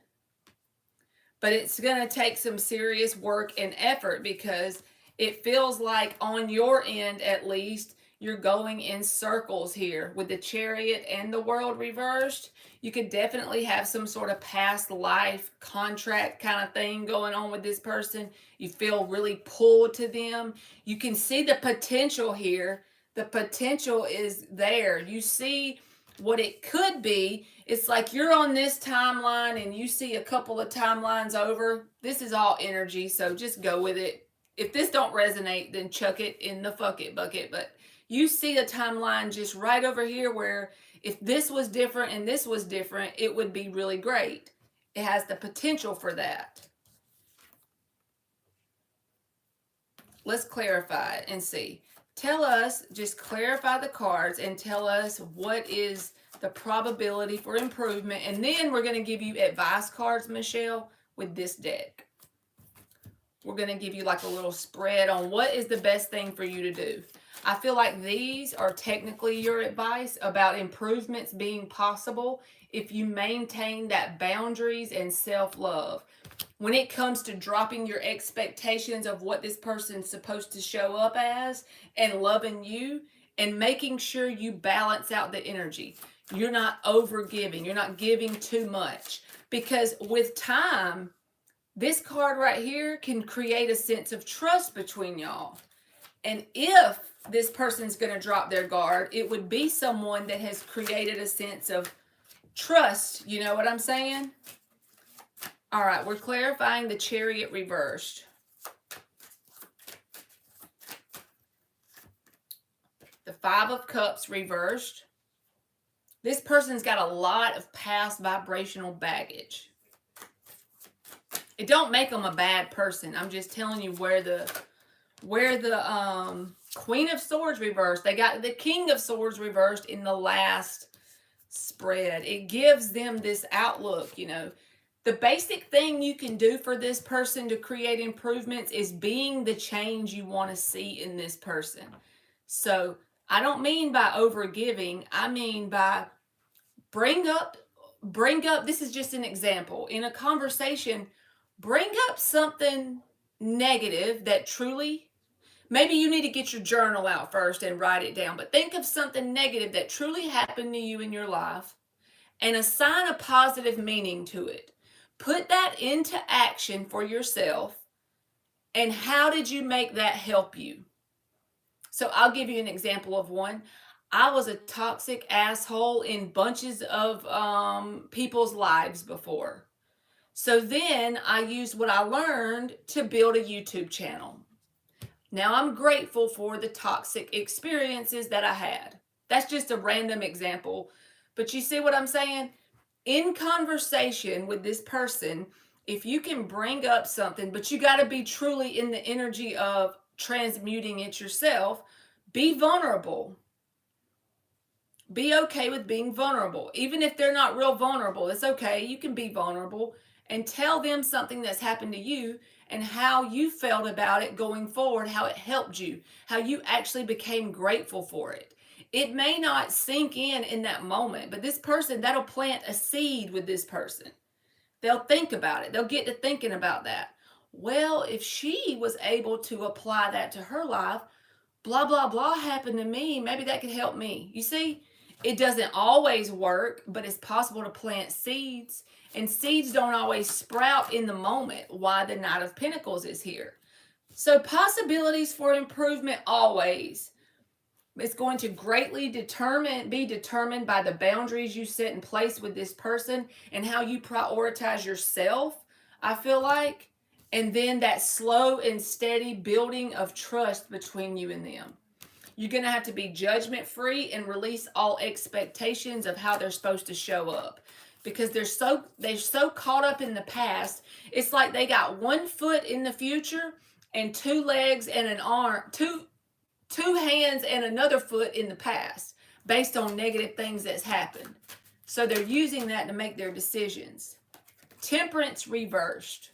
But it's going to take some serious work and effort because it feels like on your end, at least, you're going in circles here with the Chariot and the World reversed. You could definitely have some sort of past life contract kind of thing going on with this person. You feel really pulled to them. You can see the potential here. The potential is there. You see what it could be. It's like you're on this timeline and you see a couple of timelines over. This is all energy, so just go with it. If this don't resonate, then chuck it in the fuck it bucket. But you see a timeline just right over here where if this was different and this was different, it would be really great. It has the potential for that. Let's clarify it and see. Tell us, just clarify the cards and tell us what is the probability for improvement. And then we're going to give you advice cards, Michelle, with this deck. We're going to give you like a little spread on what is the best thing for you to do. I feel like these are technically your advice about improvements being possible if you maintain that boundaries and self-love. When it comes to dropping your expectations of what this person's supposed to show up as and loving you and making sure you balance out the energy. You're not over giving. You're not giving too much. Because with time, this card right here can create a sense of trust between y'all. And if this person's going to drop their guard, it would be someone that has created a sense of trust. You know what I'm saying? All right, we're clarifying the Chariot reversed. The Five of Cups reversed. This person's got a lot of past vibrational baggage. It don't make them a bad person. I'm just telling you where the Queen of Swords reversed. They got the King of Swords reversed in the last spread. It gives them this outlook, you know. The basic thing you can do for this person to create improvements is being the change you want to see in this person. So I don't mean by overgiving. I mean by bring up, this is just an example. In a conversation, bring up something negative that truly, maybe you need to get your journal out first and write it down, but think of something negative that truly happened to you in your life and assign a positive meaning to it. Put that into action for yourself. And how did you make that help you? So I'll give you an example of one. I was a toxic asshole in bunches of people's lives before. So then I used what I learned to build a YouTube channel. Now I'm grateful for the toxic experiences that I had. That's just a random example. But you see what I'm saying? In conversation with this person, if you can bring up something, but you got to be truly in the energy of transmuting it yourself, be vulnerable. Be okay with being vulnerable. Even if they're not real vulnerable, it's okay. You can be vulnerable and tell them something that's happened to you and how you felt about it going forward, how it helped you, how you actually became grateful for it. It may not sink in that moment, but this person, that'll plant a seed with this person. They'll think about it. They'll get to thinking about that. Well, if she was able to apply that to her life, blah, blah, blah happened to me. Maybe that could help me. You see, it doesn't always work, but it's possible to plant seeds. And seeds don't always sprout in the moment. Why the Knight of Pentacles is here. So possibilities for improvement always. It's going to greatly be determined by the boundaries you set in place with this person and how you prioritize yourself, I feel like. And then that slow and steady building of trust between you and them. You're going to have to be judgment-free and release all expectations of how they're supposed to show up. because they're so caught up in the past. It's like they got one foot in the future and two legs and an arm, two hands and another foot in the past based on negative things that's happened. So they're using that to make their decisions. Temperance reversed.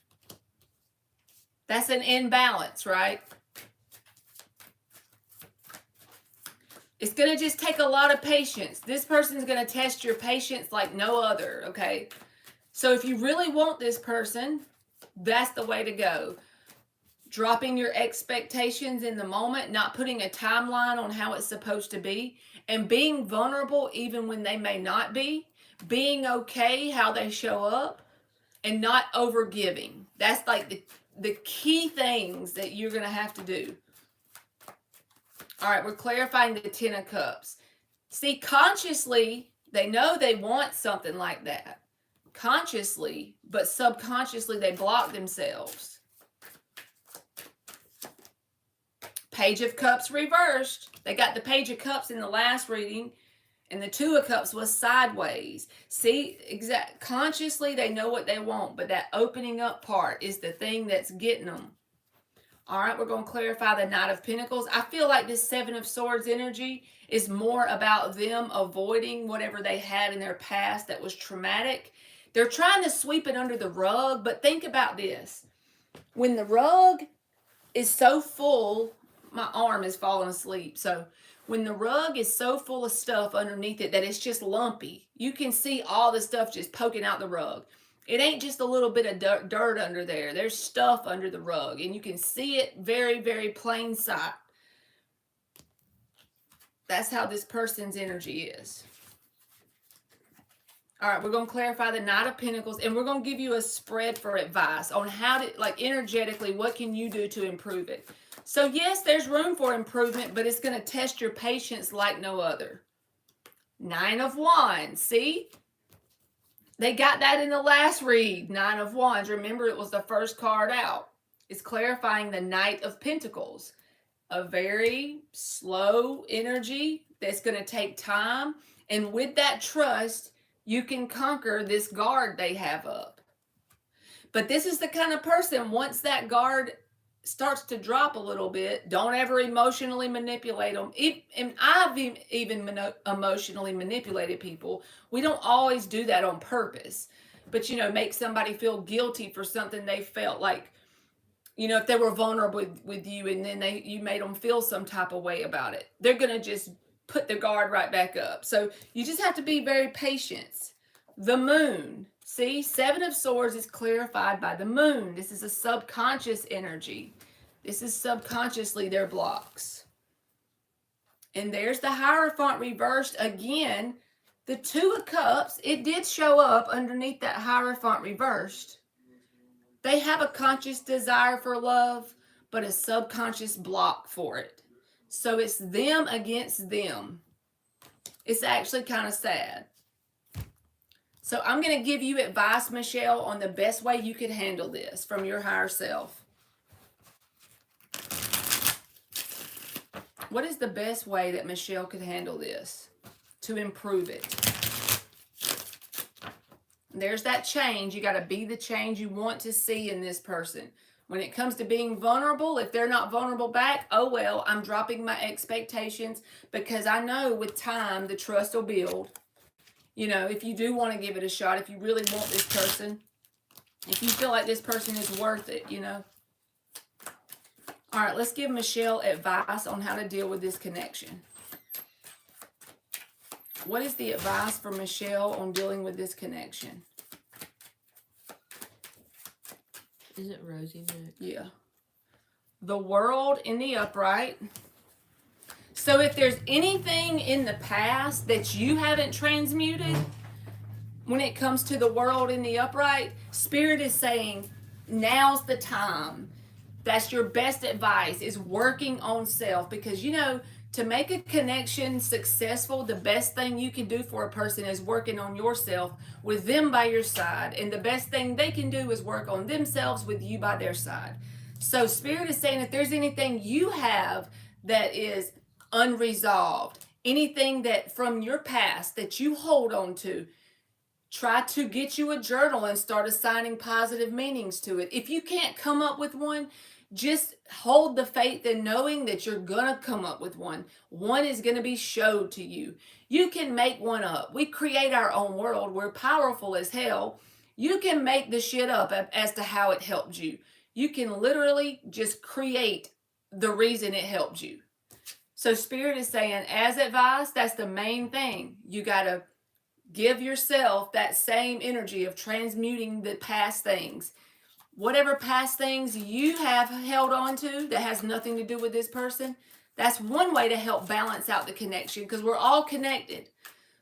That's an imbalance, right? It's going to just take a lot of patience. This person's going to test your patience like no other, okay? So if you really want this person, that's the way to go. Dropping your expectations in the moment, not putting a timeline on how it's supposed to be, and being vulnerable even when they may not be, being okay how they show up, and not overgiving. That's like the key things that you're going to have to do. All right, we're clarifying the Ten of Cups. See, consciously, they know they want something like that. Consciously, but subconsciously, they block themselves. Page of Cups reversed. They got the Page of Cups in the last reading, and the Two of Cups was sideways. See, consciously, they know what they want, but that opening up part is the thing that's getting them. All right, we're going to clarify the Knight of Pentacles. I feel like this Seven of Swords energy is more about them avoiding whatever they had in their past that was traumatic. They're trying to sweep it under the rug, but think about this. When the rug is so full, my arm is falling asleep. So when the rug is so full of stuff underneath it that it's just lumpy, you can see all the stuff just poking out the rug. It ain't just a little bit of dirt under there. There's stuff under the rug, and you can see it very, very plain sight. That's how this person's energy is. All right, we're going to clarify the Knight of Pentacles, and we're going to give you a spread for advice on how to, like, energetically, what can you do to improve it. So, yes, there's room for improvement, but it's going to test your patience like no other. Nine of Wands, see? They got that in the last read, Nine of Wands. Remember, it was the first card out. It's clarifying the Knight of Pentacles. A very slow energy that's going to take time. And with that trust, you can conquer this guard they have up. But this is the kind of person, once that guard starts to drop a little bit, don't ever emotionally manipulate them. And I've even emotionally manipulated people. We don't always do that on purpose. But, you know, make somebody feel guilty for something they felt like, you know, if they were vulnerable with you and then you made them feel some type of way about it, they're going to just put the guard right back up. So you just have to be very patient. The Moon. See, Seven of Swords is clarified by the Moon. This is a subconscious energy. This is subconsciously their blocks. And there's the Hierophant reversed again. The Two of Cups, it did show up underneath that Hierophant reversed. They have a conscious desire for love, but a subconscious block for it. So it's them against them. It's actually kind of sad. So I'm going to give you advice, Michelle, on the best way you could handle this from your higher self. What is the best way that Michelle could handle this to improve it? There's that change. You got to be the change you want to see in this person. When it comes to being vulnerable, if they're not vulnerable back, oh well, I'm dropping my expectations because I know with time the trust will build. You know, if you do want to give it a shot, if you really want this person, if you feel like this person is worth it, you know. All right, let's give Michelle advice on how to deal with this connection. What is the advice for Michelle on dealing with this connection? Is it Rosie next? Yeah. The World in the upright. So if there's anything in the past that you haven't transmuted, when it comes to the World in the upright, Spirit is saying, now's the time. That's your best advice, is working on self. Because, you know, to make a connection successful, the best thing you can do for a person is working on yourself with them by your side. And the best thing they can do is work on themselves with you by their side. So Spirit is saying if there's anything you have that is unresolved, anything that from your past that you hold on to, Try to get you a journal and start assigning positive meanings to it. If you can't come up with one, just hold the faith in knowing that you're going to come up with one. One is going to be showed to you. You can make one up. We create our own world. We're powerful as hell. You can make the shit up as to how it helped you. You can literally just create the reason it helped you. So Spirit is saying, as advice, that's the main thing. You got to give yourself that same energy of transmuting the past things. Whatever past things you have held on to that has nothing to do with this person, that's one way to help balance out the connection, because we're all connected.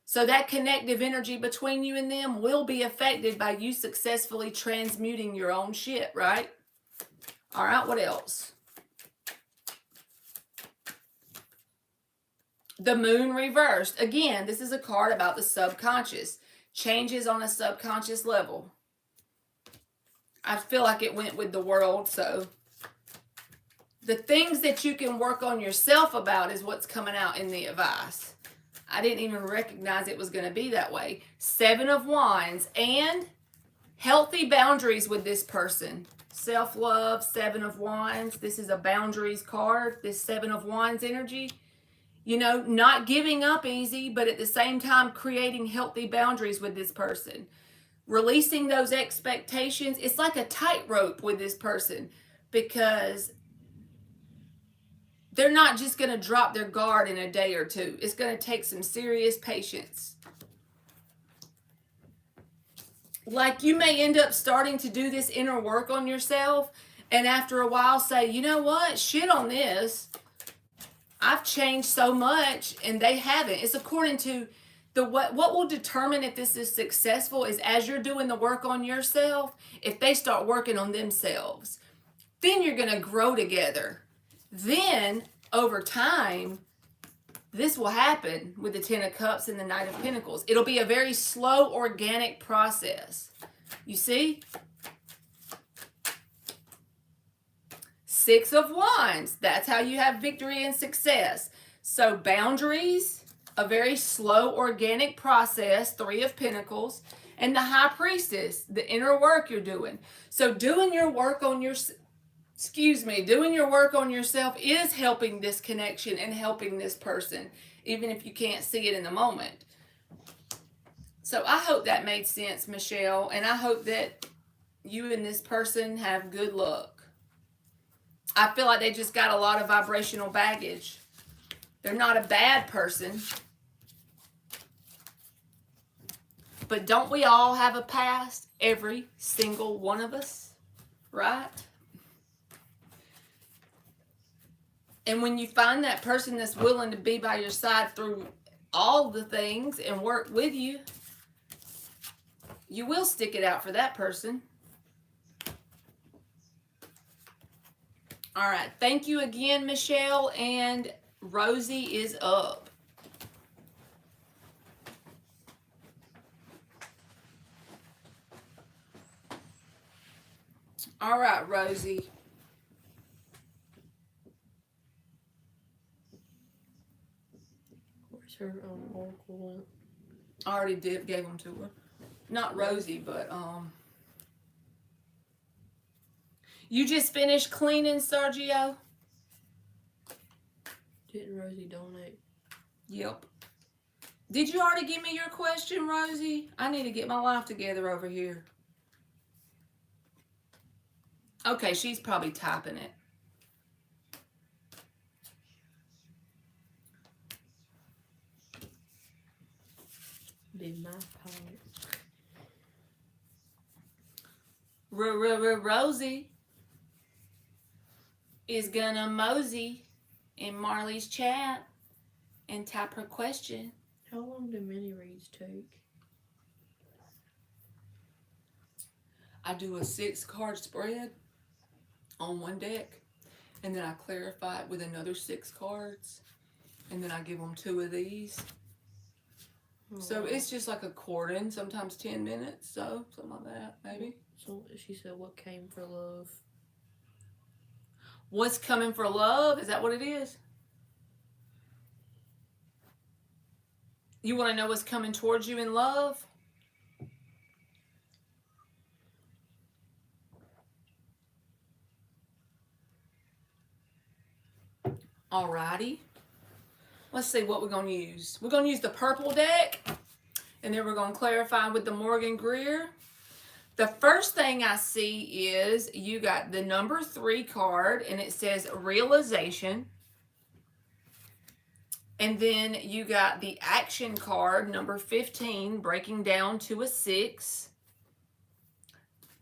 So that connective energy between you and them will be affected by you successfully transmuting your own shit, right? All right, what else? The Moon reversed. Again, this is a card about the subconscious. Changes on a subconscious level. I feel like it went with the world, so the things that you can work on yourself about is what's coming out in the advice. I didn't even recognize it was going to be that way. 7 of Wands and healthy boundaries with this person. Self-love, 7 of Wands. This is a boundaries card, this 7 of Wands energy. You know, not giving up easy, but at the same time creating healthy boundaries with this person. Releasing those expectations. It's like a tightrope with this person, because they're not just going to drop their guard in a day or two. It's going to take some serious patience. Like, you may end up starting to do this inner work on yourself, and after a while say, you know what, shit on this. I've changed so much, and they haven't. It's according to the what will determine if this is successful is as you're doing the work on yourself, if they start working on themselves, then you're going to grow together. Then over time, this will happen with the 10 of Cups and the Knight of Pentacles. It'll be a very slow, organic process. You see? 6 of Wands. That's how you have victory and success. So boundaries, a very slow, organic process. 3 of Pentacles. And the High Priestess, the inner work you're doing. So doing your work on doing your work on yourself is helping this connection and helping this person, even if you can't see it in the moment. So I hope that made sense, Michelle, and I hope that you and this person have good luck. I feel like they just got a lot of vibrational baggage. They're not a bad person. But don't we all have a past? Every single one of us, right? And when you find that person that's willing to be by your side through all the things and work with you, you will stick it out for that person. All right. Thank you again, Michelle. And Rosie is up. All right, Rosie. Where's her oracle? I already gave them to her. Not Rosie, but you just finished cleaning, Sergio? Didn't Rosie donate? Yep. Did you already give me your question, Rosie? I need to get my life together over here. Okay, she's probably typing it. Be my part. Rosie is gonna mosey in Marley's chat and type her question. How long do mini reads take? I do a 6-card spread on one deck, and then I clarify it with another 6 cards, and then I give them 2 of these. So it's just like a quarter, sometimes 10 minutes, so something like that, maybe. So she said, what came for love? What's coming for love? Is that what it is? You want to know what's coming towards you in love? Alrighty. Let's see what we're going to use. We're going to use the purple deck, and then we're going to clarify with the Morgan Greer. The first thing I see is you got the number 3 card, and it says realization. And then you got the action card, number 15, breaking down to a 6.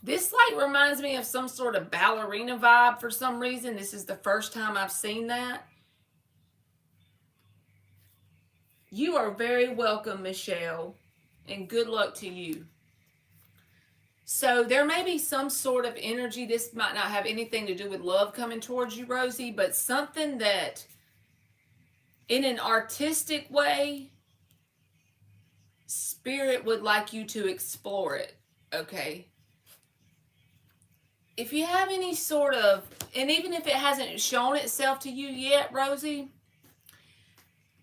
This like reminds me of some sort of ballerina vibe for some reason. This is the first time I've seen that. You are very welcome, Michelle, and good luck to you. So there may be some sort of energy. This might not have anything to do with love coming towards you, Rosie, but something that in an artistic way, Spirit would like you to explore it, okay? If you have any sort of, and even if it hasn't shown itself to you yet, Rosie,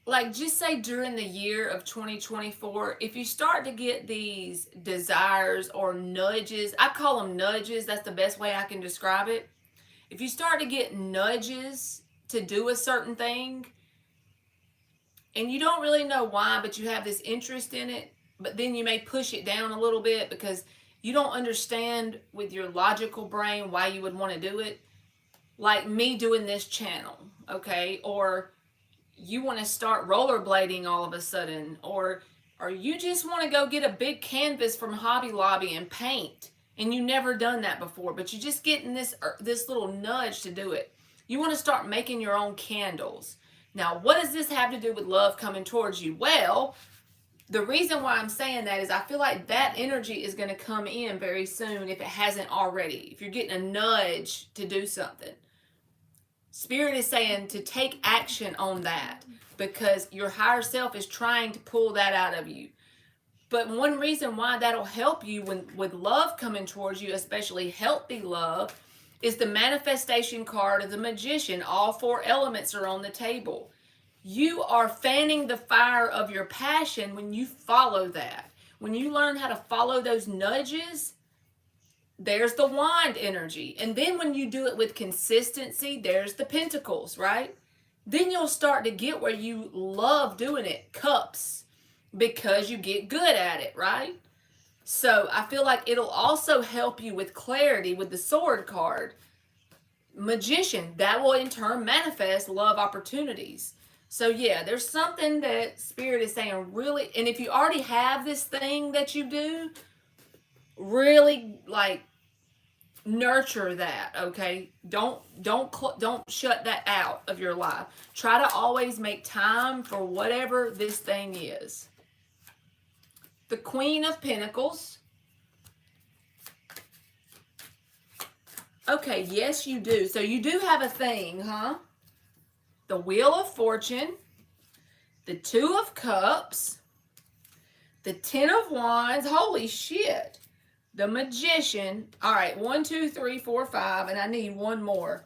like just say during the year of 2024, if you start to get these desires or nudges, I call them nudges, that's the best way I can describe it. If you start to get nudges to do a certain thing, and you don't really know why, but you have this interest in it, but then you may push it down a little bit because you don't understand with your logical brain why you would want to do it. Like me doing this channel, okay? Or you want to start rollerblading all of a sudden, or you just want to go get a big canvas from Hobby Lobby and paint, and you never done that before, but you're just getting this little nudge to do it. You want to start making your own candles. Now, what does this have to do with love coming towards you? Well, the reason why I'm saying that is I feel like that energy is going to come in very soon if it hasn't already. If you're getting a nudge to do something. Spirit is saying to take action on that because your higher self is trying to pull that out of you. But one reason why that'll help you with love coming towards you, especially healthy love, is the manifestation card of the Magician. All 4 elements are on the table. You are fanning the fire of your passion when you follow that. When you learn how to follow those nudges, there's the wand energy. And then when you do it with consistency, there's the pentacles, right? Then you'll start to get where you love doing it, cups, because you get good at it, right? So I feel like it'll also help you with clarity with the sword card. Magician, that will in turn manifest love opportunities. So yeah, there's something that Spirit is saying really, and if you already have this thing that you do, really like nurture that, okay? Don't shut that out of your life. Try to always make time for whatever this thing is. The Queen of Pentacles. Okay, yes you do. So you do have a thing, huh? The Wheel of Fortune, the 2 of Cups, the 10 of Wands, holy shit, the Magician. All right, 1, 2, 3, 4, 5, and I need one more.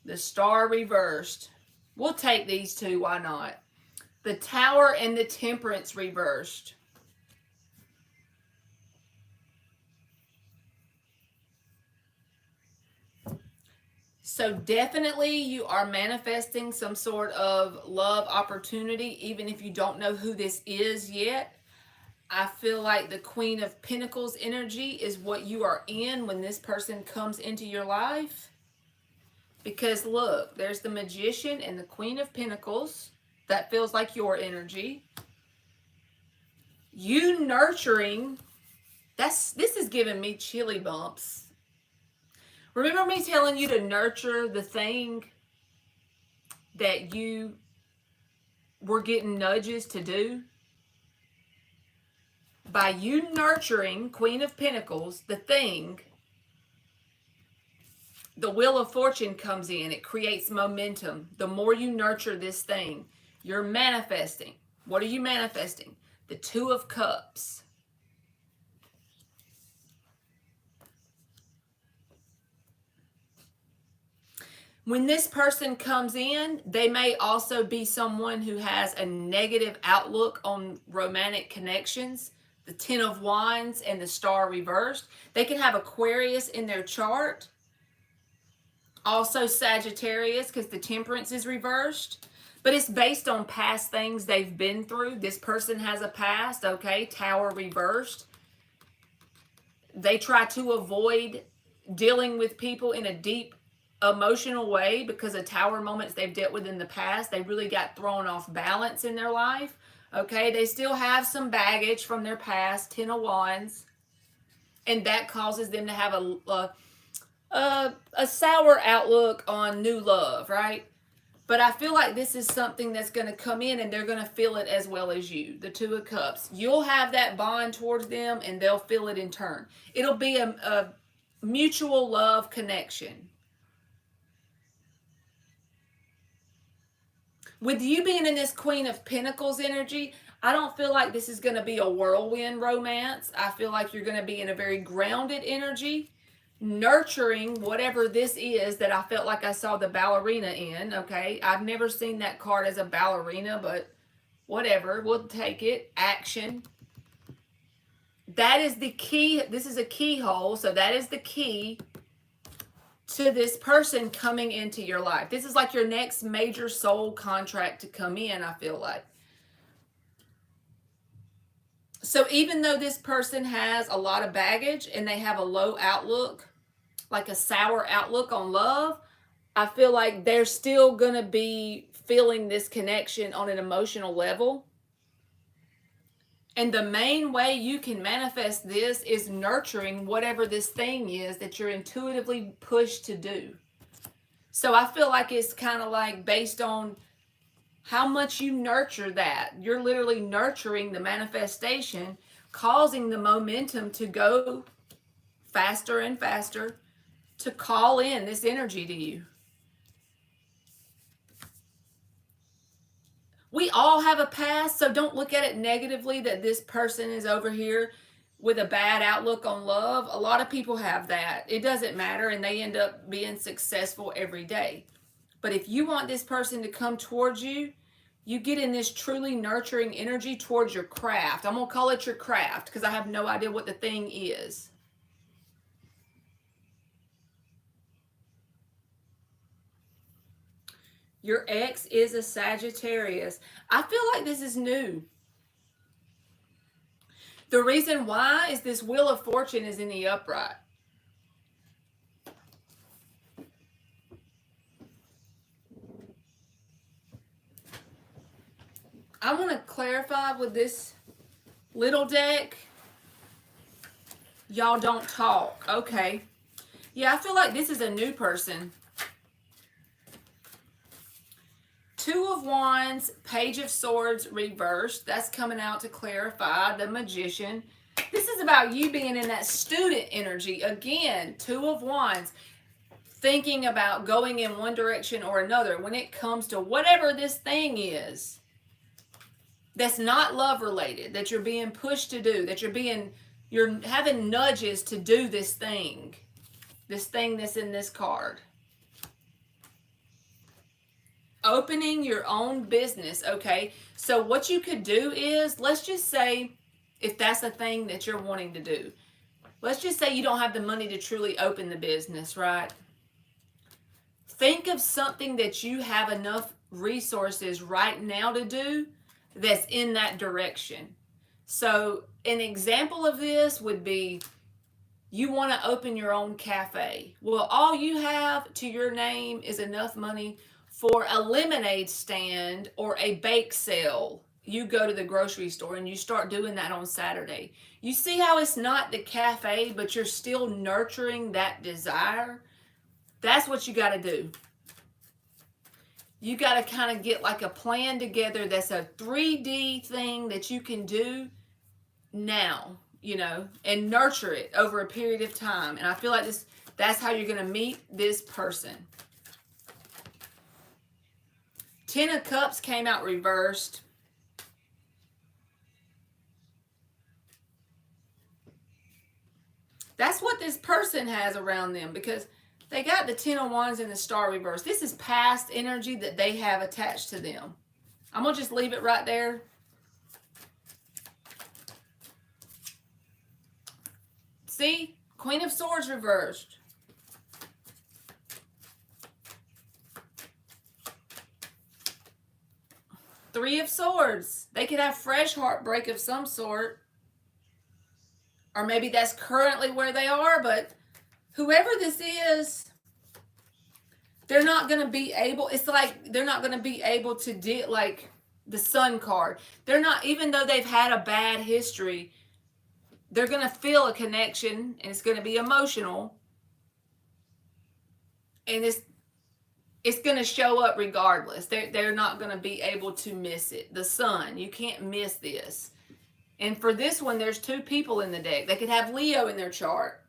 The Star reversed. We'll take these 2, why not? The Tower and the Temperance reversed. So definitely you are manifesting some sort of love opportunity, even if you don't know who this is yet. I feel like the Queen of Pentacles energy is what you are in when this person comes into your life. Because look, there's the Magician and the Queen of Pentacles. That feels like your energy. You nurturing, this is giving me chilly bumps. Remember me telling you to nurture the thing that you were getting nudges to do? By you nurturing, Queen of Pentacles, the thing, the Wheel of Fortune comes in. It creates momentum. The more you nurture this thing, you're manifesting. What are you manifesting? The 2 of Cups. When this person comes in, they may also be someone who has a negative outlook on romantic connections. The 10 of Wands and the Star reversed. They can have Aquarius in their chart. Also Sagittarius, because the Temperance is reversed. But it's based on past things they've been through. This person has a past, okay? Tower reversed. They try to avoid dealing with people in a deep emotional way because of tower moments they've dealt with in the past. They really got thrown off balance in their life. Okay, they still have some baggage from their past, 10 of Wands. And that causes them to have a sour outlook on new love, right? But I feel like this is something that's going to come in and they're going to feel it as well as you. The Two of Cups. You'll have that bond towards them and they'll feel it in turn. It'll be a mutual love connection. With you being in this Queen of Pentacles energy, I don't feel like this is going to be a whirlwind romance. I feel like you're going to be in a very grounded energy, nurturing whatever this is that I felt like I saw the ballerina in, okay? I've never seen that card as a ballerina, but whatever. We'll take it. Action. That is the key. This is a keyhole, so that is the key to this person coming into your life. This is like your next major soul contract to come in, I feel like. So even though this person has a lot of baggage and they have a low outlook, like a sour outlook on love, I feel like they're still going to be feeling this connection on an emotional level. And the main way you can manifest this is nurturing whatever this thing is that you're intuitively pushed to do. So I feel like it's kind of like based on how much you nurture that. You're literally nurturing the manifestation, causing the momentum to go faster and faster to call in this energy to you. We all have a past, so don't look at it negatively that this person is over here with a bad outlook on love. A lot of people have that. It doesn't matter, and they end up being successful every day. But if you want this person to come towards you, you get in this truly nurturing energy towards your craft. I'm going to call it your craft because I have no idea what the thing is. Your ex is a Sagittarius. I feel like this is new. The reason why is this Wheel of Fortune is in the upright. I want to clarify with this little deck. Y'all don't talk. Okay. Yeah, I feel like this is a new person. Two of Wands, Page of Swords reversed. That's coming out to clarify. The Magician. This is about you being in that student energy. Again, Two of Wands. Thinking about going in one direction or another when it comes to whatever this thing is that's not love related, that you're being pushed to do, that you're having nudges to do this thing that's in this card. Opening your own business, okay? So what you could do is, let's just say, if that's a thing that you're wanting to do, let's just say you don't have the money to truly open the business, right? Think of something that you have enough resources right now to do that's in that direction. So an example of this would be you want to open your own cafe. Well, all you have to your name is enough money for a lemonade stand or a bake sale. You go to the grocery store and you start doing that on Saturday. You see how it's not the cafe, but you're still nurturing that desire? That's what you got to do. You got to kind of get like a plan together that's a 3D thing that you can do now, you know, and nurture it over a period of time. And I feel like that's how you're going to meet this person. Ten of Cups came out reversed. That's what this person has around them because they got the Ten of Wands and the Star reversed. This is past energy that they have attached to them. I'm going to just leave it right there. See? Queen of Swords reversed. Three of Swords. They could have fresh heartbreak of some sort. Or maybe that's currently where they are, but whoever this is, they're not going to be able, it's like they're not going to be able to like the Sun card. They're not, even though they've had a bad history, they're going to feel a connection, and it's going to be emotional. And it's going to show up regardless. They're not going to be able to miss it. The Sun, you can't miss this. And for this one, there's two people in the deck. They could have Leo in their chart.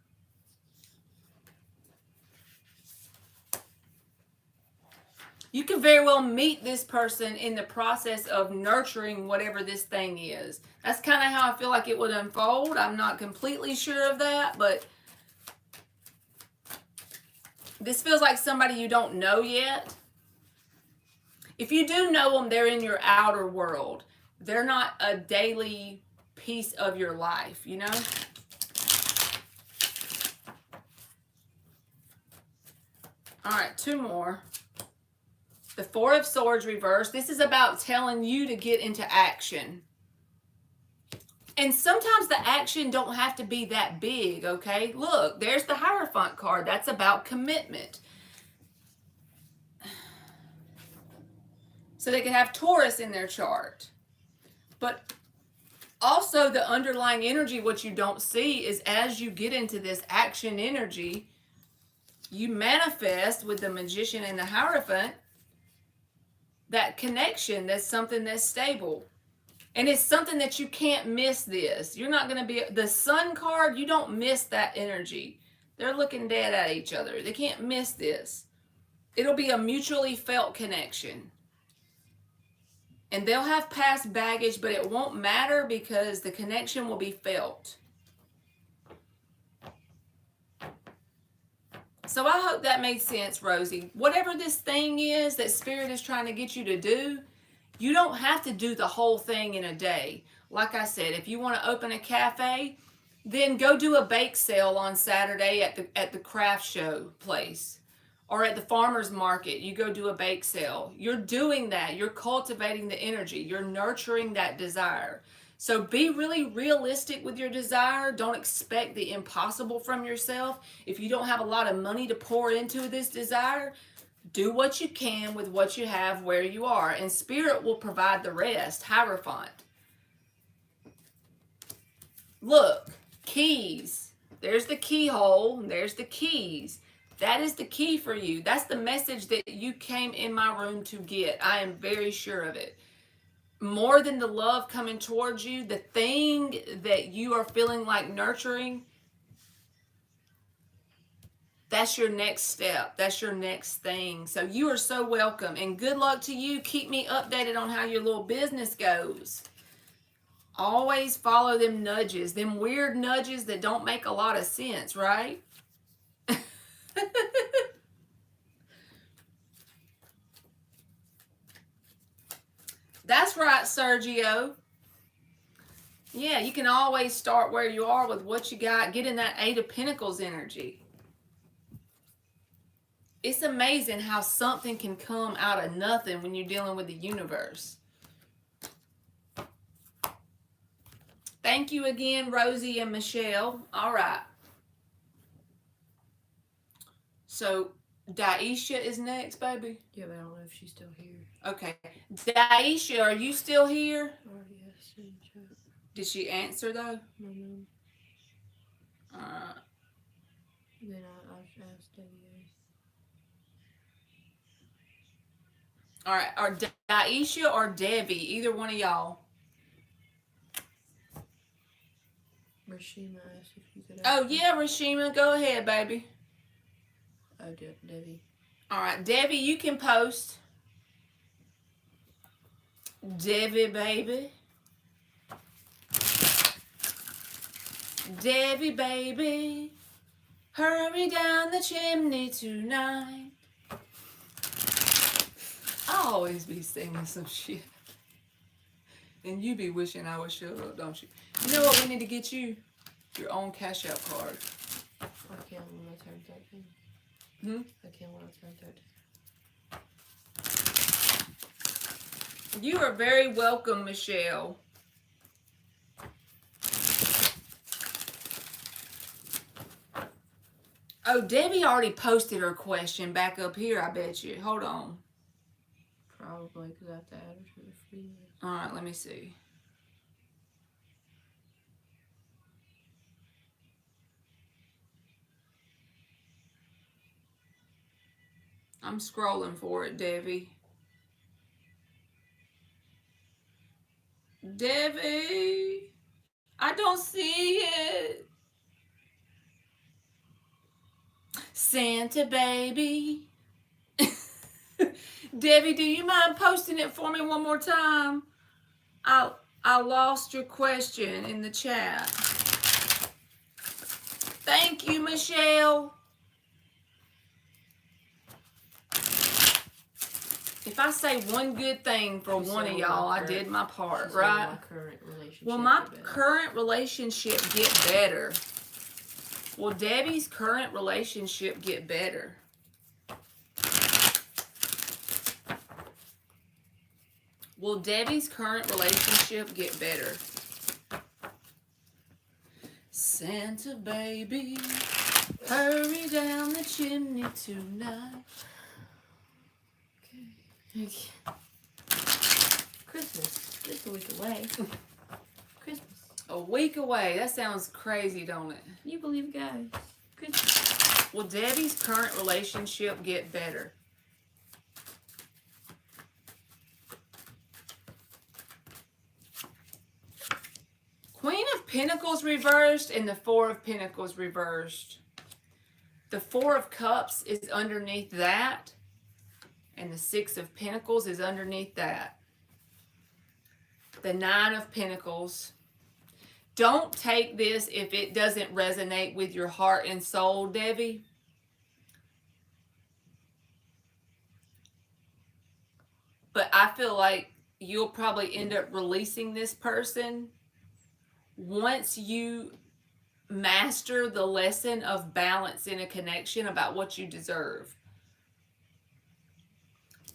You can very well meet this person in the process of nurturing whatever this thing is. That's kind of how I feel like it would unfold. I'm not completely sure of that, but this feels like somebody you don't know yet. If you do know them, they're in your outer world. They're not a daily piece of your life, you know? All right, two more. The Four of Swords reversed. This is about telling you to get into action. And sometimes the action don't have to be that big, okay? Look, there's the Hierophant card. That's about commitment. So they could have Taurus in their chart. But also the underlying energy, what you don't see is as you get into this action energy, you manifest with the Magician and the Hierophant that connection. That's something that's stable. And it's something that you can't miss this. You're not going to be, the Sun card, you don't miss that energy. They're looking dead at each other. They can't miss this. It'll be a mutually felt connection. And they'll have past baggage, but it won't matter because the connection will be felt. So I hope that made sense, Rosie. Whatever this thing is that Spirit is trying to get you to do, you don't have to do the whole thing in a day. Like I said, if you want to open a cafe, then go do a bake sale on Saturday at the craft show place. Or at the farmer's market, you go do a bake sale. You're doing that. You're cultivating the energy. You're nurturing that desire. So be really realistic with your desire. Don't expect the impossible from yourself. If you don't have a lot of money to pour into this desire, do what you can with what you have where you are. And Spirit will provide the rest. Hierophant. Look, keys. There's the keyhole. There's the keys. That is the key for you. That's the message that you came in my room to get. I am very sure of it. More than the love coming towards you, the thing that you are feeling like nurturing, that's your next step. That's your next thing. So you are so welcome. And good luck to you. Keep me updated on how your little business goes. Always follow them nudges. Them weird nudges that don't make a lot of sense, right? That's right, Sergio. Yeah, you can always start where you are with what you got. Get in that Eight of Pentacles energy. It's amazing how something can come out of nothing when you're dealing with the universe. Thank you again, Rosie and Michelle. All right. So, Daisha is next, baby. Yeah, but I don't know if she's still here. Okay. Daisha, are you still here? Already asked her in the chat. Did she answer, though? No, no. Then I asked Debbie. All right. Or Daisha or Debbie, either one of y'all. Rashima asked if you could ask Oh, her. yeah, Rashima. Go ahead, baby. Oh, Debbie. All right. Debbie, you can post. Debbie, baby. Debbie, baby. Hurry down the chimney tonight. I always be singing some shit. And you be wishing I would show up, don't you? You know what we need to get you? Your own cash out card. I can when I turn 13. I can when I turn 13. You are very welcome, Michelle. Oh, Debbie already posted her question back up here, I bet you. Hold on. Probably because I have to add her to the free list. All right, let me see. I'm scrolling for it, Debbie. Debbie, I don't see it. Santa baby. Debbie, do you mind posting it for me one more time? I lost your question in the chat. Thank you, Michelle. If I say one good thing for one of y'all, I did my part, right? My current relationship. Will my current relationship get better? Will Debbie's current relationship get better? Will Debbie's current relationship get better? Santa baby, hurry down the chimney tonight. Okay. Christmas. Just a week away. Christmas. A week away. That sounds crazy, don't it? You believe guys. Christmas. Will Debbie's current relationship get better? Queen of Pentacles reversed and the Four of Pentacles reversed. The Four of Cups is underneath that. And the Six of Pentacles is underneath that. The Nine of Pentacles. Don't take this if it doesn't resonate with your heart and soul, Debbie. But I feel like you'll probably end up releasing this person once you master the lesson of balance in a connection about what you deserve.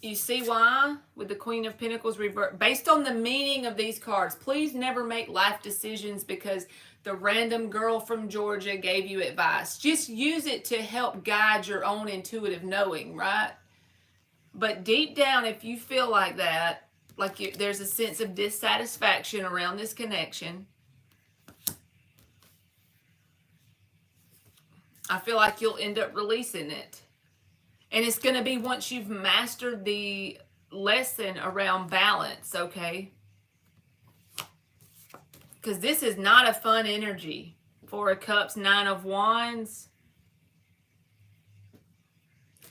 You see why? With the Queen of Pentacles reversed. Based on the meaning of these cards, please never make life decisions because the random girl from Georgia gave you advice. Just use it to help guide your own intuitive knowing, right? But deep down, if you feel like that, like there's a sense of dissatisfaction around this connection, I feel like you'll end up releasing it. And it's going to be once you've mastered the lesson around balance, okay? Because this is not a fun energy. Four of Cups, Nine of Wands.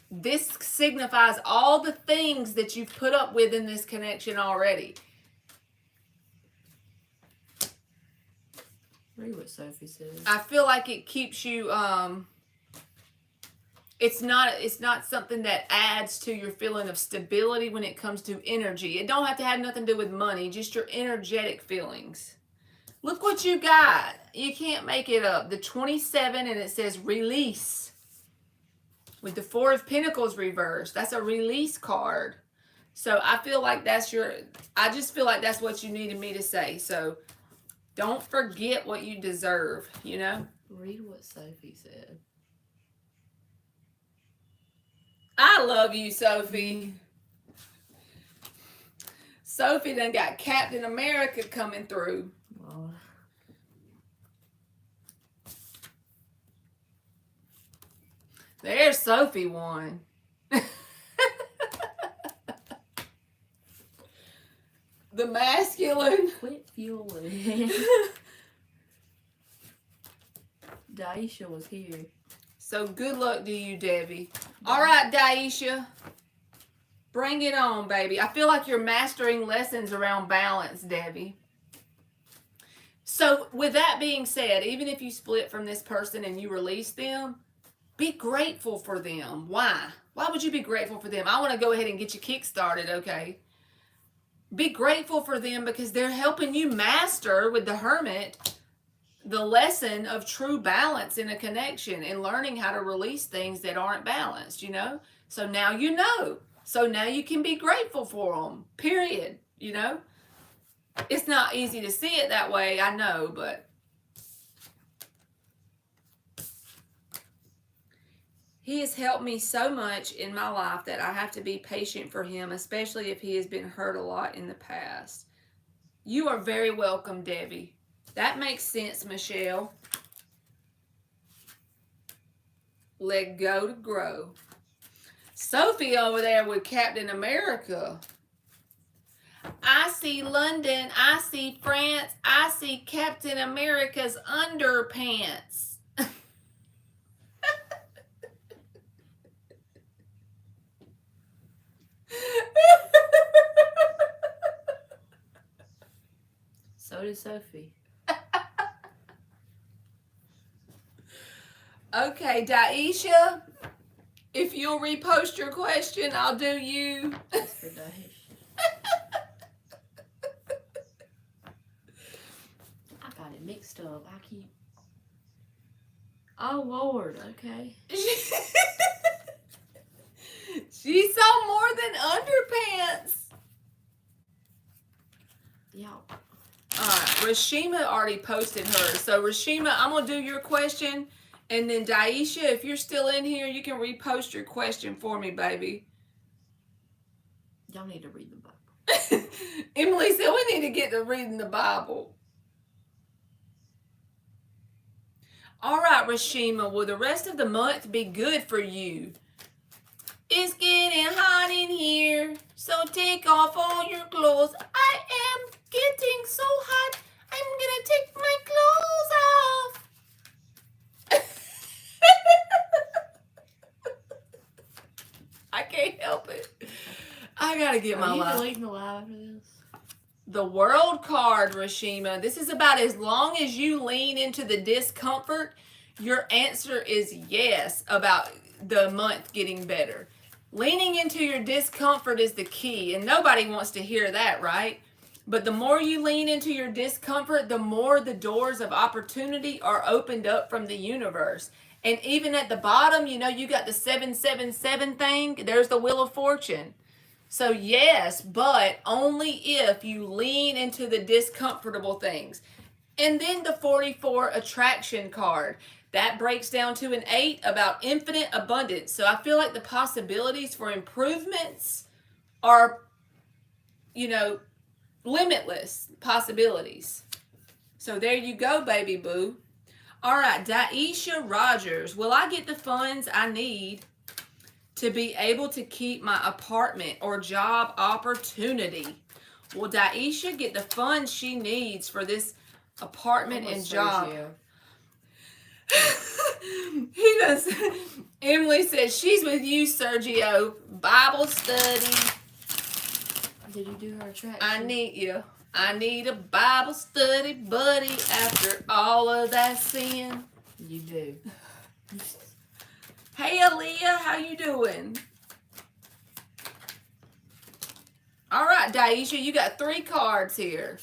This signifies all the things that you've put up with in this connection already. Read what Sophie says. I feel like it keeps you... It's not something that adds to your feeling of stability when it comes to energy. It don't have to have nothing to do with money, just your energetic feelings. Look what you got. You can't make it up. The 27 and it says release. With the Four of Pentacles reversed. That's a release card. So I feel like I just feel like that's what you needed me to say. So don't forget what you deserve, you know? Read what Sophie said. I love you, Sophie. Sophie done got Captain America coming through. Well, There's Sophie one. The masculine. quit fueling. Daisha was here. So good luck to you, Debbie. All right, Daisha. Bring it on, baby. I feel like you're mastering lessons around balance, Debbie. So with that being said, even if you split from this person and you release them, be grateful for them. Why? Why would you be grateful for them? I want to go ahead and get you kick-started, okay? Be grateful for them because they're helping you master with the Hermit the lesson of true balance in a connection and learning how to release things that aren't balanced, you know? So now you know. So now you can be grateful for them, period. you know? It's not easy to see it that way, I know, but he has helped me so much in my life that I have to be patient for him, especially if he has been hurt a lot in the past. You are very welcome, Debbie. That makes sense, Michelle. Let go to grow. Sophie over there with Captain America. I see London. I see France. I see Captain America's underpants. So did Sophie. Okay, Daisha, if you'll repost your question, I'll do you. That's for Daisha. I got it mixed up. I keep. Oh Lord. Okay. She saw more than underpants. Y'all. Alright, Rashima already posted hers. So Rashima, I'm going to do your question. And then Daisha, if you're still in here, you can repost your question for me, baby. Y'all need to read the Bible. Emily said we need to get to reading the Bible. Alright, Rashima, will the rest of the month be good for you? It's getting hot in here, so take off all your clothes. I am getting so hot, I'm gonna take my clothes off. I can't help it. I gotta get my Are you life. deleting the live after this? The world card, Rashima. This is about as long as you lean into the discomfort, your answer is yes about the month getting better. Leaning into your discomfort is the key, and nobody wants to hear that, right? But the more you lean into your discomfort, the more the doors of opportunity are opened up from the universe. And even at the bottom, you know, you got the 777 thing. There's the Wheel of Fortune. So yes, but only if you lean into the discomfortable things. And then the 44 attraction card. That breaks down to an 8 about infinite abundance. So I feel like the possibilities for improvements are, you know, limitless possibilities. So there you go, baby boo. All right, Daisha Rogers. Will I get the funds I need to be able to keep my apartment or job opportunity? Will Daisha get the funds she needs for this apartment and job? Sergio. He does. Emily says she's with you, Sergio. Bible study. Did you do her attraction? I need you. I need a Bible study buddy after all of that sin. You do. Hey, Aaliyah, how you doing? All right, Daisha, you got 3 cards here.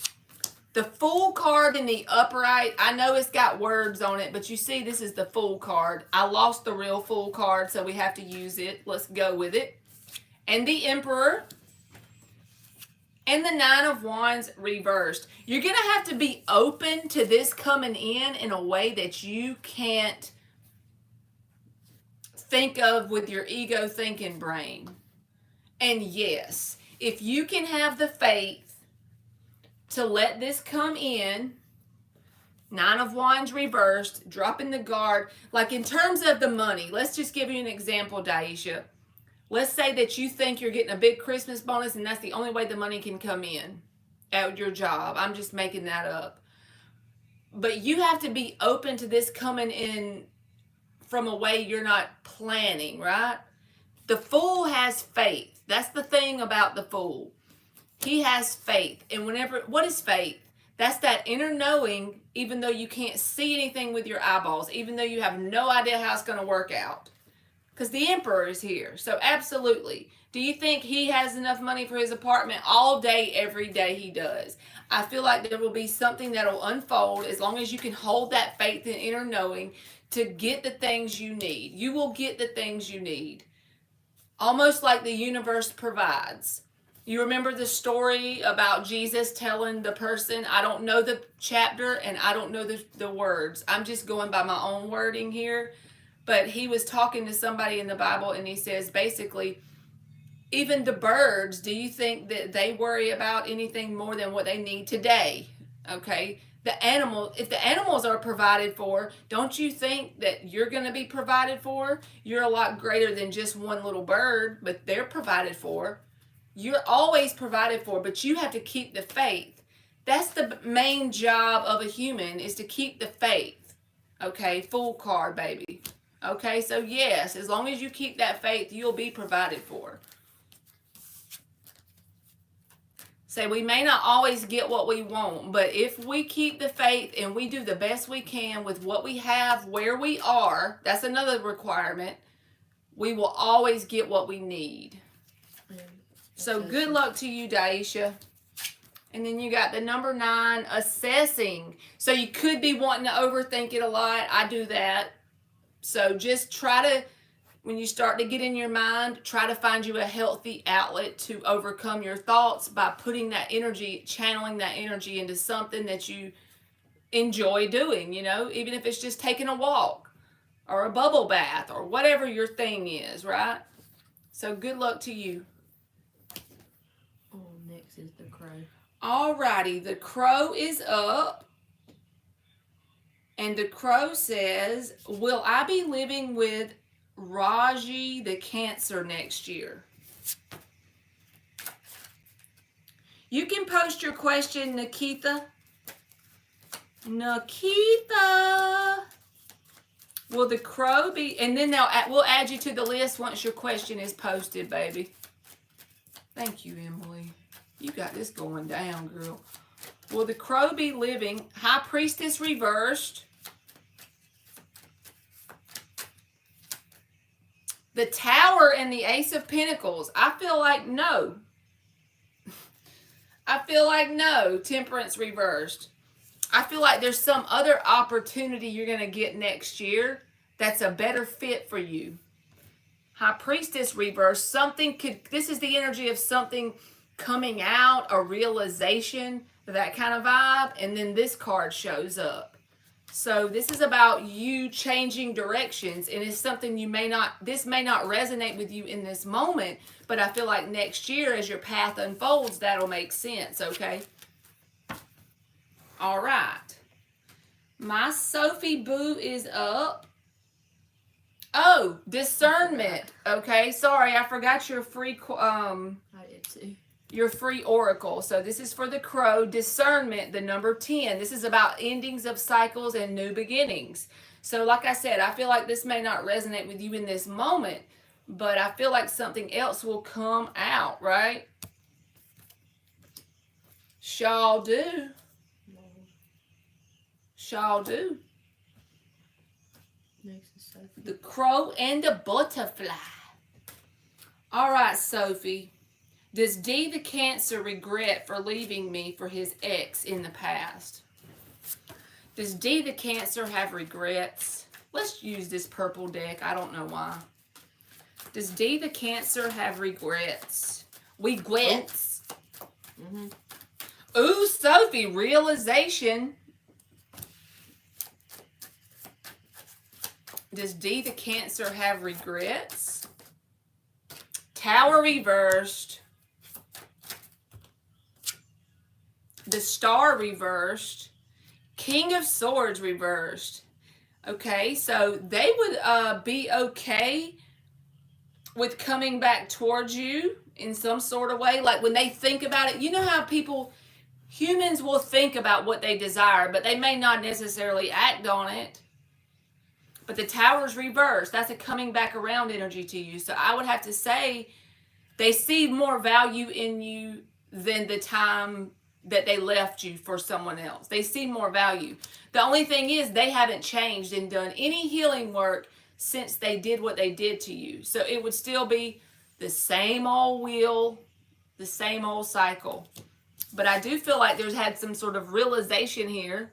The Fool card in the upright, I know it's got words on it, but you see this is the Fool card. I lost the real Fool card, so we have to use it. Let's go with it. And the Emperor. And the 9 of Wands reversed. You're going to have to be open to this coming in a way that you can't think of with your ego thinking brain. And yes, if you can have the faith to let this come in, 9 of Wands reversed, dropping the guard. Like in terms of the money, let's just give you an example, Daisha. Let's say that you think you're getting a big Christmas bonus and that's the only way the money can come in at your job. I'm just making that up. But you have to be open to this coming in from a way you're not planning, right? The Fool has faith. That's the thing about the Fool. He has faith. And what is faith? That's that inner knowing, even though you can't see anything with your eyeballs, even though you have no idea how it's going to work out. Because the Emperor is here. So absolutely. Do you think he has enough money for his apartment? All day, every day he does. I feel like there will be something that will unfold as long as you can hold that faith and inner knowing to get the things you need. You will get the things you need. Almost like the universe provides. You remember the story about Jesus telling the person, I don't know the chapter and I don't know the words. I'm just going by my own wording here. But he was talking to somebody in the Bible and he says basically, even the birds, do you think that they worry about anything more than what they need today? Okay. If the animals are provided for, don't you think that you're going to be provided for? You're a lot greater than just one little bird, but they're provided for. You're always provided for, but you have to keep the faith. That's the main job of a human, is to keep the faith. Okay, full card, baby. Okay, so yes, as long as you keep that faith, you'll be provided for. Say, we may not always get what we want, but if we keep the faith and we do the best we can with what we have, where we are, that's another requirement, we will always get what we need. So good luck to you, Daisha. And then you got the number 9, assessing. So you could be wanting to overthink it a lot. I do that. So just try to, when you start to get in your mind, try to find you a healthy outlet to overcome your thoughts by putting that energy, channeling that energy into something that you enjoy doing, you know, even if it's just taking a walk or a bubble bath or whatever your thing is, right? So good luck to you. Oh, next is the crow. Alrighty, the crow is up. And the crow says, will I be living with Raji the Cancer next year? You can post your question, Nikita. Nikita. Will the crow be, and then we'll add you to the list once your question is posted, baby. Thank you, Emily. You got this going down, girl. Will the crow be living, High Priestess reversed, the Tower and the Ace of Pentacles? I feel like no. I feel like no. Temperance reversed. I feel like there's some other opportunity you're going to get next year that's a better fit for you. High Priestess reversed. This is the energy of something coming out, a realization, that kind of vibe. And then this card shows up. So this is about you changing directions, and it's something this may not resonate with you in this moment, but I feel like next year as your path unfolds, that'll make sense, okay? All right. My Sophie Boo is up. Oh, discernment. Okay, sorry, I forgot your free I did too. Your free oracle. So this is for the crow. Discernment, the number 10. This is about endings of cycles and new beginnings. So like I said, I feel like this may not resonate with you in this moment, but I feel like something else will come out, right? Shall do. Shall do. Next is Sophie. The crow and the butterfly. All right, Sophie. Does D the Cancer regret for leaving me for his ex in the past? Does D the Cancer have regrets? Let's use this purple deck. I don't know why. Does D the Cancer have regrets? Regrets. Mm-hmm. Ooh, Sophie, realization. Does D the Cancer have regrets? Tower reversed. The Star reversed. King of Swords reversed. Okay, so they would be okay with coming back towards you in some sort of way. Like when they think about it, you know how humans will think about what they desire, but they may not necessarily act on it. But the Tower's reversed. That's a coming back around energy to you. So I would have to say they see more value in you than the time that they left you for someone else. They see more value. The only thing is they haven't changed and done any healing work since they did what they did to you. So it would still be the same old wheel, the same old cycle. But I do feel like there's had some sort of realization here,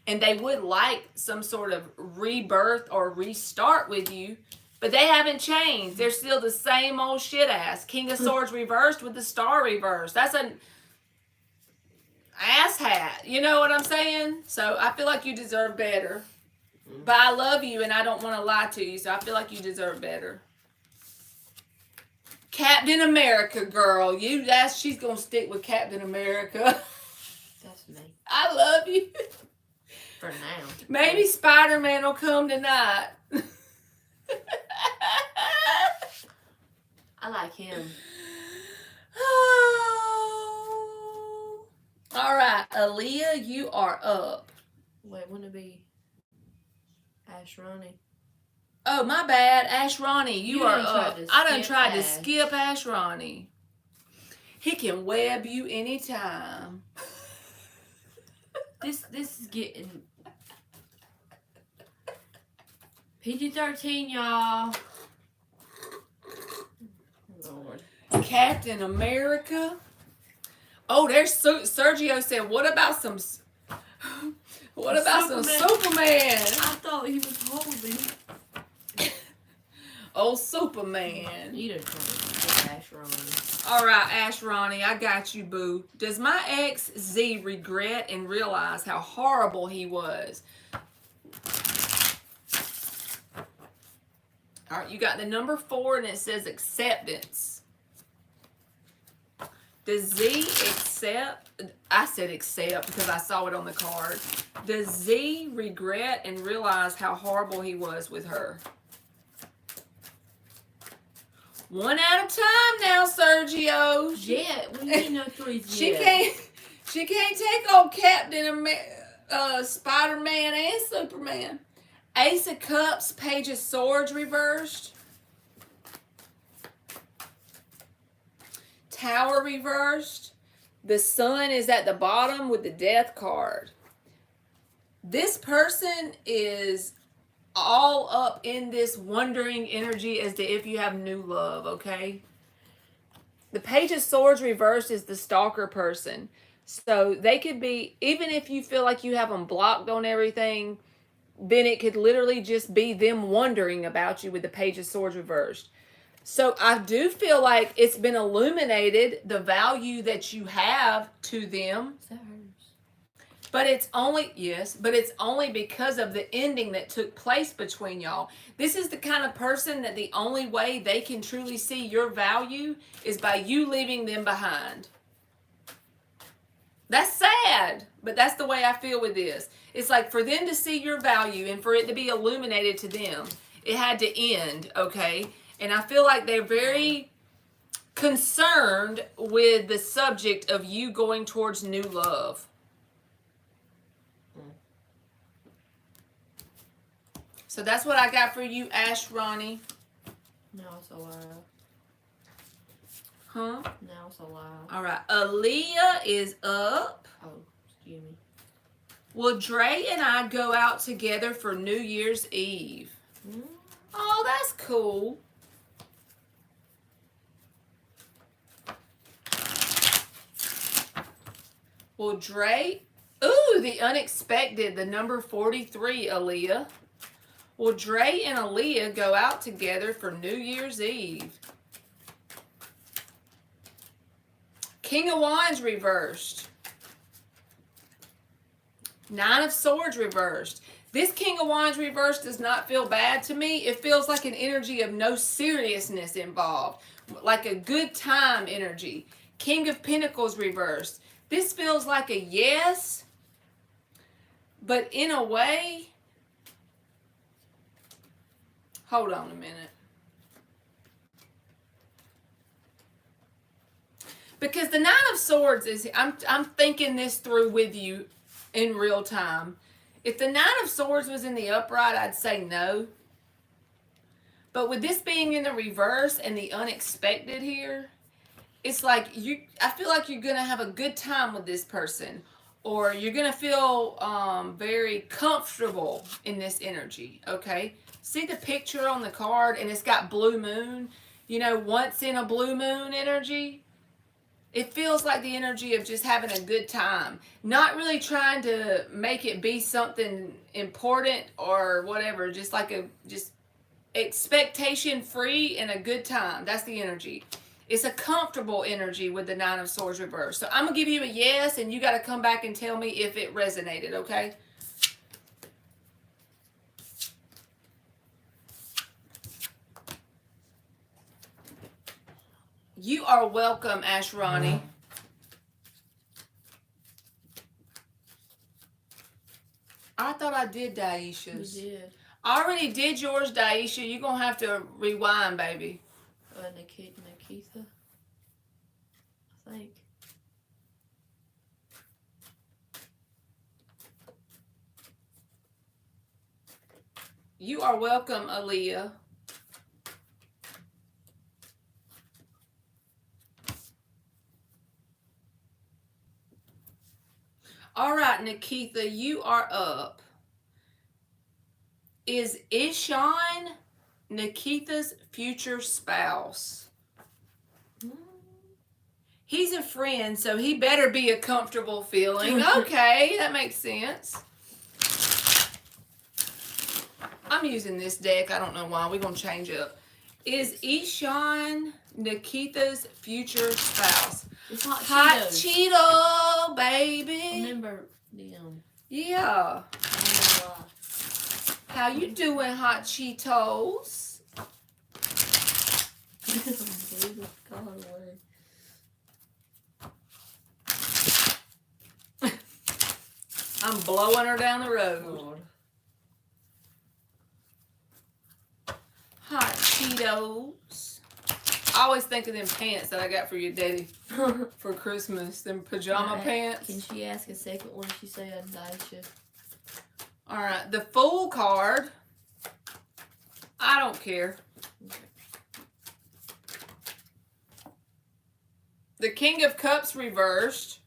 and they would like some sort of rebirth or restart with you But they haven't changed. They're still the same old shit ass. King of Swords reversed with the star reversed. That's an ass hat. You know what I'm saying? So I feel like you deserve better. But I love you and I don't want to lie to you. So I feel like you deserve better. Captain America, girl. She's going to stick with Captain America. That's me. I love you. For now. Maybe Spider-Man will come tonight. I like him. Oh. All right, Aaliyah, you are up. Wait, wouldn't it be Ash Ronnie? Oh, my bad. Ash Ronnie, you are up. I done tried to Ash. skip Ash Ronnie. He can web you anytime. This is getting PG-13, y'all. Lord. Captain America. Oh, there's Sergio said, what about some Superman? I thought he was holding. Oh, Superman. You done tried to skip Ash Ronnie. All right, Ash Ronnie, I got you, boo. Does my ex Z regret and realize how horrible he was? All right, you got the number 4 and it says acceptance. Does Z accept? I said accept because I saw it on the card. Does Z regret and realize how horrible he was with her? 1 at a time now, Sergio. Yeah, we need no threes She can't take old Captain Spider-Man and Superman. Ace of Cups, Page of Swords reversed. Tower reversed. The Sun is at the bottom with the Death card. This person is all up in this wondering energy as to if you have new love, okay? The Page of Swords reversed is the stalker person. So they could be, even if you feel like you have them blocked on everything, then it could literally just be them wondering about you with the Page of Swords reversed. So I do feel like it's been illuminated, the value that you have to them. Is that hers? But it's only because of the ending that took place between y'all. This is the kind of person that the only way they can truly see your value is by you leaving them behind. That's sad, but that's the way I feel with this. It's like for them to see your value and for it to be illuminated to them, it had to end, okay? And I feel like they're very concerned with the subject of you going towards new love. So that's what I got for you, Ash Ronnie. No, it's a lie. Huh? No, it's a lie. All right. Aaliyah is up. Oh, excuse me. Will Dre and I go out together for New Year's Eve? Oh, that's cool. Will Dre... Ooh, the unexpected, the number 43, Aaliyah. Will Dre and Aaliyah go out together for New Year's Eve? King of Wands reversed. 9 of Swords reversed. This King of Wands reversed does not feel bad to me. It feels like an energy of no seriousness involved. Like a good time energy. King of Pentacles reversed. This feels like a yes, but in a way... Hold on a minute. Because the 9 of Swords is, I'm thinking this through with you in real time. If the 9 of Swords was in the upright, I'd say no. But with this being in the reverse and the unexpected here, it's like I feel like you're going to have a good time with this person. Or you're going to feel very comfortable in this energy, okay? See the picture on the card and it's got blue moon? You know, once in a blue moon energy. It feels like the energy of just having a good time. Not really trying to make it be something important or whatever. Just like expectation free and a good time. That's the energy. It's a comfortable energy with the Nine of Swords reversed. So I'm going to give you a yes, and you got to come back and tell me if it resonated, okay? You are welcome, Ashrani. I thought I did Daisha's. You did. I already did yours, Daisha. You're going to have to rewind, baby. Nikita. I think. You are welcome, Aaliyah. All right, Nikita, you are up. Is Ishan Nikita's future spouse? He's a friend, so he better be a comfortable feeling. Okay, that makes sense. I'm using this deck. I don't know why. We're going to change up. Is Ishan Nikita's future spouse? It's Hot Cheeto, baby. Remember them. Yeah. How you doing, Hot Cheetos? I'm blowing her down the road. Hot Cheetos. I always think of them pants that I got for your daddy for Christmas. Them pajama pants. Can she ask a second one? She said, Daisha. All right, the Fool card. I don't care. Okay. The King of Cups reversed.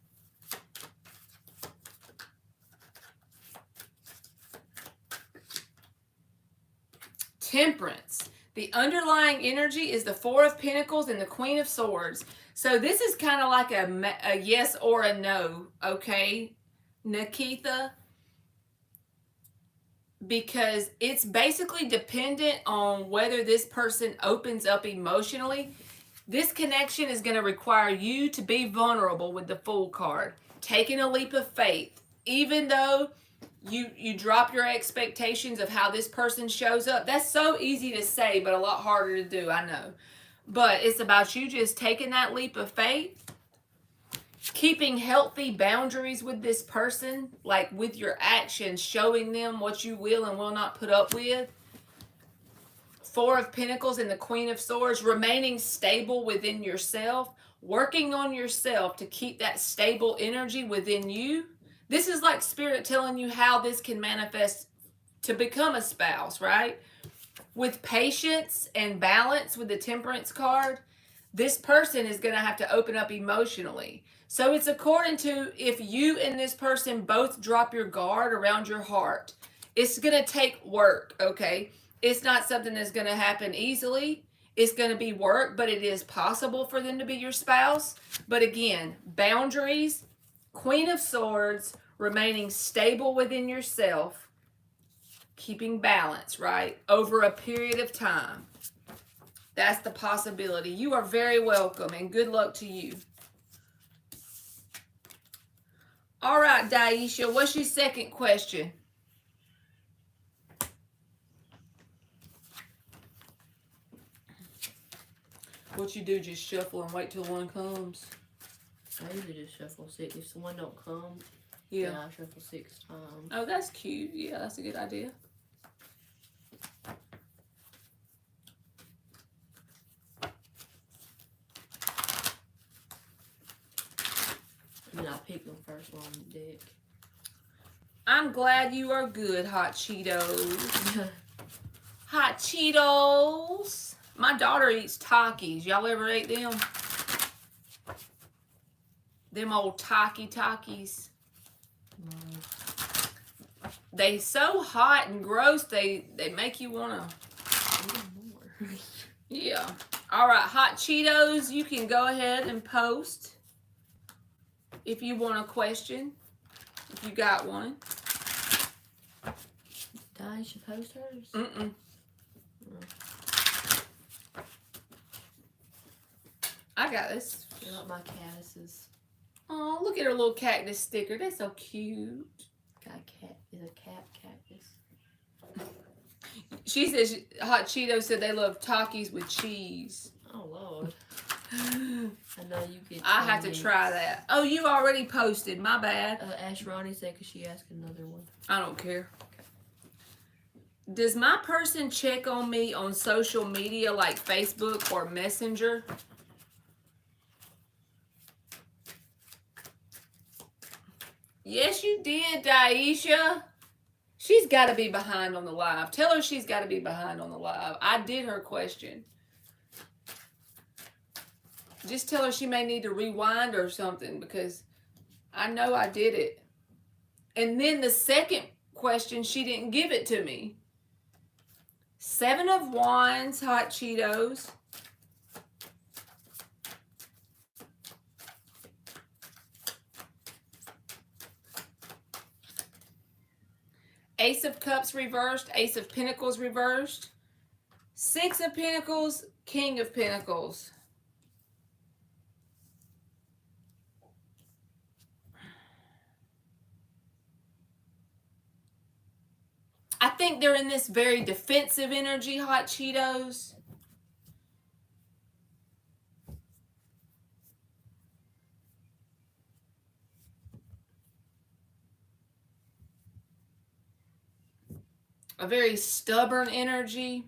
Temperance. The underlying energy is the Four of Pentacles and the Queen of Swords. So this is kind of like a yes or a no, okay, Nikita? Because it's basically dependent on whether this person opens up emotionally. This connection is going to require you to be vulnerable with the Fool card. Taking a leap of faith. Even though you drop your expectations of how this person shows up. That's so easy to say, but a lot harder to do, I know. But it's about you just taking that leap of faith, keeping healthy boundaries with this person, like with your actions, showing them what you will and will not put up with. Four of Pentacles and the Queen of Swords, remaining stable within yourself, working on yourself to keep that stable energy within you. This is like Spirit telling you how this can manifest to become a spouse, right? With patience and balance with the Temperance card, this person is going to have to open up emotionally. So it's according to if you and this person both drop your guard around your heart. It's going to take work, okay? It's not something that's going to happen easily. It's going to be work, but it is possible for them to be your spouse. But again, boundaries, Queen of Swords, remaining stable within yourself, keeping balance, right? Over a period of time. That's the possibility. You are very welcome and good luck to you. All right, Daisha, what's your second question? What you do, just shuffle and wait till one comes? I usually just shuffle 6. If someone don't come, yeah, I shuffle 6 times. Oh, that's cute. Yeah, that's a good idea. And I pick them first on the deck. I'm glad you are good, Hot Cheetos. Hot Cheetos. My daughter eats Takis. Y'all ever ate them? Them old Takis. No. They so hot and gross, they make you want to. Yeah. All right, Hot Cheetos, you can go ahead and post if you want a question, if you got one. Did I post hers? Mm-mm. I got this. You like my cactuses. Oh, look at her little cactus sticker. That's so cute. Got a cat. Is a cat cactus. She says Hot Cheetos said they love Takis with cheese. Oh Lord. I know you get. I have to try that. Oh, you already posted. My bad. Ash Ronnie said because she asked another one. I don't care. Does my person check on me on social media like Facebook or Messenger? Yes, you did, Daisha. She's got to be behind on the live. Tell her she's got to be behind on the live. I did her question. Just tell her she may need to rewind or something because I know I did it. And then the second question, she didn't give it to me. 7 of Wands, Hot Cheetos. Ace of Cups reversed, Ace of Pentacles reversed. 6 of Pentacles, King of Pentacles. I think they're in this very defensive energy, Hot Cheetos. A very stubborn energy.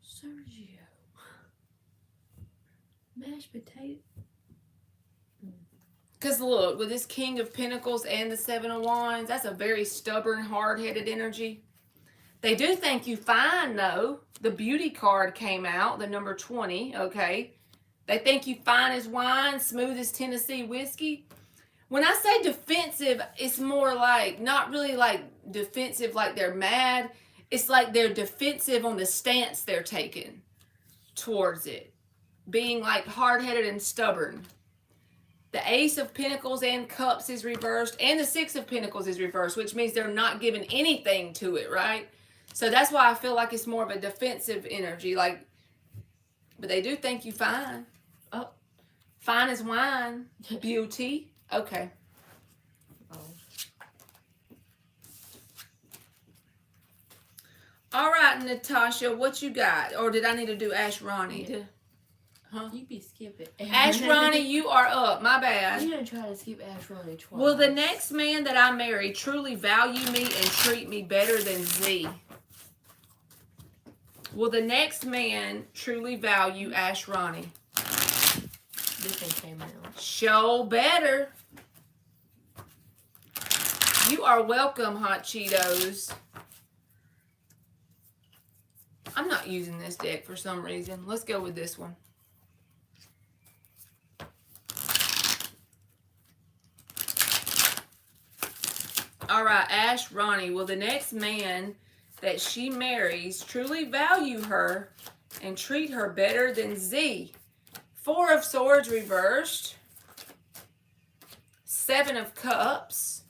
Sergio. Mashed potato. Because look, with this King of Pentacles and the 7 of Wands, that's a very stubborn, hard-headed energy. They do think you fine, though. The Beauty card came out, the number 20, okay? They think you fine as wine, smooth as Tennessee whiskey. When I say defensive, it's more like, not really like defensive like they're mad. It's like they're defensive on the stance they're taking towards it. Being like hard-headed and stubborn. The Ace of Pentacles and Cups is reversed, and the 6 of Pentacles is reversed, which means they're not giving anything to it, right? So that's why I feel like it's more of a defensive energy. Like, but they do think you fine. Oh, fine as wine. Beauty. Okay. Oh. All right, Natasha, what you got? Or did I need to do Ash Ronnie? Yeah. Huh? You be skipping. Ash Ronnie, you are up. My bad. You didn't try to skip Ash Ronnie twice. Will the next man that I marry truly value me and treat me better than Z? Will the next man truly value Ash Ronnie? This one came out. Show better. You are welcome, Hot Cheetos. I'm not using this deck for some reason. Let's go with this one. All right, Ash Ronnie. Will the next man that she marries truly value her and treat her better than Z? 4 of Swords reversed. 7 of Cups.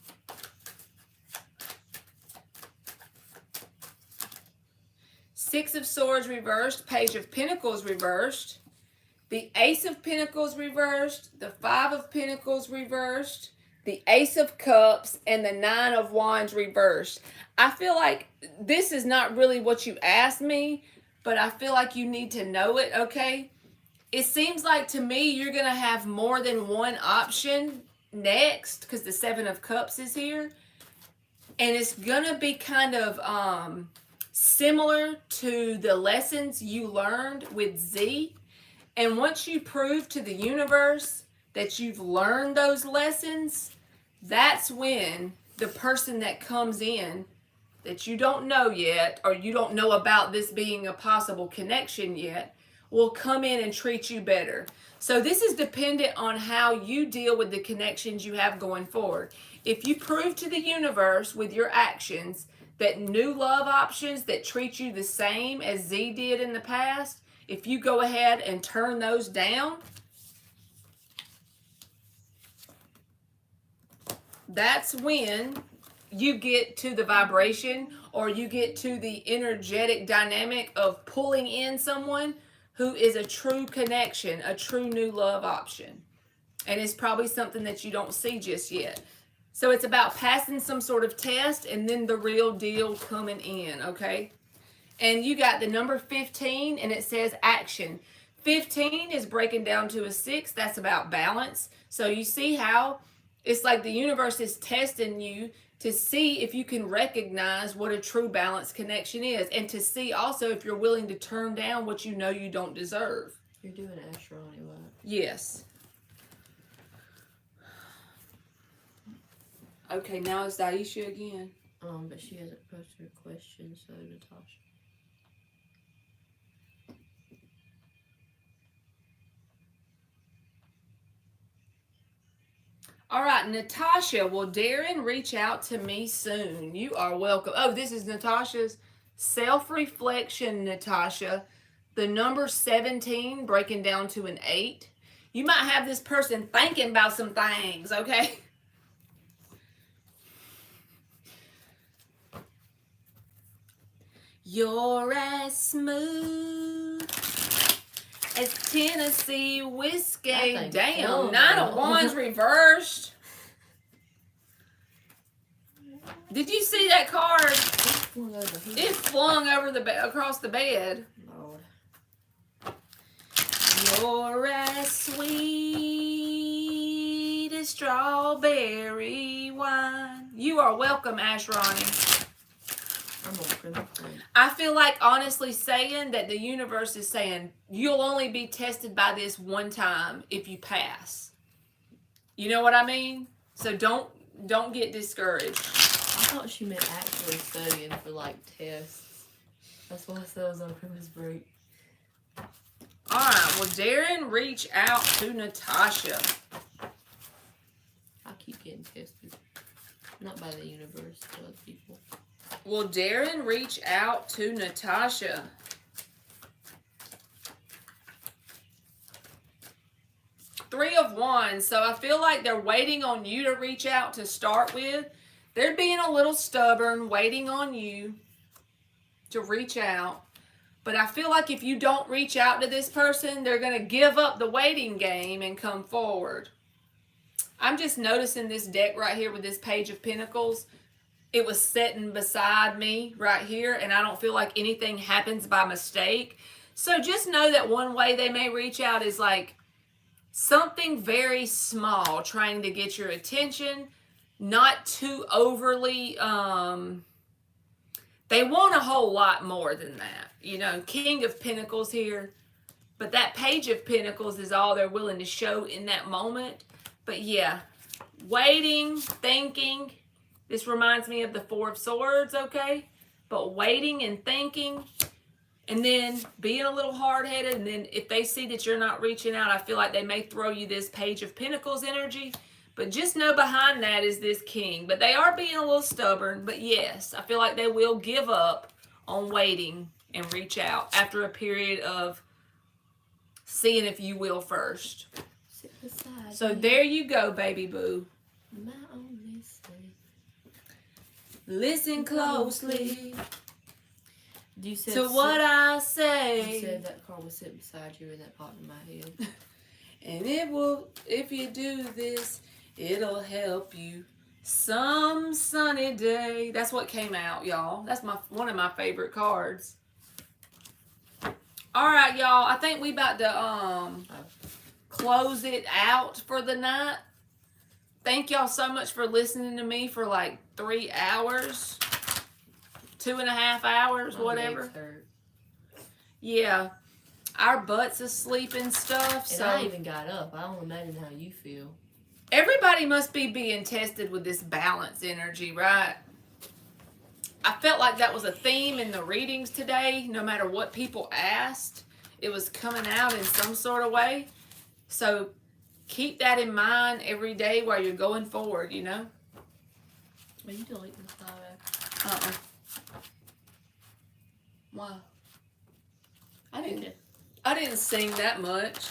6 of Swords reversed. Page of Pentacles reversed. The Ace of Pentacles reversed. The 5 of Pentacles reversed. The Ace of Cups and the 9 of Wands reversed. I feel like this is not really what you asked me, but I feel like you need to know it, okay? It seems like to me you're going to have more than one option next because the 7 of Cups is here. And it's going to be kind of similar to the lessons you learned with Z. And once you prove to the universe that you've learned those lessons, that's when the person that comes in that you don't know yet, or you don't know about this being a possible connection yet, will come in and treat you better. So this is dependent on how you deal with the connections you have going forward. If you prove to the universe with your actions that new love options that treat you the same as Z did in the past, if you go ahead and turn those down, that's when you get to the vibration or you get to the energetic dynamic of pulling in someone who is a true connection, a true new love option. And it's probably something that you don't see just yet. So it's about passing some sort of test and then the real deal coming in, okay? And you got the number 15 and it says action. 15 is breaking down to a 6. That's about balance. So you see how it's like the universe is testing you to see if you can recognize what a true balance connection is, and to see also if you're willing to turn down what you know you don't deserve. You're doing Asherani, right? Yes. Okay, now it's Daisha again. But she hasn't posted her question, so Natasha. All right, Natasha, will Darren reach out to me soon? You are welcome. Oh, this is Natasha's self-reflection, Natasha. The number 17 breaking down to an 8. You might have this person thinking about some things, okay? You're as smooth as Tennessee whiskey. Damn, 9 of Wands reversed. Did you see that card? It flung over across the bed. Lord. You're as sweet as strawberry wine. You are welcome, Ashrani. I feel like honestly saying that the universe is saying you'll only be tested by this one time if you pass. You know what I mean? So don't get discouraged. I thought she meant actually studying for like tests. That's why I said I was on Christmas break. Alright, well Darren, reach out to Natasha. I keep getting tested. Not by the universe, but other people. Will Darren reach out to Natasha? Three of Wands. So I feel like they're waiting on you to reach out to start with. They're being a little stubborn, waiting on you to reach out. But I feel like if you don't reach out to this person, they're going to give up the waiting game and come forward. I'm just noticing this deck right here with this Page of Pentacles. It was sitting beside me right here, and I don't feel like anything happens by mistake. So just know that one way they may reach out is like something very small, trying to get your attention, not too overly, they want a whole lot more than that. You know, King of Pentacles here, but that Page of Pentacles is all they're willing to show in that moment. But yeah, waiting, thinking. This reminds me of the Four of Swords, okay? But waiting and thinking, and then being a little hard-headed, and then if they see that you're not reaching out, I feel like they may throw you this Page of Pentacles energy. But just know behind that is this King. But they are being a little stubborn. But yes, I feel like they will give up on waiting and reach out after a period of seeing if you will first. Sit beside So me. there you go, baby boo. My only slave. Listen closely You said to what I You say. said that car was sitting beside you and that popped in my head. And it will, if you do this, it'll help you some sunny day. That's what came out, y'all. That's one of my favorite cards. All right, y'all. I think we about to close it out for the night. Thank y'all so much for listening to me for like 3 hours, 2.5 hours, My whatever. legs hurt. Yeah, our butts asleep and stuff. And So I even got up. I don't imagine how you feel. everybody must be being tested with this balance energy, right? I felt like that was a theme in the readings today. No matter what people asked, it was coming out in some sort of way. So keep that in mind every day while you're going forward, you know? Are you deleting the file back? Why? I didn't sing that much.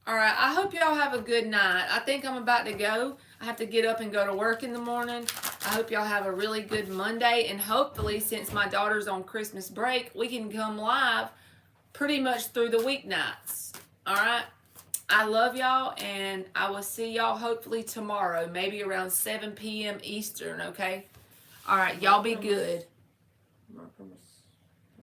All right. I hope y'all have a good night. I think I'm about to go. I have to get up and go to work in the morning. I hope y'all have a really good Monday. And hopefully, since my daughter's on Christmas break, we can come live pretty much through the weeknights. All right. I love y'all, and I will see y'all hopefully tomorrow, maybe around 7 p.m. Eastern, okay? All right. Y'all be good. Mark from